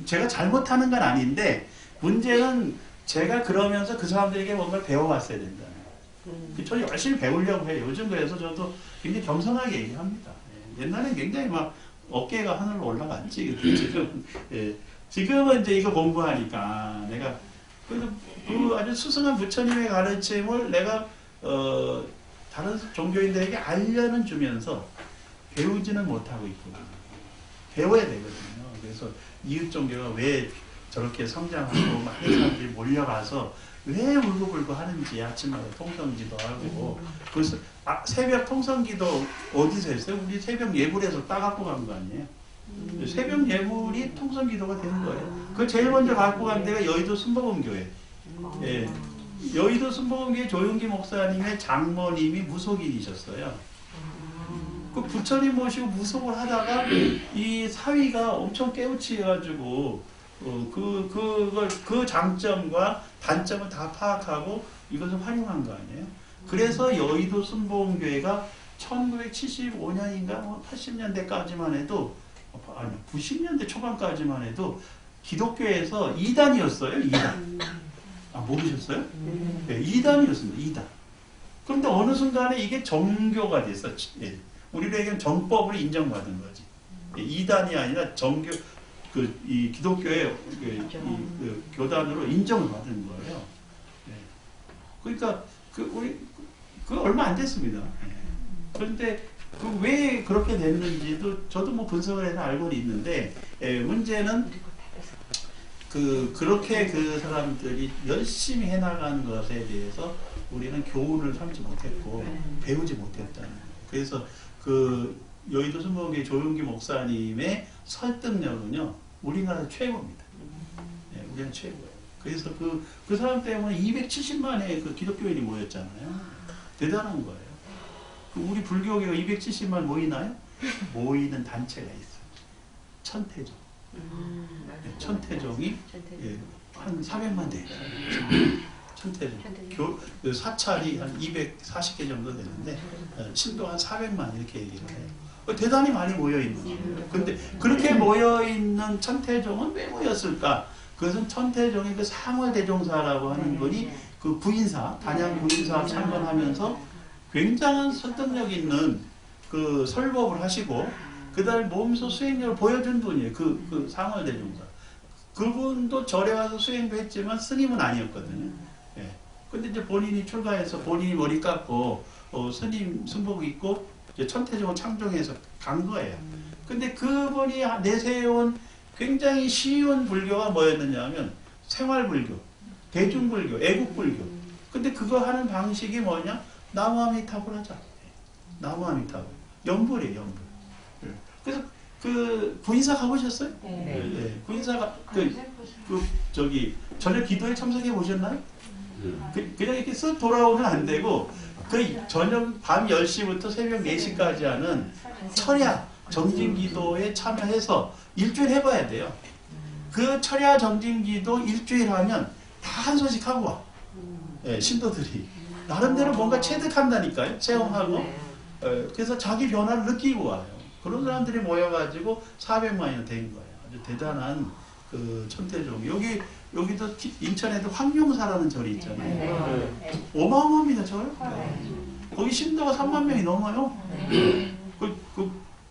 제가 잘못하는 건 아닌데 문제는 제가 그러면서 그 사람들에게 뭔가를 배워왔어야 된다. 저는 열심히 배우려고 해요. 요즘 그래서 저도 굉장히 겸손하게 얘기합니다. 예. 옛날엔 굉장히 막 어깨가 하늘로 올라갔지. 지금 예. 지금은 이제 이거 공부하니까 내가 그 아주 수승한 부처님의 가르침을 내가 다른 종교인들에게 알려는 주면서 배우지는 못하고 있구나. 배워야 되거든요. 그래서 이웃 종교가 왜 저렇게 성장하고 많은 사람들이 몰려가서 왜 울고불고 하는지 아침마다 통성기도 하고 그래서 새벽 통성기도 어디서 했어요? 우리 새벽 예불에서 따갖고 간 거 아니에요? 새벽 예불이 통성기도가 되는 거예요. 그걸 제일 먼저 갖고 간 데가 여의도 순복음교회. 예. 여의도 순복음교회 조용기 목사님의 장모님이 무속인이셨어요. 그 부처님 모시고 무속을 하다가 이 사위가 엄청 깨우치해가지고 그 장점과 단점을 다 파악하고 이것을 활용한 거 아니에요? 그래서 여의도 순복음교회가 1975년인가 80년대까지만 해도 아니 90년대 초반까지만 해도 기독교에서 2단이었어요. 2단. 아 모르셨어요? 네, 2단이었습니다. 2단. 그런데 어느 순간에 이게 정교가 됐어. 예. 우리에게는 정법으로 인정받은 거지. 예, 2단이 아니라 정교 이 기독교의 그 교단으로 인정을 받은 거예요. 예. 그러니까 우리 얼마 안 됐습니다. 예. 그런데 왜 그렇게 됐는지도 저도 뭐 분석을 해서 알고는 있는데 문제는 그렇게 그 사람들이 열심히 해나간 것에 대해서 우리는 교훈을 삼지 못했고 배우지 못했다는 거예요. 그래서 그 여의도 순복음교회 조용기 목사님의 설득력은요 우리나라 최고입니다. 네, 우리는 최고예요. 그래서 그 사람 때문에 270만의 그 기독교인이 모였잖아요. 대단한 거예요. 우리 불교계가 270만 모이나요? 모이는 단체가 있어요. 천태종. 네, 천태종이 한 400만 돼. 천태종. 사찰이 한 240개 정도 되는데 신도 한 400만 이렇게 얘기를 해요. 대단히 많이 모여있는 거예요. 근데 그렇게 모여있는 천태종은 왜 모였을까? 그것은 천태종의 그 상월대종사라고 하는 분이 그 부인사, 단양 부인사 참관하면서 굉장한 설득력 있는 그 설법을 하시고 그다음에 몸소 수행력을 보여준 분이에요. 그 상월대종사. 그분도 절에 와서 수행도 했지만 스님은 아니었거든요. 예. 근데 이제 본인이 출가해서 본인이 머리 깎고 스님 순복 입고 이제 천태종을 창종해서 간 거예요. 근데 그분이 내세운 굉장히 쉬운 불교가 뭐였느냐 하면 생활불교, 대중불교, 애국불교. 근데 그거 하는 방식이 뭐냐? 나무아미타불 하자. 나무아미타불. 연불이에요, 연불. 그래서 그 부인사 가보셨어요? 네. 네. 부인사가 저녁 기도에 참석해 보셨나요? 그냥 이렇게 쓱 돌아오면 안 되고 저녁 밤 10시부터 새벽 4시까지 하는 철야 정진기도에 참여해서 일주일 해봐야 돼요. 그 철야 정진기도 일주일 하면 다 한 소식 하고 와. 네, 신도들이. 나름대로 뭔가 체득한다니까요. 체험하고. 그래서 자기 변화를 느끼고 와요. 그런 사람들이 모여가지고 400만이나 된 거예요. 아주 대단한 그 천태종. 여기도 인천에도 황룡사라는 절이 있잖아요. 어마어마합니다, 절. 거기 신도가 3만 명이 넘어요.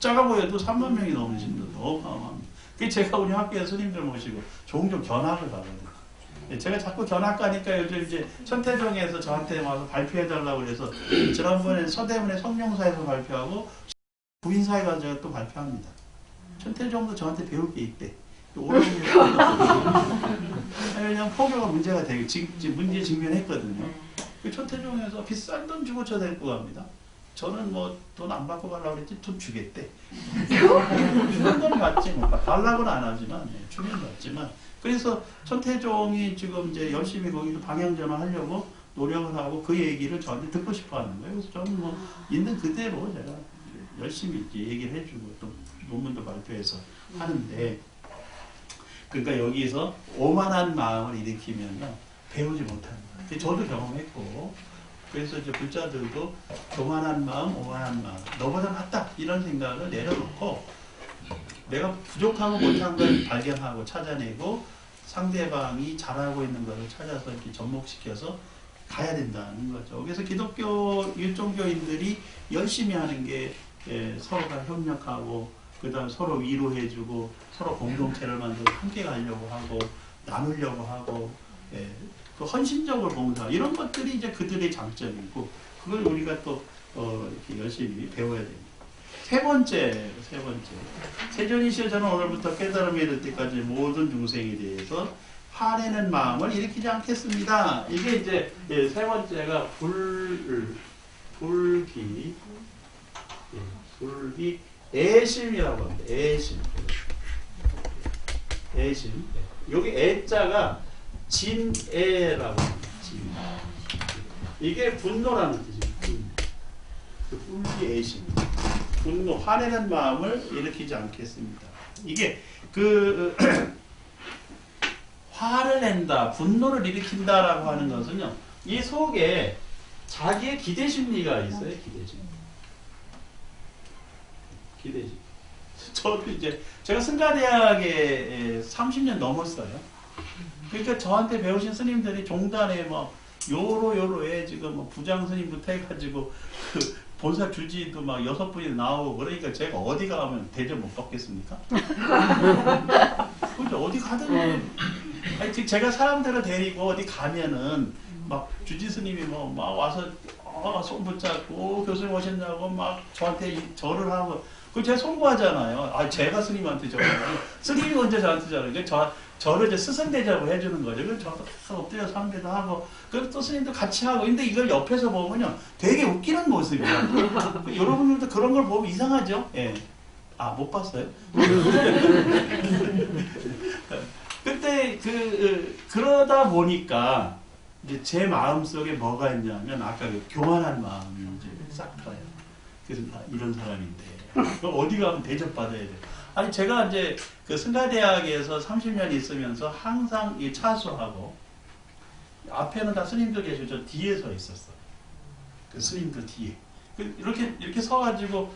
작아 보여도 3만 명이 넘는 신도도 어마어마합니다. 제가 우리 학교에 스님들 모시고 종종 견학을 가거든요. 제가 자꾸 견학 가니까 요즘 이제 천태종에서 저한테 와서 발표해달라고 그래서 지난번에 서대문의 성룡사에서 발표하고 부인사에 가서 제가 또 발표합니다. 천태종도 저한테 배울 게 있대. 왜냐면 포교가 문제가 되게 문제 직면했거든요. 천태종에서 비싼 돈 주고 저 데리고 갑니다. 저는 뭐 돈 안 받고 가려고 그랬지 돈 주겠대. 주는 건 받지 뭐 달라고는 안 하지만 주면 받지만 그래서 천태종이 지금 이제 열심히 거기서 방향전환 하려고 노력을 하고 그 얘기를 저한테 듣고 싶어 하는 거예요. 그래서 저는 뭐 있는 그대로 제가 열심히 이제 얘기를 해주고 또 논문도 발표해서 하는데 그러니까 여기서 오만한 마음을 일으키면요 배우지 못하는 거예요. 저도 경험했고 그래서 이제 불자들도 교만한 마음, 오만한 마음, 너보다 낫다 이런 생각을 내려놓고 내가 부족하고 못한 걸 발견하고 찾아내고 상대방이 잘하고 있는 것을 찾아서 이렇게 접목시켜서 가야 된다는 거죠. 그래서 기독교 일종교인들이 열심히 하는 게 서로가 협력하고 그다음 서로 위로해주고 서로 공동체를 만들고 함께 가려고 하고 나누려고 하고 그 헌신적으로 봉사 이런 것들이 이제 그들의 장점이고 그걸 우리가 또 이렇게 열심히 배워야 됩니다. 세 번째 세존이시여 저는 오늘부터 깨달음에 이를 때까지 모든 중생에 대해서 화내는 마음을 일으키지 않겠습니다. 이게 이제 세 번째가 불기 애심이라고 합니다. 애심. 여기 애자가 진애라고 합니다. 이게 분노라는 뜻입니다. 불기 애심. 분노, 화내는 마음을 일으키지 않겠습니다. 이게 화를 낸다, 분노를 일으킨다라고 하는 것은요, 이 속에 자기의 기대 심리가 있어요. 기대심. 저도 이제 제가 승가대학에 30년 넘었어요. 그러니까 저한테 배우신 스님들이 종단에 뭐 요로에 지금 뭐 부장 스님부터 해가지고 그 본사 주지도 막 6분이 나오고 그러니까 제가 어디 가면 대접 못 받겠습니까? 그죠? 어디 가든 아니 제가 사람들을 데리고 어디 가면은 막 주지 스님이 뭐 막 와서 손 붙잡고 교수님 오셨냐고 막 저한테 절을 하고 그 제가 송구하잖아요. 아 제가 스님한테 절을 하고 스님이 먼저 저한테 절을 저를 이제 스승 대접을 해주는 거죠. 그래서 저도 엎드려서 상대도 하고, 그래서 또 스님도 같이 하고, 근데 이걸 옆에서 보면요, 되게 웃기는 모습이에요. 여러분들도 그런 걸 보면 이상하죠? 예. 아, 못 봤어요? 그때 그러다 보니까 이제 제 마음 속에 뭐가 있냐면 아까 그 교만한 마음이 이제 싹 터요. 그래서 나 이런 사람인데 어디 가면 대접받아야 돼. 아니 제가 이제 그 승가대학에서 30년 있으면서 항상 이 차수하고 앞에는 다 스님들 계시고 저 뒤에 서 있었어. 그 스님들 뒤에 이렇게 서가지고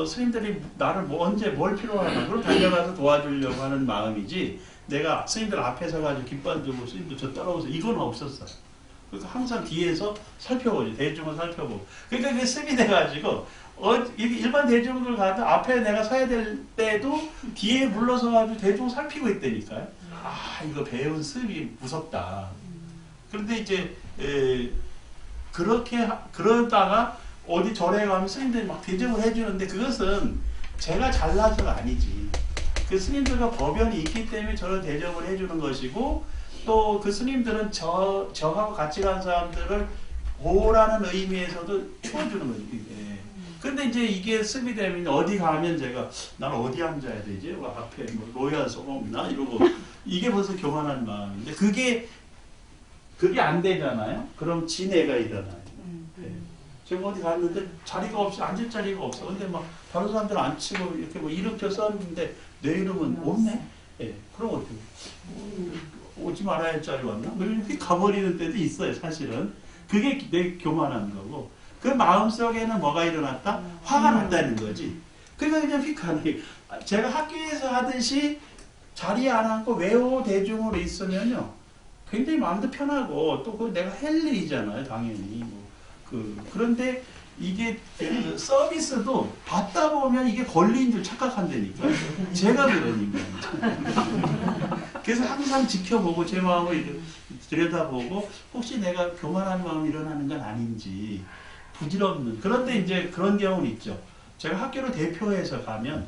스님들이 나를 언제 뭘 필요하나 그럼 달려가서 도와주려고 하는 마음이지 내가 스님들 앞에 서가지고 깃발 들고 스님들 저 따라오세요 이건 없었어요. 그래서 항상 뒤에서 살펴보지 대중을 살펴보고 그러니까 그게 습이 돼가지고 일반 대중들 가도 앞에 내가 서야 될 때도 뒤에 물러서가지고 대중 살피고 있다니까요. 아 이거 배운 습이 무섭다. 그런데 이제 그러다가 어디 절에 가면 스님들이 막 대접을 해주는데 그것은 제가 잘나서가 아니지. 그 스님들과 법연이 있기 때문에 저를 대접을 해주는 것이고 또 그 스님들은 저하고 같이 간 사람들을 보호라는 의미에서도 키워주는 거지. 근데 이제 이게 습이 되면 어디 가면 제가 난 어디 앉아야 되지? 앞에 뭐 로얄 소금이나 이러고 이게 벌써 교만한 마음인데 그게 안 되잖아요. 그럼 진해가 일어나요. 지금 어디 갔는데 자리가 없이 앉을 자리가 없어. 근데 막 다른 사람들 안 치고 이렇게 뭐 이름표 썼는데 내 이름은 없네. 예, 그럼 어떻게? 오지 말아야 할 자리 왔나? 이렇게 가버리는 때도 있어요. 사실은 그게 내 교만한 거고. 그 마음 속에는 뭐가 일어났다? 화가 난다는 거지. 그러니까 그냥 휙하네. 제가 학교에서 하듯이 자리에 안 앉고 외호 대중으로 있으면요, 굉장히 마음도 편하고 또 그 내가 할 일이잖아요, 당연히. 그런데 이게 서비스도 받다 보면 이게 권리인 줄 착각한다니까. 제가 그러니까. 그래서 항상 지켜보고 제 마음을 들여다보고 혹시 내가 교만한 마음이 일어나는 건 아닌지 부질없는. 그런데 이제 그런 경우는 있죠. 제가 학교를 대표해서 가면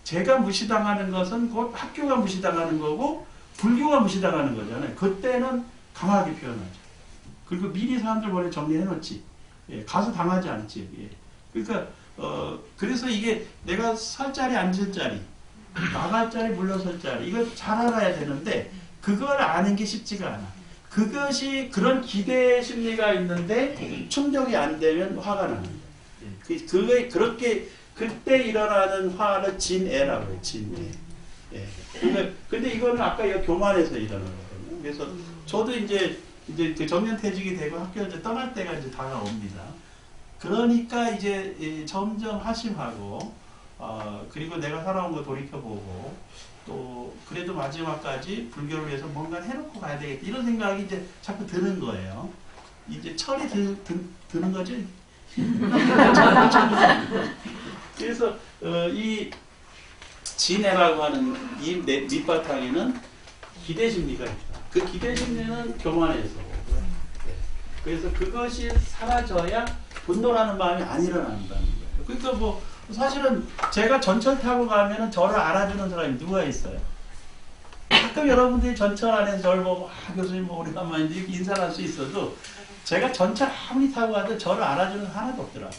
제가 무시당하는 것은 곧 학교가 무시당하는 거고 불교가 무시당하는 거잖아요. 그때는 강하게 표현하죠. 그리고 미리 사람들 원래 정리해놓지. 예, 가서 당하지 않지. 예. 그러니까 그래서 이게 내가 설 자리 앉을 자리, 나갈 자리 물러설 자리 이걸 잘 알아야 되는데 그걸 아는 게 쉽지가 않아. 그것이 그런 기대 심리가 있는데 충족이 안 되면 화가 나는 거야. 예. 그게 그렇게 그때 일어나는 화를 진애라고 해요. 진애. 예. 근데 이거는 아까 교만에서 일어나는 거거든요. 그래서 저도 이제 그 정년퇴직이 되고 학교를 이제 떠날 때가 이제 다가옵니다. 그러니까 이제 점점 하심하고 그리고 내가 살아온 거 돌이켜보고 또 그래도 마지막까지 불교를 위해서 뭔가 해놓고 가야 되겠다 이런 생각이 이제 자꾸 드는 거예요. 이제 철이 드는 거지. 그래서 이 진해라고 하는 이 밑바탕에는 기대심리가 있다. 그 기대심리는 교만에서 오고요. 그래서 그것이 사라져야 분노라는 마음이 안 일어난다는 거예요. 그러니까 뭐 사실은 제가 전철 타고 가면은 저를 알아주는 사람이 누가 있어요? 가끔 여러분들이 전철 안에서 저를 보고 교수님 뭐 오래간만인데 이렇게 인사를 할 수 있어도 제가 전철 아무리 타고 가도 저를 알아주는 하나도 없더라고.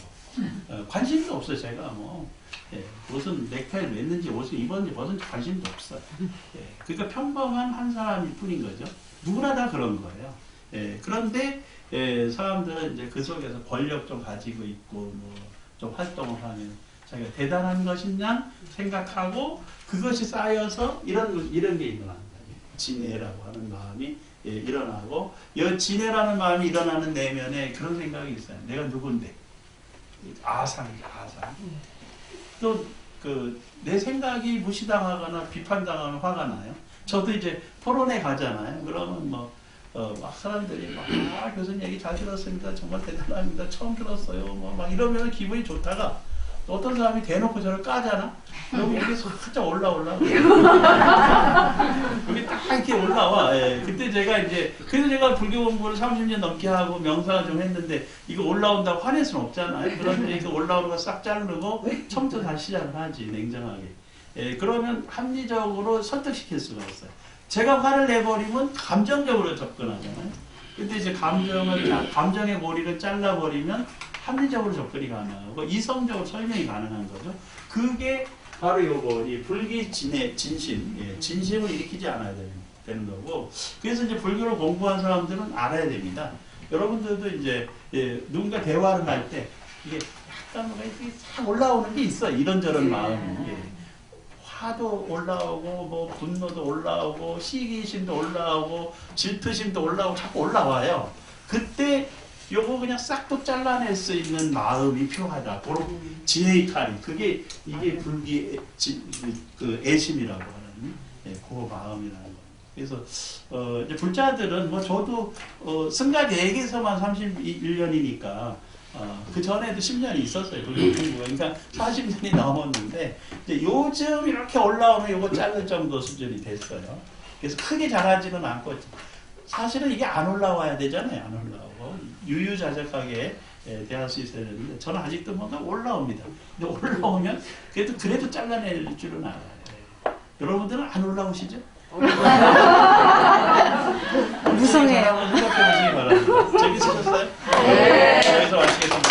관심도 없어요. 제가 뭐 무슨 넥타이를 맸는지 옷을 입었는지 벗은지 관심도 없어요. 그러니까 평범한 한 사람일 뿐인 거죠. 누구나 다 그런 거예요. 그런데 사람들은 이제 그 속에서 권력 좀 가지고 있고 뭐 좀 활동을 하면 자기가 대단한 것이냐 생각하고 그것이 쌓여서 이런 게 일어난다. 진해라고 하는 마음이 일어나고 이 진해라는 마음이 일어나는 내면에 그런 생각이 있어요. 내가 누군데? 아상이죠. 아상. 또 내 생각이 무시당하거나 비판당하면 화가 나요. 저도 이제 토론회 가잖아요. 그러면 막 사람들이 막 교수님 얘기 잘 들었습니다. 정말 대단합니다. 처음 들었어요. 뭐 막 이러면 기분이 좋다가 어떤 사람이 대놓고 저를 까잖아. 그럼 여기 살짝 올라와. 여기 딱 이렇게 올라와. 그때 그래서 제가 불교 공부를 30년 넘게 하고 명상을 좀 했는데 이거 올라온다고 화낼 수는 없잖아요. 그런데 이거 올라오는 거 싹 자르고 처음부터 다시 시작을 하지, 냉정하게. 그러면 합리적으로 설득시킬 수가 없어요. 제가 화를 내버리면 감정적으로 접근하잖아요. 근데 이제 감정의 머리를 잘라버리면 합리적으로 접근이 가능하고 이성적으로 설명이 가능한 거죠. 그게 바로 이 불기진의 진심을 일으키지 않아야 되는 거고. 그래서 이제 불교를 공부한 사람들은 알아야 됩니다. 여러분들도 이제 누군가 대화를 할 때 이게 약간 이렇게 싹 올라오는 게 있어. 이런저런 마음이. 화도 올라오고 뭐 분노도 올라오고 시기심도 올라오고 질투심도 올라오고 자꾸 올라와요. 그때 요거 그냥 싹둑 잘라낼 수 있는 마음이 필요하다. 그런 지혜의 칼이 이게 불기 그 애심이라고 하는 그 마음이라는 거. 그래서 이제 불자들은 뭐 저도 승가대에게서만 31년이니까 그 전에도 10년이 있었어요. 그러니까 40년이 넘었는데 이제 요즘 이렇게 올라오면 요거 자를 정도 수준이 됐어요. 그래서 크게 자라지는 않고 사실은 이게 안 올라와야 되잖아요. 안 올라오고 유유자적하게 대할 수 있어야 되는데 저는 아직도 뭔가 올라옵니다. 근데 올라오면 그래도 잘라낼 줄은 알아요. 여러분들은 안 올라오시죠? 무성해요. 생각해 보시기 바랍니다. 재밌으셨어요? 네. 여기서 마치겠습니다.